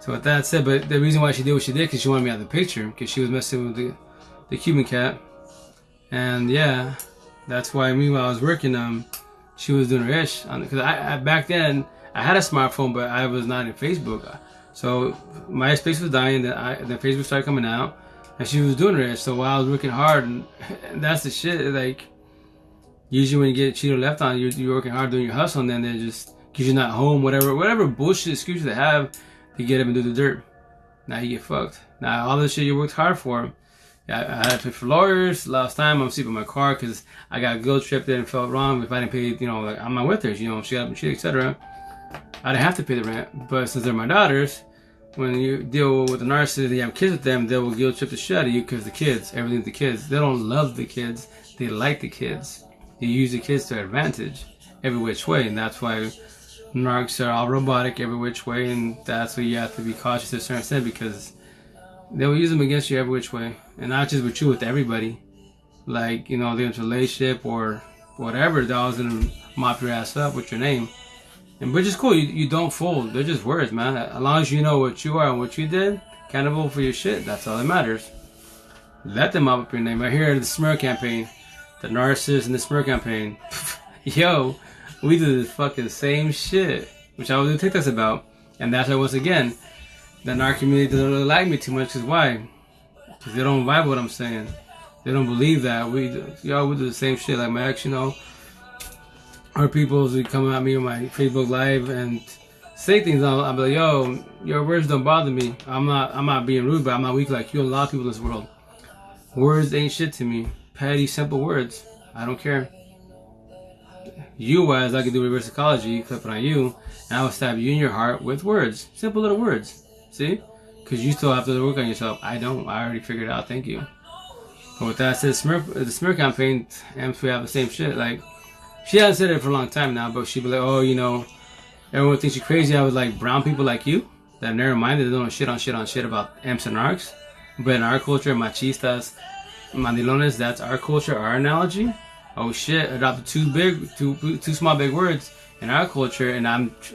So with that said, but the reason why she did what she did, because she wanted me out of the picture, because she was messing with the Cuban cat, and yeah, that's why me while I was working, she was doing her ish. Because I back then I had a smartphone, but I was not in Facebook. So MySpace was dying, then Facebook started coming out, and she was doing her ish. So while I was working hard, and that's the shit. Like usually when you get cheated or left on, you're working hard doing your hustle, and then they just because you're not home, whatever bullshit excuse they have. You get up and do the dirt. Now you get fucked. Now all this shit you worked hard for. I had to pay for lawyers. Last time I'm sleeping in my car because I got guilt tripped and felt wrong if I didn't pay. Like I'm not with her. She got up and shit, etc. I didn't have to pay the rent, but since they're my daughters, when you deal with a narcissist and you have kids with them, they will guilt trip the shit out of you because the kids, everything's the kids. They don't love the kids. They like the kids. They use the kids to their advantage every which way, and that's why narcs are all robotic every which way, and that's why you have to be cautious to a certain extent because they will use them against you every which way, and not just with you, with everybody. Like they're into a relationship or whatever, they're always gonna mop your ass up with your name, which is cool. You don't fold. They're just words, man. As long as you know what you are and what you did, accountable for your shit. That's all that matters. Let them mop up your name. Right here, the smear campaign, the narcissist and the smear campaign. Yo. We do the fucking same shit, which I was doing TikToks about, and that's why once again, the narc community doesn't really like me too much. Cause why? Because they don't vibe what I'm saying. They don't believe that we do the same shit. Like my ex, our peoples would come at me on my Facebook Live and say things. I'll be like, yo, your words don't bother me. I'm not being rude, but I'm not weak like you and a lot of people in this world. Words ain't shit to me. Petty, simple words. I don't care. You as I can do reverse psychology, flip it on you, and I will stab you in your heart with words. Simple little words. See? Because you still have to work on yourself. I don't. I already figured it out. Thank you. But with that said, the smear campaign, we have the same shit. Like, she hasn't said it for a long time now, but she'd be like, oh, everyone thinks you're crazy. I was like, brown people like you that are narrow-minded, they don't know shit on shit about amps and arcs. But in our culture, machistas, mandilones, that's our culture, our analogy. Oh shit, I adopted two small big words in our culture, and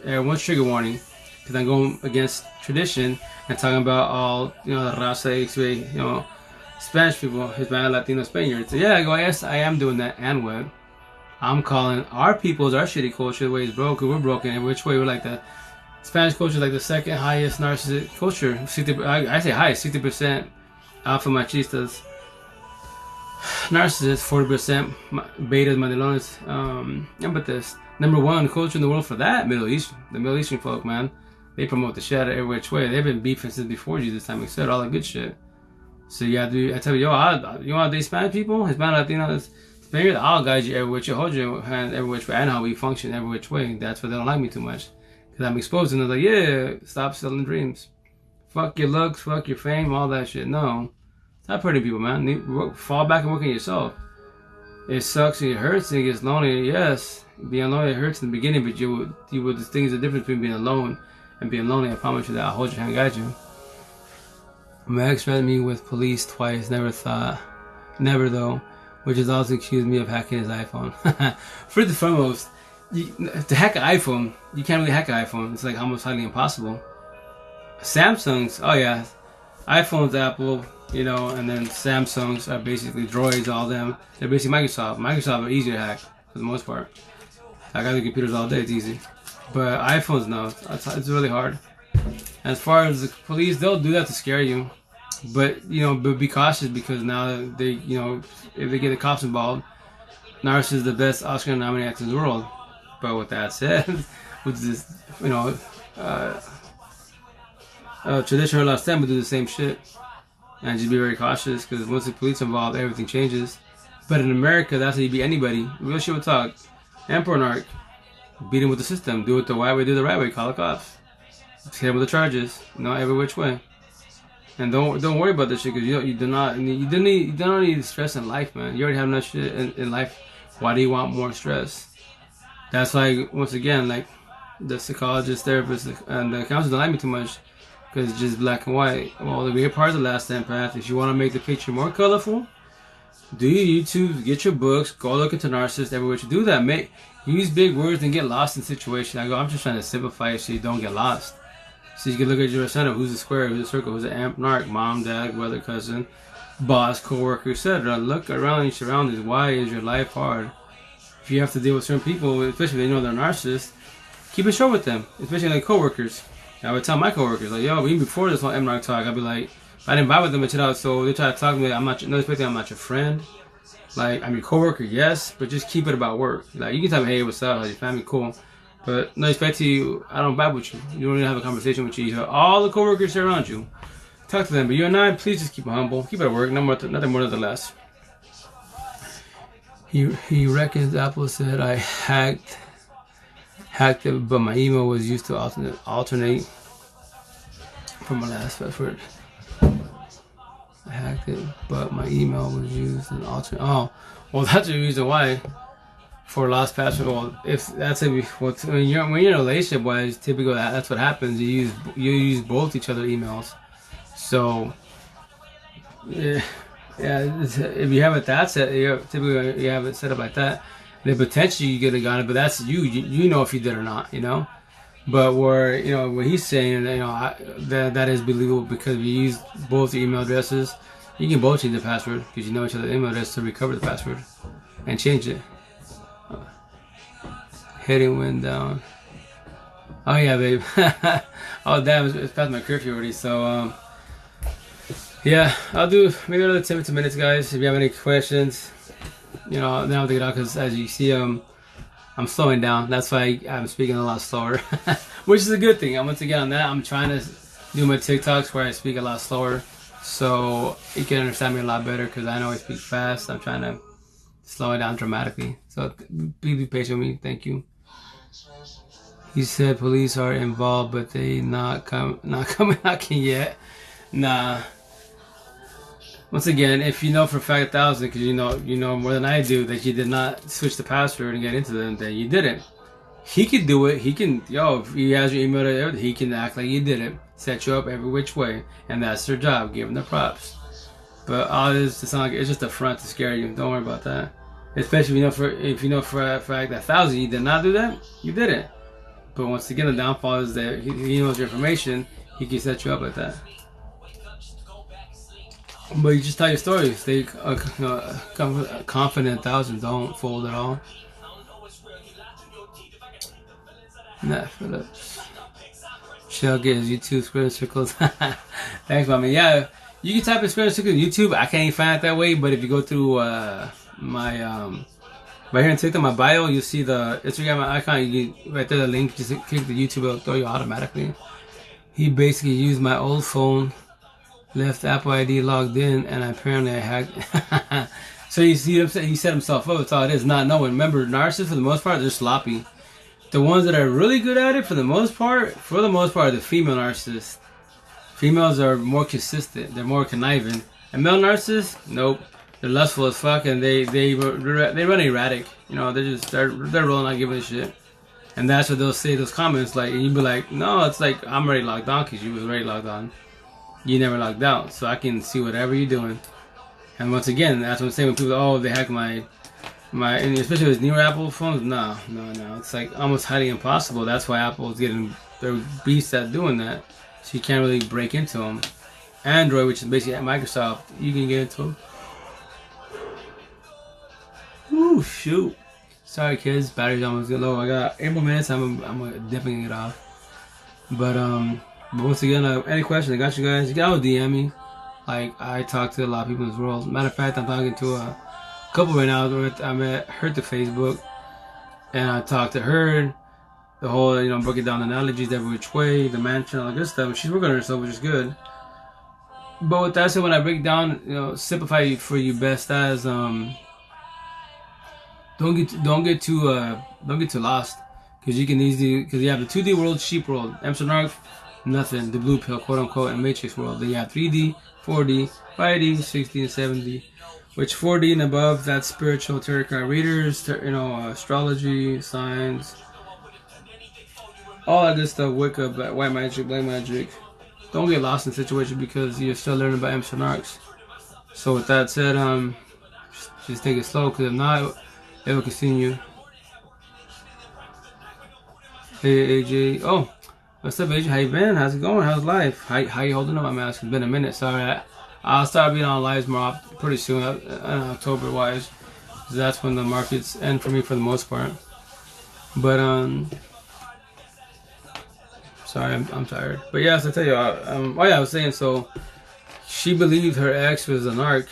everyone's trigger warning because I'm going against tradition and talking about all, the raza, Spanish people, Hispanic, Latino, Spaniards. So yeah, yes, I am doing that, and what? I'm calling our people's, our shitty culture, the way it's broken, we're broken, and which way we're like the Spanish culture is like the second highest narcissistic culture. I say highest, 60% alpha machistas. Narcissists, 40%. Betas, mandilones. But this number one culture in the world for that, Middle East. The Middle Eastern folk, man. They promote the shit every which way. They've been beefing since before Jesus' time, except all that good shit. So you have to, I tell you, you want to date Spanish people? Hispanic, Latinos, Spaniards, I'll guide you every which way, hold your hand every which way. I know how we function every which way. That's why they don't like me too much. Because I'm exposed and they're like, yeah, stop selling dreams. Fuck your looks, fuck your fame, all that shit. No. Stop hurting people, man. Fall back and work on yourself. It sucks and it hurts and it gets lonely. Yes, being lonely, it hurts in the beginning, but you would distinguish the difference between being alone and being lonely. I promise you that. I'll hold your hand and guide you. My ex threatened me with police twice. Never though, which has also accused me of hacking his iPhone. First and foremost, to hack an iPhone, you can't really hack an iPhone. It's like almost highly impossible. Samsungs, oh yeah, iPhone's Apple, and then Samsungs are basically Droids, all them. They're basically Microsoft. Microsoft are easier to hack for the most part. I got the computers all day, it's easy. But iPhones, no, it's really hard. As far as the police, they'll do that to scare you. But be cautious because now they, if they get the cops involved, Narcissus is the best Oscar-nominated actor in the world. But with that said, with this, traditional last time would do the same shit. And just be very cautious because once the police are involved, everything changes. But in America, that's how you beat anybody. Real shit will talk. Emperor Narc. Beat him with the system. Do it the right way, do it the right way. Call the cops. Hit him with the charges. Every which way. And don't worry about this shit because you do not need stress in life, man. You already have enough shit in life. Why do you want more stress? That's like, once again, like the psychologist, therapist, and the counselors don't like me too much because it's just black and white. Well, the great part of the last empath, if you want to make the picture more colorful, do your YouTube, get your books, go look into narcissists, everywhere you do that. Use big words and get lost in situations. I'm just trying to simplify it so you don't get lost. So you can look at your setup, who's the square, who's the circle, who's the amp, narc, mom, dad, brother, cousin, boss, co-worker, etc. Look around your surroundings. Why is your life hard? If you have to deal with certain people, especially if they know they're narcissists, keep it short with them, especially like co-workers. I would tell my co-workers, like, yo, even before this whole M-Narc talk, I'd be like, I didn't vibe with them until out, so they try to talk to me, I'm not your friend. Like, I'm your co-worker, yes, but just keep it about work. Like, you can tell me, hey, what's up, how's your family, cool. But no respect to you, I don't vibe with you. You don't even have a conversation with you. You have all the co-workers around you. Talk to them, but you and I, please just keep it humble. Keep it at work, nothing more, nothing less. He reckons Apple said I hacked it, but my email was used to alternate from my last password. I hacked it, but my email was used in alternate. Oh, well, that's the reason why for last password. Well, if that's when you're in a relationship, wise, typically that's what happens. You use both each other emails. So yeah, if you have it that set, typically you have it set up like that. Then potentially you could have gotten it, but that's you know if you did or not, But where what he's saying, that is believable because if you use both your email addresses, you can both change the password because you know each other's email address to recover the password and change it. Heading wind down. Oh yeah, babe. Oh damn, it's past my curfew already. So yeah, I'll do maybe another 10 minutes, guys. If you have any questions, then I'll take it out because as you see, I'm slowing down. That's why I'm speaking a lot slower, which is a good thing. Once again, on that, I'm trying to do my TikToks where I speak a lot slower, so you can understand me a lot better. Because I know I speak fast. I'm trying to slow it down dramatically. So please be patient with me. Thank you. He said police are involved, but they not coming knocking yet. Nah. Once again, if you know for a fact 1,000, because you know more than I do that you did not switch the password and get into them, then you didn't. He could do it. He can, if he has your email and everything, he can act like you did it, set you up every which way, and that's their job. Give them the props. But all this to sound like it's just a front to scare you. Don't worry about that. Especially if you know for a fact that 1,000 you did not do that, you didn't. But once again, the downfall is that he knows your information. He can set you up like that. But you just tell your story. Stay confident. 1,000 don't fold at all. Nat Phillips. Shall get his YouTube square circles. Thanks, mommy. Yeah, You can type Inspiration Circle on YouTube. I can't even find it that way, but if you go through my right here in TikTok, my bio, you'll see the Instagram icon. You get right there, the link. Just click the YouTube, it'll throw you automatically. He basically used my old phone, left Apple ID logged in, and apparently I hacked. So you see him, he set himself up. That's all it is, not knowing. Remember, narcissists, for the most part, they're sloppy. The ones that are really good at it, for the most part, are the female narcissists. Females are more consistent. They're more conniving. And male narcissists, nope. They're lustful as fuck, and they run erratic. You know, they're rolling, not giving a shit. And that's what they'll say, those comments, like, and you be like, no, it's like, I'm already logged on, because you was already logged on. You never logged out, so I can see whatever you're doing. And once again, that's what I'm saying when people, oh, they hack my, and especially with newer Apple phones, no. It's like almost highly impossible. That's why Apple is getting their beasts at doing that. So you can't really break into them. Android, which is basically Microsoft, you can get into them. Ooh, shoot. Sorry, kids. Battery's almost get low. I got 8 more minutes. I'm gonna definitely get off. But once again, any questions? I got you guys. You can always DM me. Like, I talk to a lot of people in this world. Matter of fact, I'm talking to a couple right now. I met her to Facebook, and I talked to her. The whole, you know, breaking down analogies every which way, the mansion, all that good stuff. She's working on herself, which is good. But with that said, when I break down, you know, simplify for you best as don't get too lost, because you can easily, because you have the 2D world, sheep world, Emerson Arc, nothing, the blue pill, quote unquote, and Matrix world. Then you have 3D, 4D, 5D, 6D, and 7D. Which 4D and above, that's spiritual tarot card readers, you know, astrology, signs, all that good stuff. Wicca, white magic, black magic. Don't get lost in the situation because you're still learning about Emerson Arcs. So with that said, just take it slow, because if not, it will continue. Hey AJ, oh, what's up AJ? How you been? How's it going? How's life? How you holding up? I'm asking. It's been a minute. Sorry, I'll start being on lives more pretty soon, October wise. That's when the markets end for me for the most part. But sorry, I'm tired. But yeah, so I tell you, oh yeah, I was saying, so she believed her ex was an arc.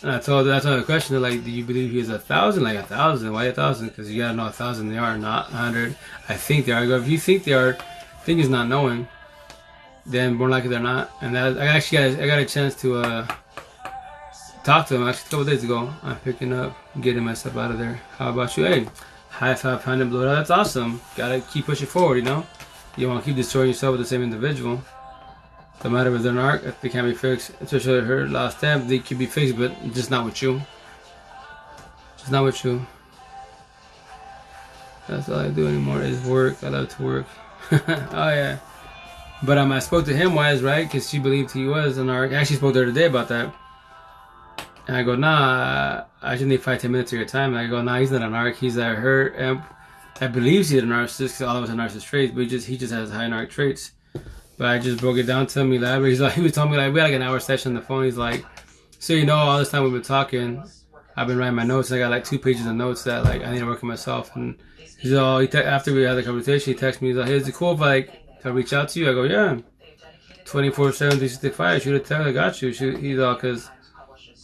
And I told her the question, like, do you believe he is 1,000? Like 1,000? Why 1,000? Because you gotta know 1,000 they are, not 100. I think they are. I go, if you think they are, think is not knowing, then more likely they're not. And that, I got a chance to talk to him actually a couple days ago. I'm picking up, getting myself out of there. How about you? Hey, high 500 blow. That's awesome. Gotta keep pushing forward, you know. You want to keep destroying yourself with the same individual. No matter if they're an arc, if they can't be fixed, especially her last time, they can be fixed, but just not with you. Just not with you. That's all I do anymore is work. I love to work. Oh yeah. But I spoke to him wise, right? Because she believed he was an arc. I actually spoke to her today about that. And I go, nah, I just need 5-10 minutes of your time. And I go, nah, he's not an arc. He's a her. I believe he's a narcissist, because all of us are narcissist traits, but he just has high narc traits. But I just broke it down to him, elaborate. He was telling me, like, we had like an hour session on the phone. He's like, so you know, all this time we've been talking, I've been writing my notes. I got like 2 pages of notes that like I need to work on myself. And he's all, after we had the conversation, he texted me, he's like, hey, is it cool if I reach out to you? I go, yeah, 24/7, 365. Shoot a text, I got you. He's all, because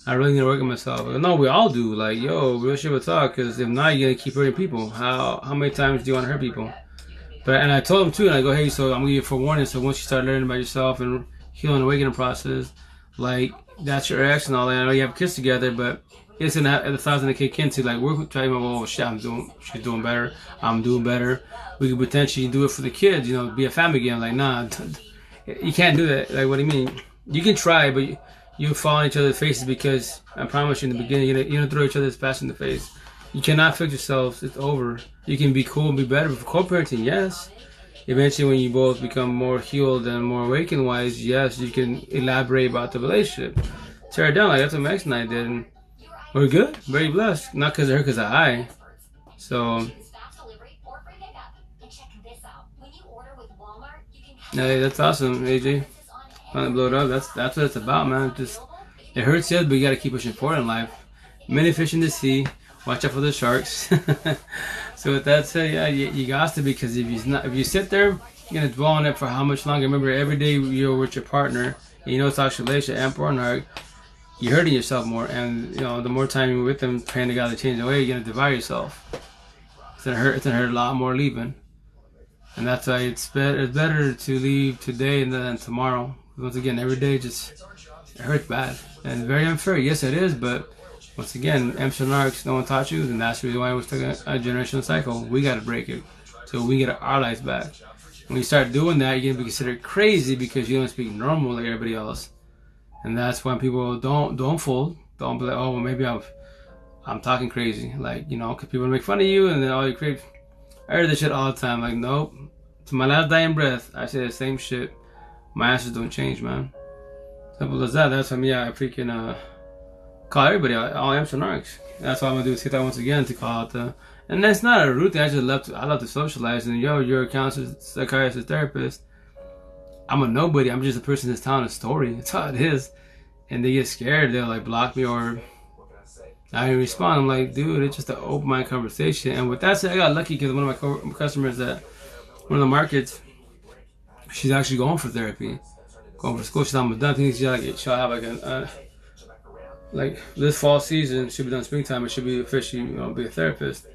I really need to work on myself. I go, no, we all do. Like, yo, real shit will talk, because if not, you're gonna keep hurting people. How many times do you want to hurt people? And I told him too, and I go, hey, so I'm gonna give you a forewarning. So once you start learning about yourself and healing, awakening process, like, that's your ex and all that. I know you have kids together, but it's in the 1,000 kick into, like, we're trying to, oh shit, she's doing better, I'm doing better. We could potentially do it for the kids, you know, be a family again. Like, nah, you can't do that. Like, what do you mean? You can try, but you fall in each other's faces, because I promise you in the beginning, you're gonna throw each other's past in the face. You cannot fix yourselves. It's over. You can be cool and be better. But for co-parenting, yes. Eventually, when you both become more healed and more awakened wise, yes, you can elaborate about the relationship. Tear it down. Like, that's what Max and I did. And we're good. Very blessed. Not because of her, because of I. So, hey, that's awesome, AJ. Trying to blow it up. That's what it's about, man. It hurts, yes, but you got to keep pushing forward in life. Many fish in the sea. Watch out for the sharks. So with that said, yeah, you got to, because if you sit there, you're gonna dwell on it for how much longer? Remember, every day you're with your partner, and you know it's oxidation, amp or narc, you're hurting yourself more. And you know, the more time you're with them, praying to God to change the way, you're gonna divide yourself. It's gonna hurt a lot more leaving. And that's why it's better to leave today than tomorrow. Once again, every day just it hurts bad and very unfair. Yes, it is, but once again, amps and narcs, no one taught you, and that's the reason why we're stuck in a generational cycle. We gotta break it so we get our lives back. When you start doing that, you're gonna be considered crazy because you don't speak normal like everybody else. And that's when people don't fold. Don't be like, oh, well, maybe I'm talking crazy, like, you know, because people make fun of you, and then all you crave. I heard this shit all the time. Like, nope. To my last dying breath, I say the same shit. My answers don't change, man. Simple as that. That's why me, I freaking call everybody out, all amps and narcs. That's why I'm gonna do TikTok once again to call out the. And that's not a root thing. I love to socialize. And yo, you're a counselor, psychiatrist, therapist. I'm a nobody. I'm just a person that's telling a story. That's how it is. And they get scared. They'll like block me or I didn't respond. I'm like, dude, it's just an open mind conversation. And with that said, I got lucky because one of my customers that one of the markets, she's actually going for therapy, going for school. She's almost done. I think she'll have like like this fall season. She'll be done springtime. And she'll be officially, you know, be a therapist.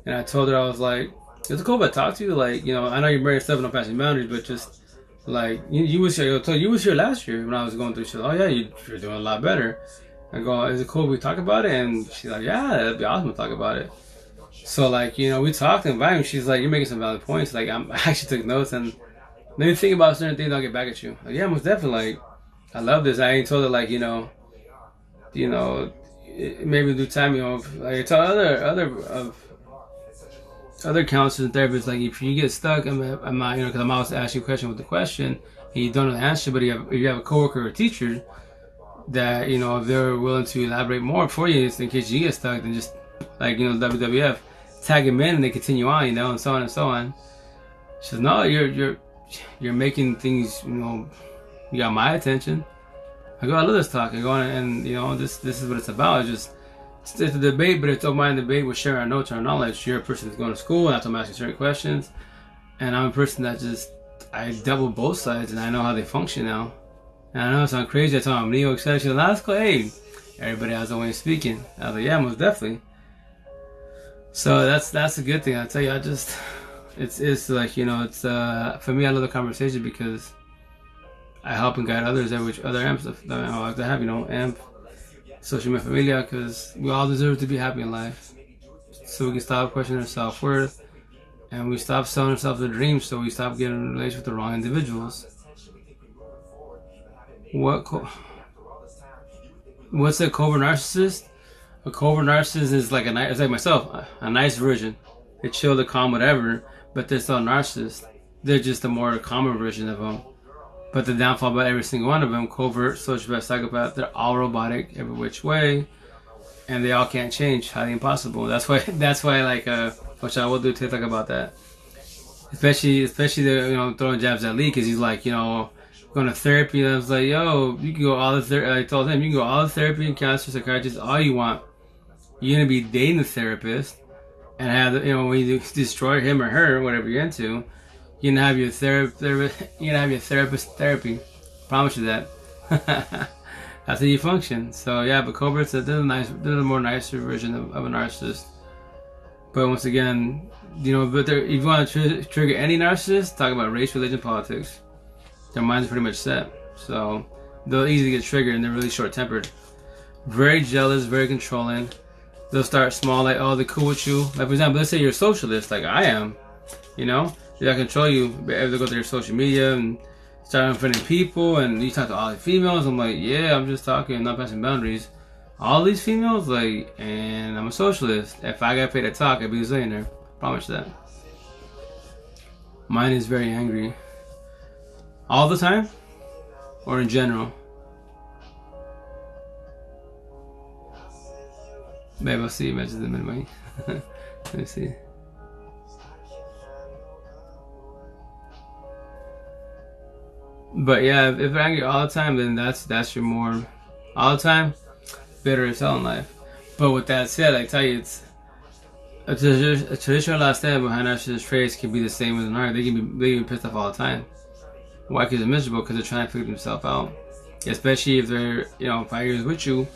And I told her, I was like, it's cool if I talk to you. Like, you know, I know you're bringing stuff and I'm passing boundaries, but just like you was here. I told you was here last year when I was going through shit. Oh yeah, you're doing a lot better. I go, is it cool if we talk about it? And she's like, yeah, that'd be awesome to talk about it. So like, you know, we talked and bang, she's like, you're making some valid points. Like I actually took notes and maybe think about certain things, I'll get back at you. Like, yeah, most definitely. Like, I love this. I ain't told her like, you know, maybe do time, you know, like I tell other counselors and therapists, like if you get stuck, I'm not, you know, because I'm always asking you a question with the question and you don't know the answer, but if you have a coworker or a teacher that, you know, if they're willing to elaborate more for you in case you get stuck, then just like, you know, WWF, tag them in and they continue on, you know, and so on and so on. She says, no, you're making things, you know, you got my attention. I go, I love this talk. I go on and, you know, this is what it's about. It's a debate, but it's open mind debate. We're sharing our notes, our knowledge. You're a person that's going to school, and that's why I'm asking certain questions. And I'm a person that I dealt with both sides, and I know how they function now. And I know it sounds crazy. I told him, Neo excited. She said, let's go, hey, everybody has a way of speaking. I was like, yeah, most definitely. So that's a good thing. I tell you, it's like, you know, it's for me, I love the conversation because I help and guide others, other amps that I like to have, you know, amp, social media, familia, because we all deserve to be happy in life. So we can stop questioning our self-worth and we stop selling ourselves a dream, so we stop getting in relation with the wrong individuals. What's a covert narcissist? A covert narcissist is like it's like myself, a nice version. They chill, they calm, whatever, but they're still narcissists. They're just a more common version of them. But the downfall about every single one of them, covert, sociopath, psychopath, they're all robotic every which way, and they all can't change. Highly impossible. That's why like which I will do TikTok about that. Especially the, you know, throwing jabs at Lee, because he's like, you know, going to therapy, and I was like, yo, you can go all the therapy. I told him, you can go all the therapy and counselor, psychiatrist, all you want. You're gonna be dating the therapist, and have, you know, when you destroy him or her, whatever you're into, you're gonna have your therapist therapy. Promise you that. That's how you function. So yeah, but coverts, they're a more nicer version of a narcissist. But once again, you know, but if you want to trigger any narcissist, talk about race, religion, politics. Their mind's pretty much set, so they'll easily get triggered, and they're really short-tempered, very jealous, very controlling. They'll start small, like, oh, they're cool with you. Like, for example, let's say you're a socialist, like I am, you know? They'll control you. They'll go to your social media and start offending people, and you talk to all the females. I'm like, yeah, I'm just talking, I'm not passing boundaries. All these females, like, and I'm a socialist. If I got paid to talk, I'd be a zillionaire. Promise that. Mine is very angry. All the time? Or in general? Babe, I'll see you matches in a minute, mate. Let me see. But yeah, if you're angry all the time, then that's your more all the time bitter as hell in life. But with that said, I tell you, it's a traditional last stand behind narcissist traits can be the same as an art. They can be pissed off all the time. Why? Because they're miserable, because they're trying to figure themselves out. especially if they're 5 years with you,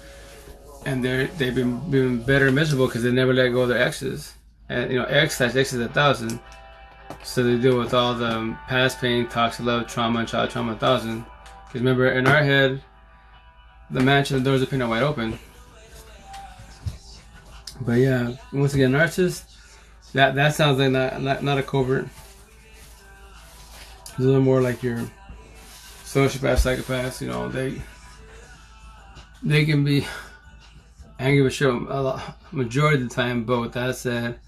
and they've been better and miserable because they never let go of their exes, and X/X is 1,000, so they deal with all the past pain, toxic love, trauma, and child trauma 1,000. Because remember, in our head, the mansion, the doors of pain are wide open. But yeah, once again, narcissist, that sounds like not a covert. It's a little more like your sociopath, psychopaths. They can be angry for sure a lot, majority of the time. But with that said,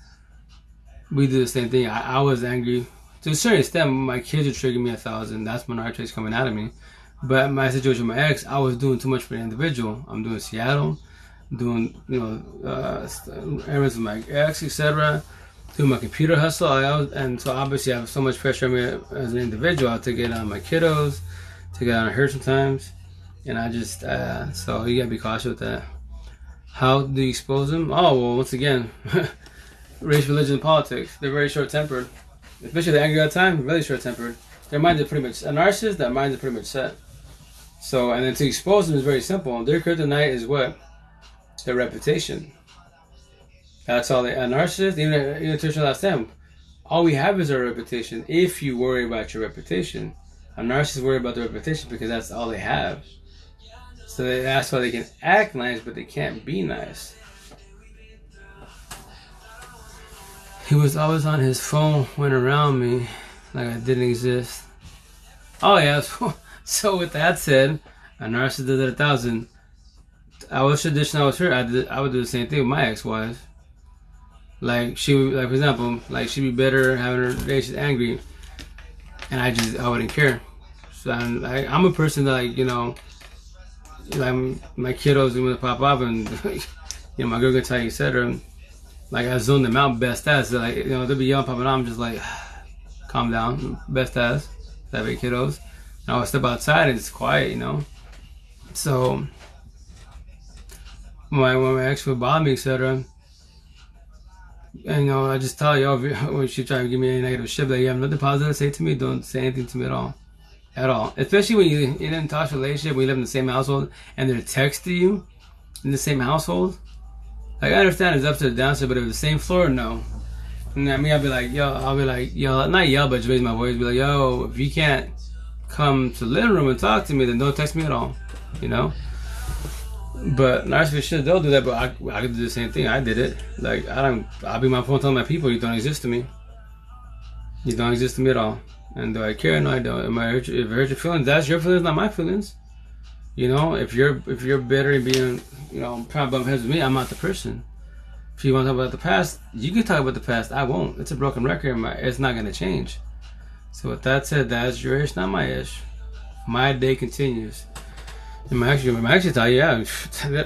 we do the same thing. I was angry to a certain extent. My kids are triggering me 1,000. That's my narcissist coming out of me. But my situation with my ex, I was doing too much for the individual. I'm doing Seattle, doing errands with my ex, etc. Doing my computer hustle. And so obviously I have so much pressure on me as an individual. I take it on my kiddos, take it on her sometimes, and I just so you gotta be cautious with that. How do you expose them? Oh well, once again, race, religion, and politics. They're very short-tempered, especially the angry all the time. Really short-tempered. Their minds are pretty much a narcissist. Their minds are pretty much set. So, and then to expose them is very simple. Their kryptonite is what? Their reputation. That's all they. A narcissist, even to last time, all we have is our reputation. If you worry about your reputation, a narcissist worry about their reputation because that's all they have. So that's why they can act nice, but they can't be nice. He was always on his phone, went around me like I didn't exist. Oh yeah. So with that said, a narcissist did it 1,000. I was traditional. I was her. I would do the same thing with my ex-wife. Like she would, like for example, like she'd be better having her day. She's angry, and I wouldn't care. So I'm a person that like my kiddos are gonna pop up, and my girl gonna tell you, etc. Like I zone them out, best ass. They'll be yelling, popping on. I'm just like, calm down, best ass. That big kiddos. And I would step outside and it's quiet, So when my ex would bother me, etc. And I just tell you, when she try to give me any negative shit, like you have nothing positive to say to me, don't say anything to me at all. Especially when you're in a toxic relationship, we live in the same household, and they're texting you in the same household. Like I understand it's upstairs, downstairs, but if it's the same floor, no. And I mean, I'll be like, not yell, but just raise my voice, be like, yo, if you can't come to the living room and talk to me, then don't text me at all, But narcissists shit, they'll do that, but I could do the same thing. I did it. Like I'll be on my phone telling my people, you don't exist to me. You don't exist to me at all. And do I care? No, I don't. If it hurts your feelings, that's your feelings, not my feelings. If you're bitter and being trying to bump heads with me, I'm not the person. If you want to talk about the past, you can talk about the past. I won't. It's a broken record. It's not gonna change. So with that said, that's your ish, not my ish. My day continues. And my actually tell you, yeah,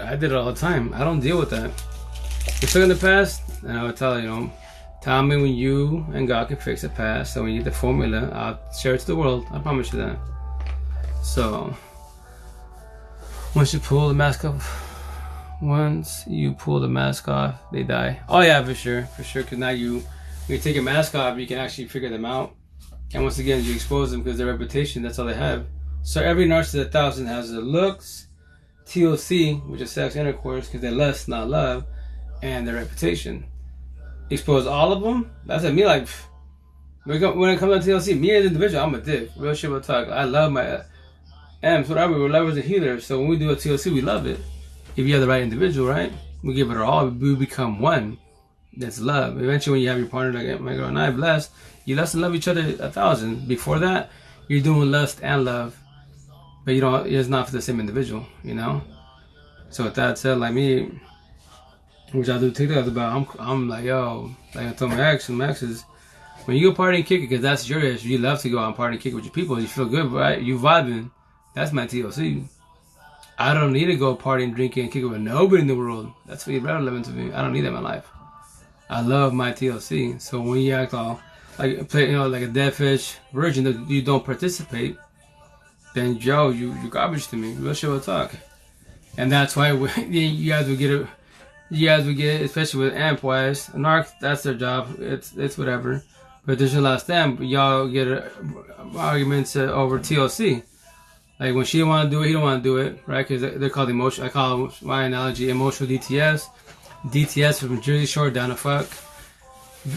I did it all the time. I don't deal with that. You're stuck in the past, and I would tell tell me when you and God can fix the past. So when you get the formula, I'll share it to the world. I promise you that. So once you pull the mask off, they die. Oh yeah, for sure. Because now when you take a mask off, you can actually figure them out. And once again, you expose them because their reputation, that's all they have. So every narcissist 1,000 has their looks, TLC, which is sex intercourse, because they're lust, not love, and their reputation. Expose all of them? That's at me like, when it comes to TLC, me as an individual, I'm a dick. Real shit will talk. I love my M's, whatever. We're lovers and healers. So when we do a TLC, we love it. If you have the right individual, right? We give it our all. We become one. That's love. Eventually, when you have your partner, like my girl and I, blessed, you lust and love each other 1,000. Before that, you're doing lust and love, but it's not for the same individual, So with that said, like me, which I do TikToks about, I'm like, yo, like I told my exes, when you go party and kick it, because that's your issue, you love to go out and party and kick it with your people, you feel good, right? You vibing. That's my TLC. I don't need to go party and drink and kick it with nobody in the world. That's really relevant to me. I don't need that in my life. I love my TLC. So when you act all like like a dead fish virgin that you don't participate, then you garbage to me. Real shit will talk. And that's why you guys would get it, especially with amp wise. Narc, that's their job. It's whatever. But there's a lot of them. Y'all get arguments over TLC. Like when she don't want to do it, he don't want to do it, right? Because they're called emotion. I call my analogy emotional DTS. DTS from Jersey Shore down to fuck.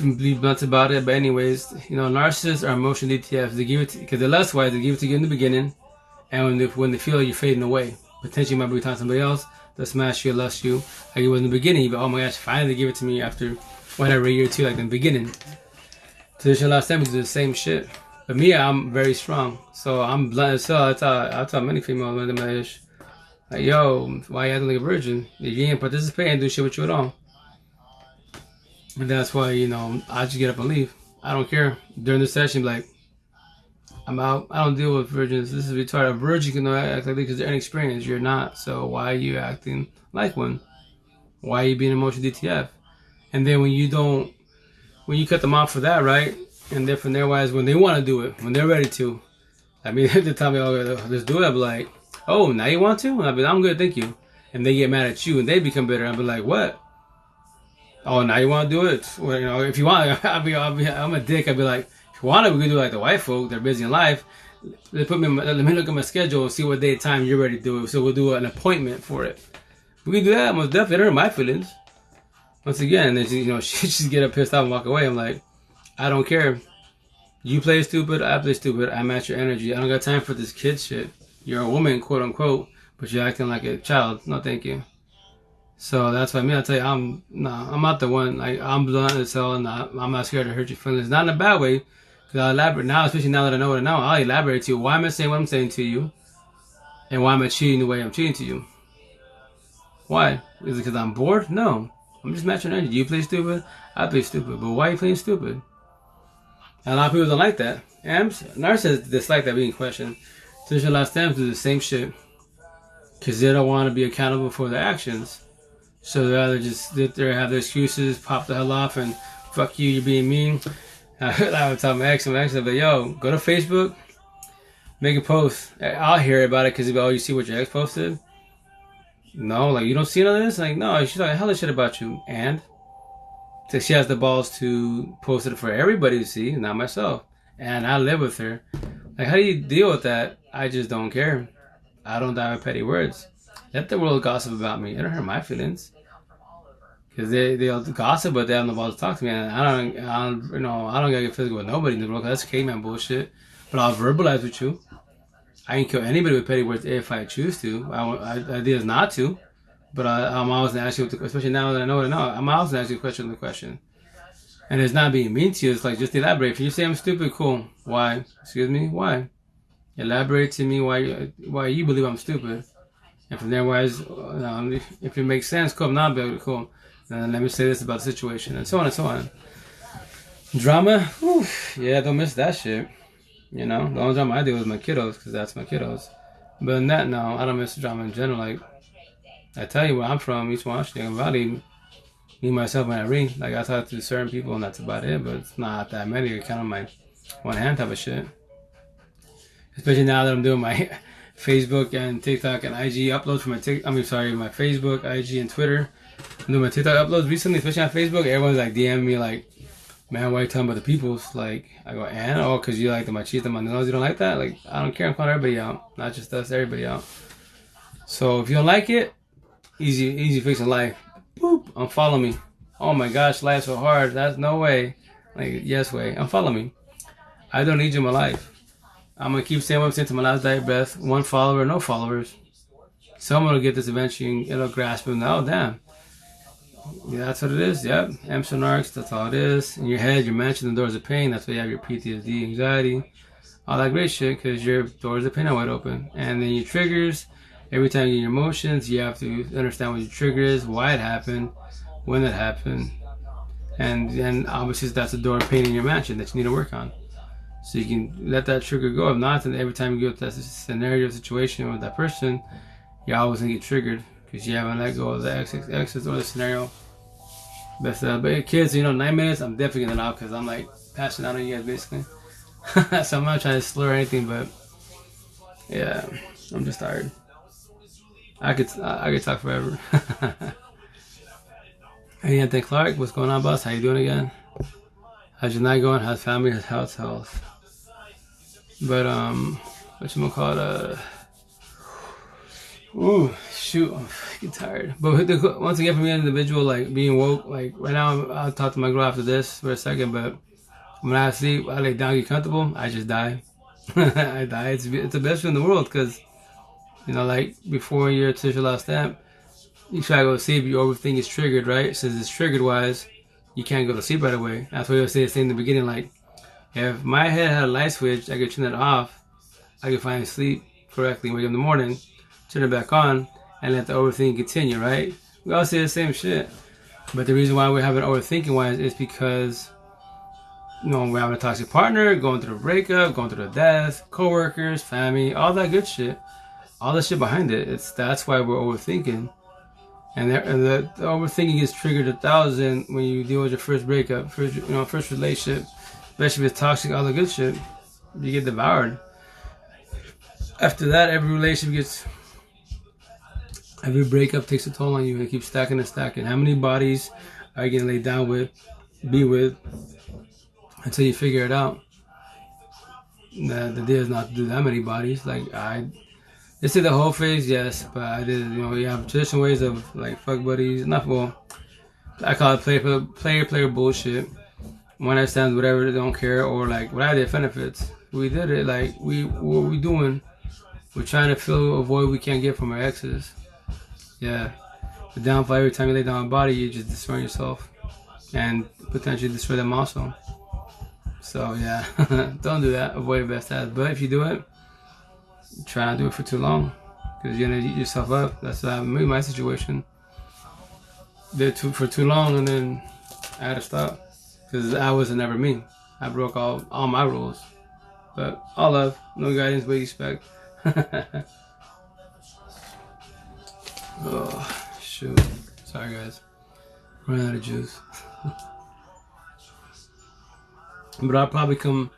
Be blunt about it, but anyways, you know, narcissists are emotional DTFs. They give it because they're less wise. They give it to you in the beginning, and when they feel like you're fading away, potentially you might be talking to somebody else that smash you, lust you. Like it was in the beginning, you'd be, oh my gosh, finally give it to me after whatever a year or two, like in the beginning. Traditional last time we do the same shit. But me, I'm very strong, so I'm blunt as hell. I tell many females when they're my ish, like, yo, why you acting like a virgin? If you ain't participating, do shit with you at all. And that's why, you know, I just get up and leave. I don't care. During the session, like, I'm out. I don't deal with virgins. This is retarded. A virgin can act like because they're inexperienced. You're not. So why are you acting like one? Why are you being emotional DTF? And then when you cut them off for that, right? And then from their wise, when they want to do it, when they're ready to, I mean, they tell me, oh, let's do it. I'll be like, oh, now you want to? And I'll be like, I'm good, thank you. And they get mad at you and they become bitter. I'll be like, what? Oh, now you want to do it? Well, you know, if you want, I'm a dick. I'd be like, if you want it, we can do it like the white folk. They're busy in life. Let me look at my schedule and see what day and time you're ready to do it. So we'll do an appointment for it. We can do that. Most definitely. It hurt my feelings. Once again, then she, you know, she just get up pissed off and walk away. I'm like, I don't care. You play stupid, I play stupid. I match your energy. I don't got time for this kid shit. You're a woman, quote unquote, but you're acting like a child. No, thank you. So that's why I tell you, I'm not the one. Like I'm blunt as hell, and I'm not scared to hurt your feelings. Not in a bad way, because I'll elaborate now, especially now that I know what I know. I'll elaborate to you why am I saying what I'm saying to you, and why am I cheating the way I'm cheating to you. Why? Is it because I'm bored? No. I'm just matching energy. You play stupid, I play stupid. But why are you playing stupid? And a lot of people don't like that. And narcissists dislike that being questioned. Traditional last times do the same shit. Because they don't want to be accountable for their actions. So they rather just sit there, have their excuses, pop the hell off, and fuck you, you're being mean. I would tell my ex, I'd be, yo, go to Facebook, make a post. I'll hear about it because, oh, you see what your ex posted? No, like, you don't see none of this? Like, no, she's like, hella shit about you. And so she has the balls to post it for everybody to see, not myself. And I live with her. Like, how do you deal with that? I just don't care. I don't die with petty words. Let the world gossip about me. It don't hurt my feelings. Because they'll gossip, but they have no balls to talk to me. And I don't gotta get physical with nobody in the world, because that's caveman bullshit. But I'll verbalize with you. I can kill anybody with petty words if I choose to. The idea is not to. But I'm always going to ask you, especially now that I know what I know, I'm always going to ask you the question. And it's not being mean to you. It's like, just elaborate. If you say I'm stupid, cool. Why? Excuse me? Why? Elaborate to me why you believe I'm stupid. And from there, if it makes sense, cool. If not, cool. And let me say this about the situation. And so on and so on. Drama? Whew, yeah, don't miss that shit. You know, the only drama I deal with is my kiddos, because that's my kiddos. But in that, no, I don't miss drama in general. Like, I tell you where I'm from, East Washington Valley. Me, myself, and Irene. Like, I talk to certain people, and that's about it. But it's not that many. I count on my one hand type of shit. Especially now that I'm doing my Facebook and TikTok and IG uploads for my my Facebook, IG, and Twitter. I'm doing my TikTok uploads recently, especially on Facebook. Everyone's like DMing me like, man, why are you talking about the peoples? Like, I go, and? Oh, because you like the machista mandanos, you don't like that? Like, I don't care. I'm calling everybody out. Not just us, everybody out. So if you don't like it, easy fix in life. Boop, unfollow me. Oh my gosh, life's so hard. That's no way. Like, yes way. Unfollow me. I don't need you in my life. I'm going to keep saying what I'm saying to my last day breath. One follower, no followers. Someone will get this eventually and it'll grasp it. Oh, damn. Yeah, that's what it is. Yep. Narcs, that's all it is. In your head, you're mentioning the doors of pain. That's why you have your PTSD, anxiety, all that great shit, because your doors of pain are wide open. And then your triggers, every time you get your emotions, you have to understand what your trigger is, why it happened, when it happened. And then obviously that's a door of pain in your mansion that you need to work on. So you can let that trigger go. If not, then every time you go to that scenario, situation with that person, you're always going to get triggered because you haven't let go of the exes or the scenario. But kids, 9 minutes, I'm definitely getting it out because I'm like passing out on you guys basically. So I'm not trying to slur or anything, but yeah, I'm just tired. I could talk forever. Hey, Anthony Clark, what's going on, boss? How you doing again? How's your night going? How's family? How's health? But whatchamacallit, Ooh, shoot, I'm fucking tired. But once again, for me, an individual, like being woke, like right now, I'll talk to my girl after this for a second. But when I sleep, I lay down, get comfortable, I just die. I die. It's the best feeling in the world because, you know, like before your official last stamp, you try to go to sleep, your overthink is triggered, right? Since it's triggered wise, you can't go to sleep right away. That's why I was saying in the beginning, like, if my head had a light switch, I could turn it off, I could finally sleep correctly, wake up in the morning, turn it back on, and let the overthinking continue, right? We all say the same shit. But the reason why we're having overthinking wise is because, you know, we're having a toxic partner, going through a breakup, going through a death, coworkers, family, all that good shit. All the shit behind it. That's why we're overthinking. And the overthinking is triggered 1,000 when you deal with your first breakup, first relationship, especially if it's toxic, all the good shit. You get devoured. After that, every breakup takes a toll on you and it keeps stacking and stacking. How many bodies are you gonna lay down with, be with, until you figure it out? The deal is not to do that many bodies. They say the whole phase, yes, but I did, you know, you have traditional ways of like fuck buddies, not well. I call it player bullshit. One night stands, whatever, they don't care, or like what I did, benefits. We did it, like what we doing? We're trying to fill a void we can't get from our exes. Yeah, the downfall every time you lay down a body, you just destroy yourself and potentially destroy them also. So yeah, don't do that. Avoid it best as. But if you do it, try not to do it for too long because you're gonna eat yourself up. That's what happened to me, my situation. Did it for too long and then I had to stop because I wasn't never me. I broke all my rules. But all love, no guidance, but respect. Oh shoot! Sorry guys, running out of juice. But I'll probably come.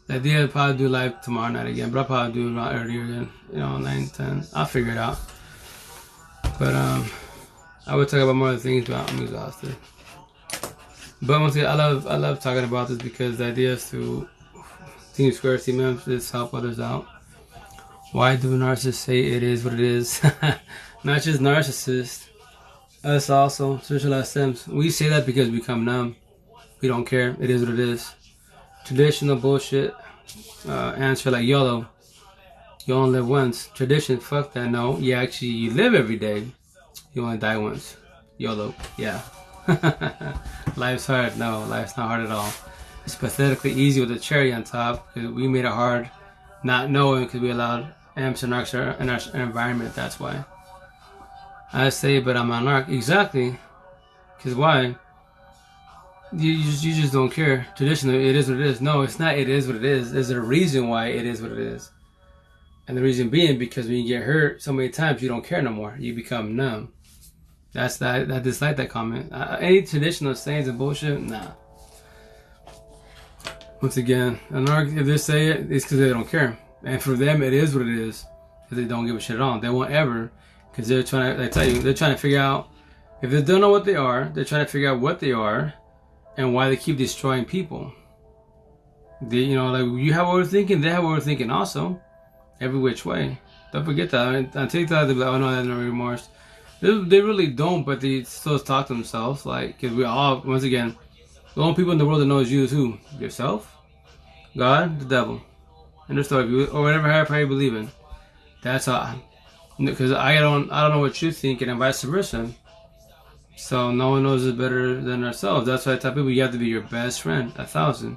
The idea is probably do live tomorrow night again, but I'll probably do it around earlier again, 9, 10. I'll figure it out. But I would talk about more other things, but I'm exhausted. But once again, I love talking about this because the idea is to Team Square, Team Memphis, help others out. Why do narcissists say it is what it is? Not just narcissists, us also, socialized Sims. We say that because we become numb. We don't care. It is what it is. Traditional bullshit answer like YOLO. You only live once. Tradition, fuck that. No, you live every day. You only die once. YOLO. Yeah. Life's hard. No, life's not hard at all. It's pathetically easy with a cherry on top because we made it hard not knowing because we allowed amps and narcs in our environment. That's why. I say, but I'm a narc. Exactly. Because why? You just don't care. Traditionally, it is what it is. No, it's not. It is what it is. There's a reason why it is what it is, and the reason being because when you get hurt so many times, you don't care no more. You become numb. That's that. I dislike that comment. Any traditional sayings and bullshit, nah. Once again, a narc, if they say it, it's because they don't care, and for them, it is what it is because they don't give a shit at all. They won't ever because they're trying to. I tell you, they're trying to figure out if they don't know what they are. They're trying to figure out what they are. And why they keep destroying people. Like you have overthinking, they have overthinking also. Every which way. Don't forget that. I mean, on TikTok, they're like, oh no, I have no remorse. They really don't, but they still talk to themselves. Like, because we all, once again, the only people in the world that knows you is who? Yourself, God, the devil, and the story, or whatever you believe in. That's all. Because I don't know what you think, and vice versa. So no one knows it better than ourselves. That's why I tell people you have to be your best friend, 1,000.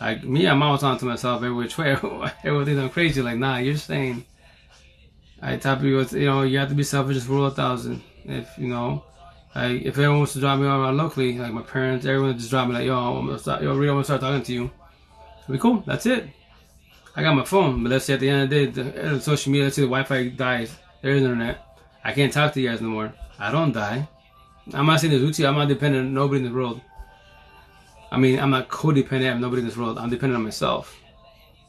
Like me, I'm always talking to myself every which way. Everyone thinks I'm crazy. Like, nah, you're sane. I tell people, you have to be selfish. Just rule 1,000. If everyone wants to drop me around locally, like my parents, everyone just drop me like, yo, Rita, I'm gonna start talking to you. It'll be cool. That's it. I got my phone, but let's say at the end of the day, the social media, let's say the Wi-Fi dies. There's internet. I can't talk to you guys no more. I don't die. I'm not saying this with you. I'm not dependent on nobody in the world. I mean, I'm not codependent on nobody in this world. I'm dependent on myself.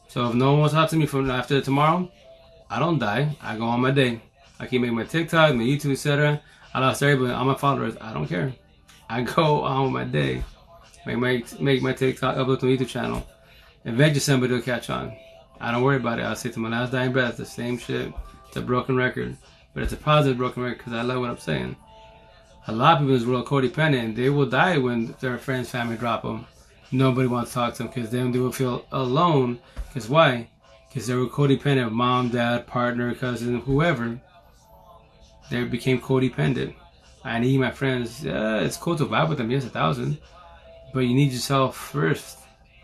So if no one wants to talk to me from after tomorrow, I don't die. I go on my day. I keep making my TikTok, my YouTube, etc. I lost everybody, all my followers. I don't care. I go on with my day. Make my TikTok, upload to my YouTube channel. Eventually somebody will catch on. I don't worry about it. I'll say to my last dying breath the same shit It's a broken record. But it's a positive broken record because I love what I'm saying. A lot of people in this world are codependent, and they will die when their friends, family drop them. Nobody wants to talk to them because then they will feel alone. Because why? Because they were codependent of mom, dad, partner, cousin, whoever. They became codependent. I need my friends. It's cool to vibe with them, yes, 1,000. But you need yourself first.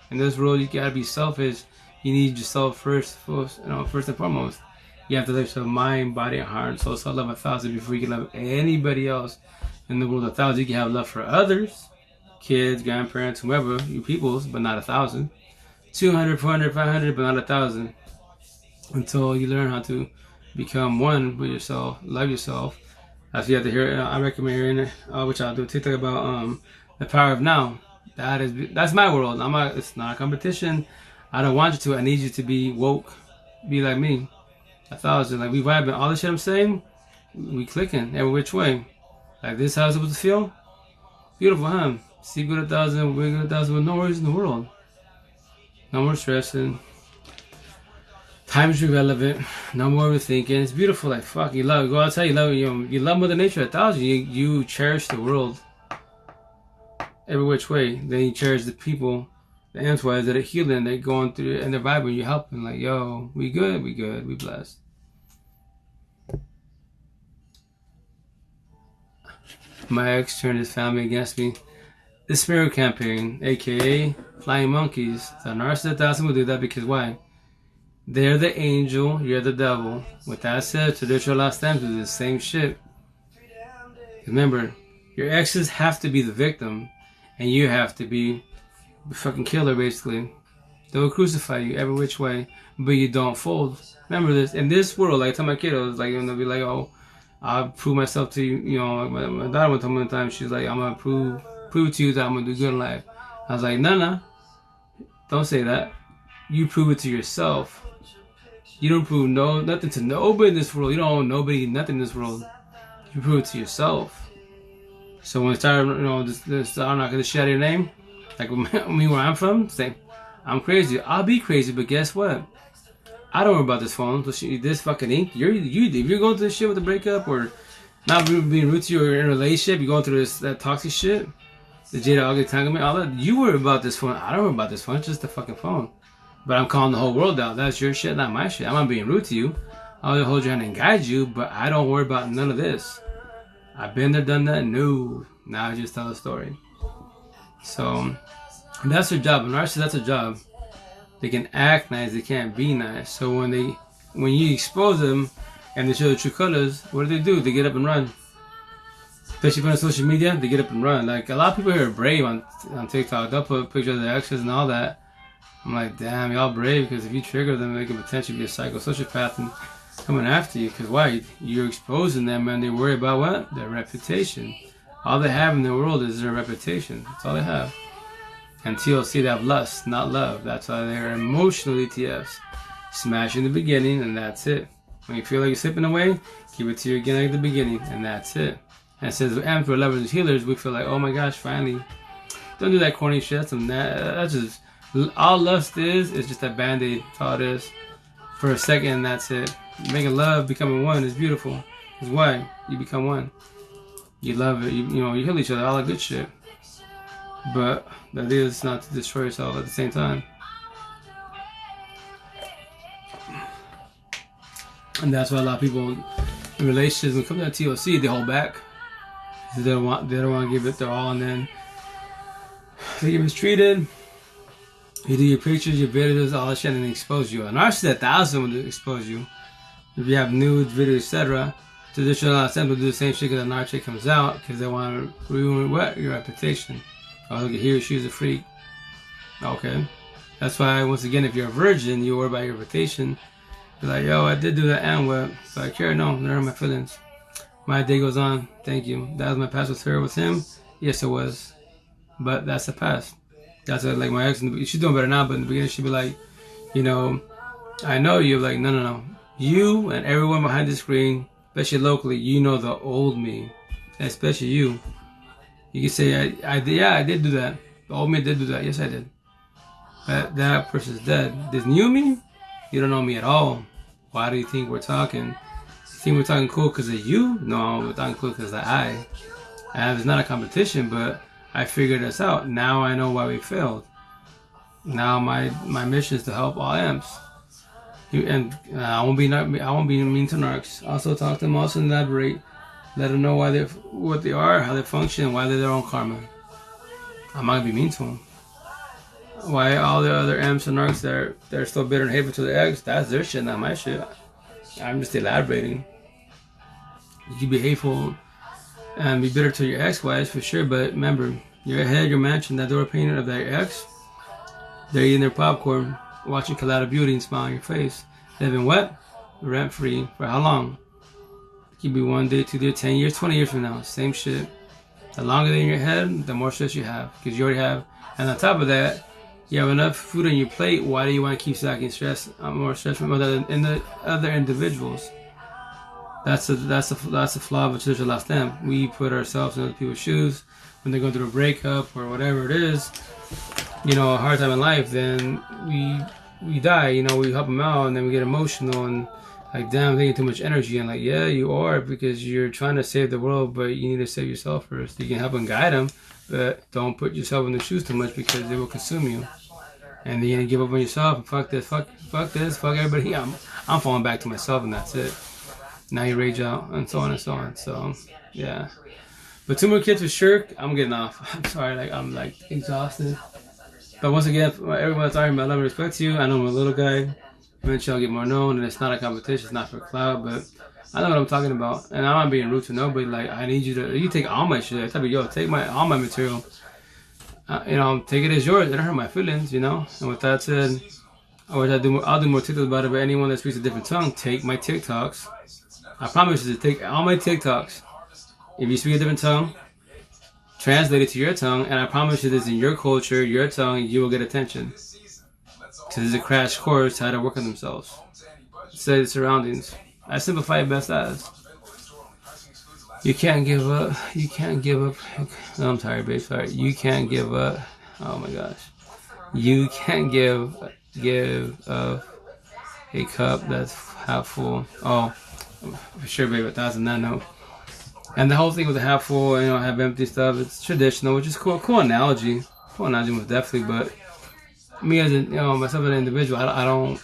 In this world, you gotta be selfish. You need yourself first and foremost. You have to love yourself, mind, body, and heart. So love 1,000 before you can love anybody else in the world. 1,000, you can have love for others, kids, grandparents, whoever, you peoples, but not 1,000. 200, 400, 500, but not 1,000. Until you learn how to become one with yourself, love yourself. That's what you have to hear. I recommend hearing which I'll do a TikTok about the power of now. That's my world. It's not a competition. I don't want you to. I need you to be woke, be like me. 1,000, like we vibing. All the shit I'm saying, we clicking every which way. Like this, how it's supposed to feel? Beautiful, huh? See good 1,000, we're good 1,000 with no worries in the world. No more stressing. Time is irrelevant. No more overthinking. It's beautiful. Like fuck, you love. Go outside. You love Mother Nature 1,000. You cherish the world every which way. Then you cherish the people, the ants-wise that are healing. They're going through it and they're vibing. You're helping. Like yo, we good. We blessed. My ex turned his family against me. The spirit campaign, aka flying monkeys. The narcissist 1,000 will do that because why? They're the angel, you're the devil. With that said, traditional last times do the same shit. Remember, your exes have to be the victim, and you have to be the fucking killer, basically. They will crucify you every which way, but you don't fold. Remember this. In this world, like I tell my kiddos, like they'll be like, oh, I'll prove myself to you. You know, my daughter went to me one time, she's like, I'm gonna prove to you that I'm gonna do good in life. I was like, no, don't say that. You prove it to yourself. You don't prove nothing to nobody in this world. You don't owe nobody nothing in this world. You prove it to yourself. So when it's time, I'm not gonna get shit out of your name. Like me, where I'm from, say, I'm crazy. I'll be crazy, but guess what? I don't worry about this phone. This fucking ink. If you're going through this shit with a breakup or not being rude to you or in a relationship, you're going through that toxic shit, the Jada ugly entanglement, all that. You worry about this phone. I don't worry about this phone. It's just the fucking phone. But I'm calling the whole world out. That's your shit, not my shit. I'm not being rude to you. I'll hold your hand and guide you, but I don't worry about none of this. I've been there, done that. No. Now I just tell a story. So that's their job. A narcissist, that's a job. They can act nice, they can't be nice. So when you expose them and they show the true colors, what do? They get up and run. Especially on social media, they get up and run. Like a lot of people here are brave on TikTok. They'll put pictures of their exes and all that. I'm like, damn, y'all brave, because if you trigger them, they could potentially be a psychosociopath and coming after you. Because why? You're exposing them, and they worry about what? Their reputation. All they have in the world is their reputation. That's all they have. And TLC, they have lust, not love. That's why they're emotional ETFs. Smash in the beginning, and that's it. When you feel like you're slipping away, keep it to your beginning at the beginning, and that's it. And it says, and for lovers and healers, we feel like, oh my gosh, finally. Don't do that corny shit. That's just... All lust is just a band-aid. That's all it is. For a second, and that's it. Making love, becoming one is beautiful. Because why? You become one. You love it. You heal each other. All that good shit. But that is not to destroy yourself at the same time. And that's why a lot of people in relationships, when it comes to TLC, they hold back. They don't want to give it their all, and then they get mistreated. You do your pictures, your videos, all that shit, and they expose you. A narcissist 1,000 will expose you. If you have nudes, videos, etc. Traditional assembly will do the same shit because a narcissist comes out because they want to ruin what? Your reputation. Oh, look at here, she's a freak. Okay. That's why, once again, if you're a virgin, you worry about your reputation. You're like, yo, I did do that and what? So I care? No, they're my feelings. My day goes on. Thank you. That was my past with her, with him? Yes, it was. But that's the past. That's like my ex, she's doing better now, but in the beginning she'd be like, I know you. Like, no. You and everyone behind the screen, especially locally, you know the old me. Especially you. You can say, I did do that. The old me did do that. Yes, I did. That person's dead. This new me, you don't know me at all. Why do you think we're talking? think we're talking cool because of you? No, we're talking cool because of I. And it's not a competition, but I figured this out. Now I know why we failed. Now my mission is to help all amps. And I won't be mean to narcs. Also talk to them, also elaborate, let them know why what they are, how they function, why they're their own karma. I'm not gonna be mean to them. Why all the other amps and narcs they're still bitter and hateful to the ex? That's their shit, not my shit. I'm just elaborating. You can be hateful and be bitter to your ex-wives for sure, but remember, your head, your mansion, that door painting of their ex, they're eating their popcorn, watching Collada Beauty and smiling on your face. Living wet, rent-free, for how long? It could be 1 day, 2 days, 10 years, 20 years from now. Same shit. The longer they're in your head, the more stress you have. Because you already have, and on top of that, you have enough food on your plate. Why do you want to keep stacking stress? More stress from other individuals. That's a flaw of a traditional last stamp. We put ourselves in other people's shoes when they're going through a breakup or whatever it is. You know, a hard time in life. Then we die. You know, we help them out, and then we get emotional and like, damn, taking too much energy. And like, yeah, you are, because you're trying to save the world, but you need to save yourself first. You can help and guide them, but don't put yourself in their shoes too much because they will consume you. And then you're gonna give up on yourself and fuck this, fuck everybody. I'm falling back to myself, and that's it. Now you rage out, and so on and so on. So yeah, but 2 more kids for sure. I'm getting off. I'm sorry, like I'm like exhausted. But once again, everyone's talking about love and respect to you. I know I'm a little guy. Eventually I'll get more known, and it's not a competition. It's not for clout, but I know what I'm talking about. And I'm not being rude to nobody. Like, I need you take all my shit. I tell you, yo, take all my material. You know, take it as yours. It don't hurt my feelings, you know. And with that said, I'll do more TikToks about it. But anyone that speaks a different tongue, take my TikToks. I promise you to take all my TikToks. If you speak a different tongue, translate it to your tongue, and I promise you this, in your culture, your tongue, you will get attention. Because it's a crash course how to work on themselves. Study the surroundings. I simplify it best as. You can't give up. You can't give up. No, I'm tired, babe. Sorry. You can't give up. Oh my gosh. You can't give up a cup that's half full. Oh, for sure, babe. 1,000 that note. And the whole thing with the half full, you know, have empty stuff. It's traditional, which is cool. Cool analogy. Cool analogy most definitely. But me as myself as an individual, I don't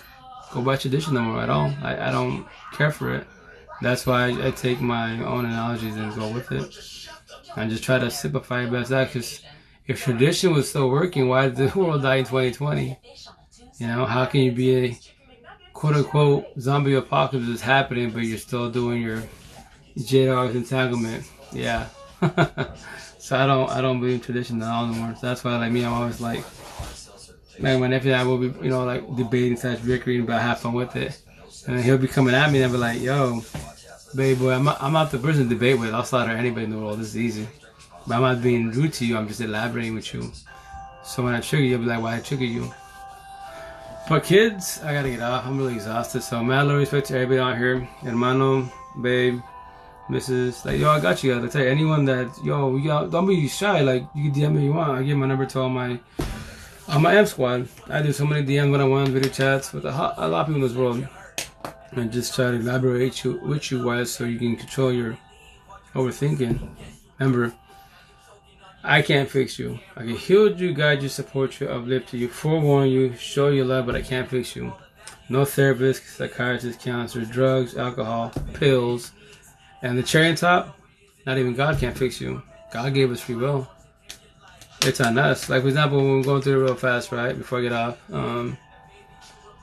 go by tradition no more at all. I don't care for it. That's why I take my own analogies and go with it. I just try to simplify it best out, because if tradition was still working, why did the world die in 2020? You know, how can you be a quote-unquote zombie apocalypse is happening, but you're still doing your JR's entanglement? Yeah. So I don't believe in tradition at all anymore. So that's why, like me, I'm always like my nephew and I will be, you know, like debating / bickering, but I have fun with it. And he'll be coming at me and I'll be like, yo, baby boy, I'm not the person to debate with. I'll slaughter anybody in the world. This is easy. But I'm not being rude to you. I'm just elaborating with you. So when I trigger you, you'll be like, why I trigger you? But kids, I gotta get off. I'm really exhausted. So mad love respect to everybody out here. Hermano, babe, Mrs. Like, yo, I got you guys. I tell you, anyone that, yo, don't be shy. Like, you can DM me if you want. I give my number to all my amp squad. I do so many DM one-on-one video chats with a lot of people in this world. And just try to elaborate with you guys so you can control your overthinking. Remember, I can't fix you. I can heal you, guide you, support you, uplift you, forewarn you, show you love, but I can't fix you. No therapist, psychiatrist, counselor, drugs, alcohol, pills, and the cherry on top, not even God can't fix you. God gave us free will. It's on us. Like, for example, when we're going through it real fast, right, before I get off,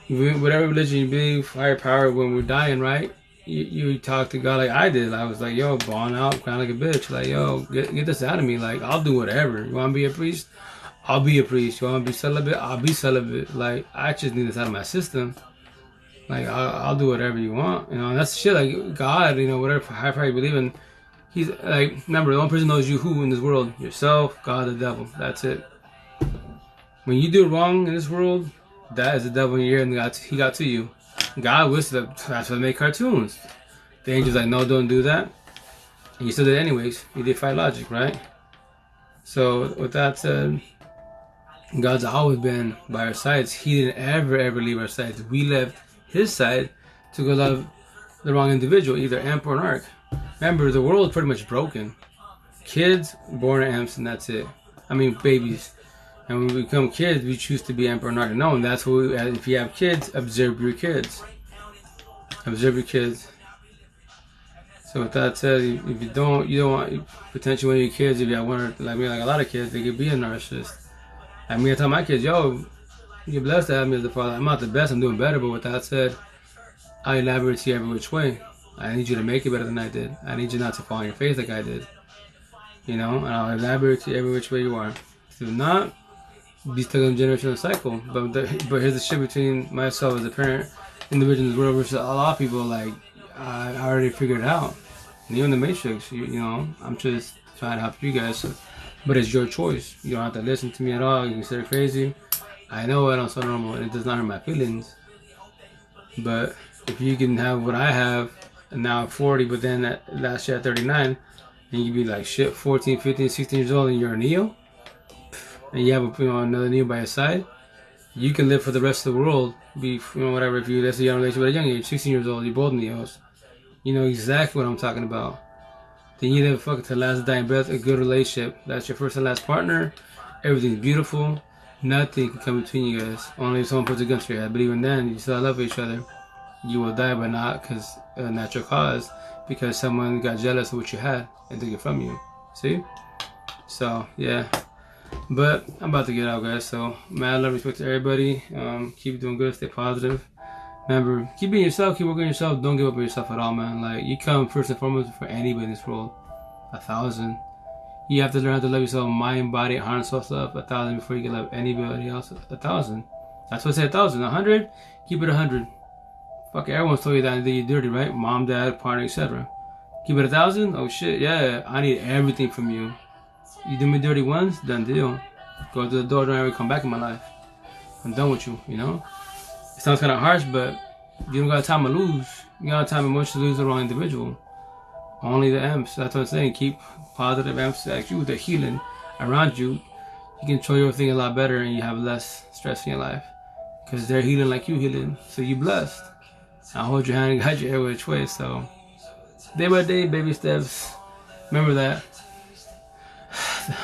whatever religion you believe, higher power, when we're dying, right, you talk to God like I did. I was like, yo, balling out, crying like a bitch. Like, yo, get this out of me. Like, I'll do whatever. You want to be a priest? I'll be a priest. You want to be celibate? I'll be celibate. Like, I just need this out of my system. Like, I'll do whatever you want. You know, and that's shit. Like, God, you know, whatever higher power you believe in, he's like, remember, the only person knows you who in this world? Yourself, God, the devil. That's it. When you do wrong in this world, that is the devil in your ear, and he got to you. God wished that's why they make cartoons. The angel's like, no, don't do that. And you still did it anyways. You defied logic, right? So with that said, God's always been by our sides. He didn't ever leave our sides. We left his side to go love the wrong individual, either amp or narc. Remember, the world is pretty much broken. Kids born amps and that's it. I mean, babies. And when we become kids, we choose to be amp or narc. No, and that's what if you have kids, observe your kids. Observe your kids. So with that said, if you don't want, potentially one of your kids, if you have one, or like me, like a lot of kids, they could be a narcissist. I mean, I tell my kids, yo, you're blessed to have me as a father. I'm not the best, I'm doing better, but with that said, I elaborate to you every which way. I need you to make it better than I did. I need you not to fall on your face like I did. You know, and I'll elaborate to you every which way you are. Do not be stuck in a generational cycle. But here's the shit between myself as a parent, individual in this world versus a lot of people. Like, I already figured it out. And you're in the Matrix, you know, I'm just trying to help you guys. So, but it's your choice. You don't have to listen to me at all. You consider crazy. I know I don't sound normal and it does not hurt my feelings. But if you can have what I have, and now I'm 40, but then that last year at 39, and you be like, shit, 14, 15, 16 years old, and you're a Neo, and you have another Neo by your side, you can live for the rest of the world, be, whatever, if that's a young relationship at a young age, 16 years old, you're both Neos. You know exactly what I'm talking about. Then you live fucking to the last dying breath, a good relationship. That's your first and last partner. Everything's beautiful. Nothing can come between you guys. Only if someone puts a gun to your head. But even then, you still love each other. You will die, but not because a natural cause. Because someone got jealous of what you had and took it from you. See? So, yeah. But I'm about to get out, guys. So, mad love, respect to everybody. Keep doing good. Stay positive. Remember, keep being yourself. Keep working on yourself. Don't give up on yourself at all, man. Like, you come first and foremost for anybody in this world. 1,000. You have to learn how to love yourself, mind, body, heart, and soul stuff. 1,000 before you can love anybody else. 1,000. That's what I said. 1,000. 100. Keep it 100. Fuck, everyone's told you that you're dirty, right? Mom, dad, partner, etc. Keep it 1,000. Oh shit, yeah. I need everything from you. You do me dirty once, done deal. Go to the door, don't ever come back in my life. I'm done with you, you know? It sounds kind of harsh, but you don't got time to lose. You got time and much to lose the wrong individual. Only the amps. That's what I'm saying. Keep positive amps like you, the healing around you. You can control everything a lot better and you have less stress in your life. Because they're healing like you healing. So you blessed. I'll hold your hand and guide you every which way. So day by day, baby steps. Remember that.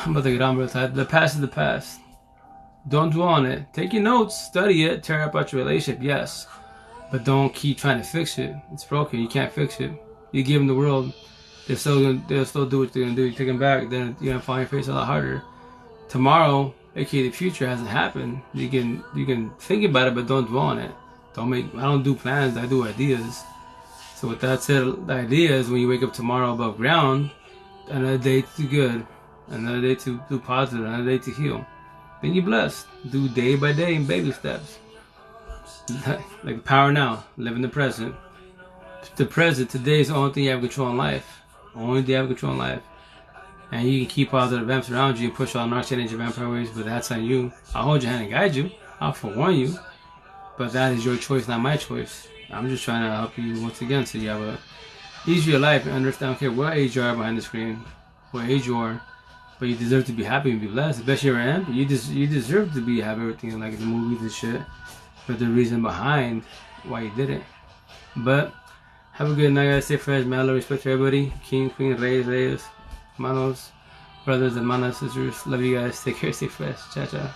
I'm about to get on real tight. The past is the past. Don't dwell on it. Take your notes, study it, tear apart your relationship, yes. But don't keep trying to fix it. It's broken. You can't fix it. You give them the world, they'll still do what they're gonna do. You take them back, then you're gonna find your face a lot harder. Tomorrow, aka the future, hasn't happened. You can think about it, but don't dwell on it. I don't do plans. I do ideas. So with that said, the idea is when you wake up tomorrow above ground, another day to good, another day to do positive, another day to heal. Then you're blessed. Do day by day in baby steps. Like the power now. Live in the present. The present, today is the only thing you have control in life. Only thing you have control in life. And you can keep positive events around you and push all narc energy vampire ways, but that's on you. I'll hold your hand and guide you. I'll forewarn you. But that is your choice, not my choice. I'm just trying to help you once again so you have a easier life and understand, okay, what age you are behind the screen, what age you are. But you deserve to be happy and be blessed. Especially you're an amp. You deserve to have everything like the movies and shit. But the reason behind why you did it. But have a good night, guys. Stay fresh. Man, love, respect to everybody. King, queen, reyes, manos, brothers and manas, sisters. Love you guys. Take care. Stay fresh. Ciao, ciao.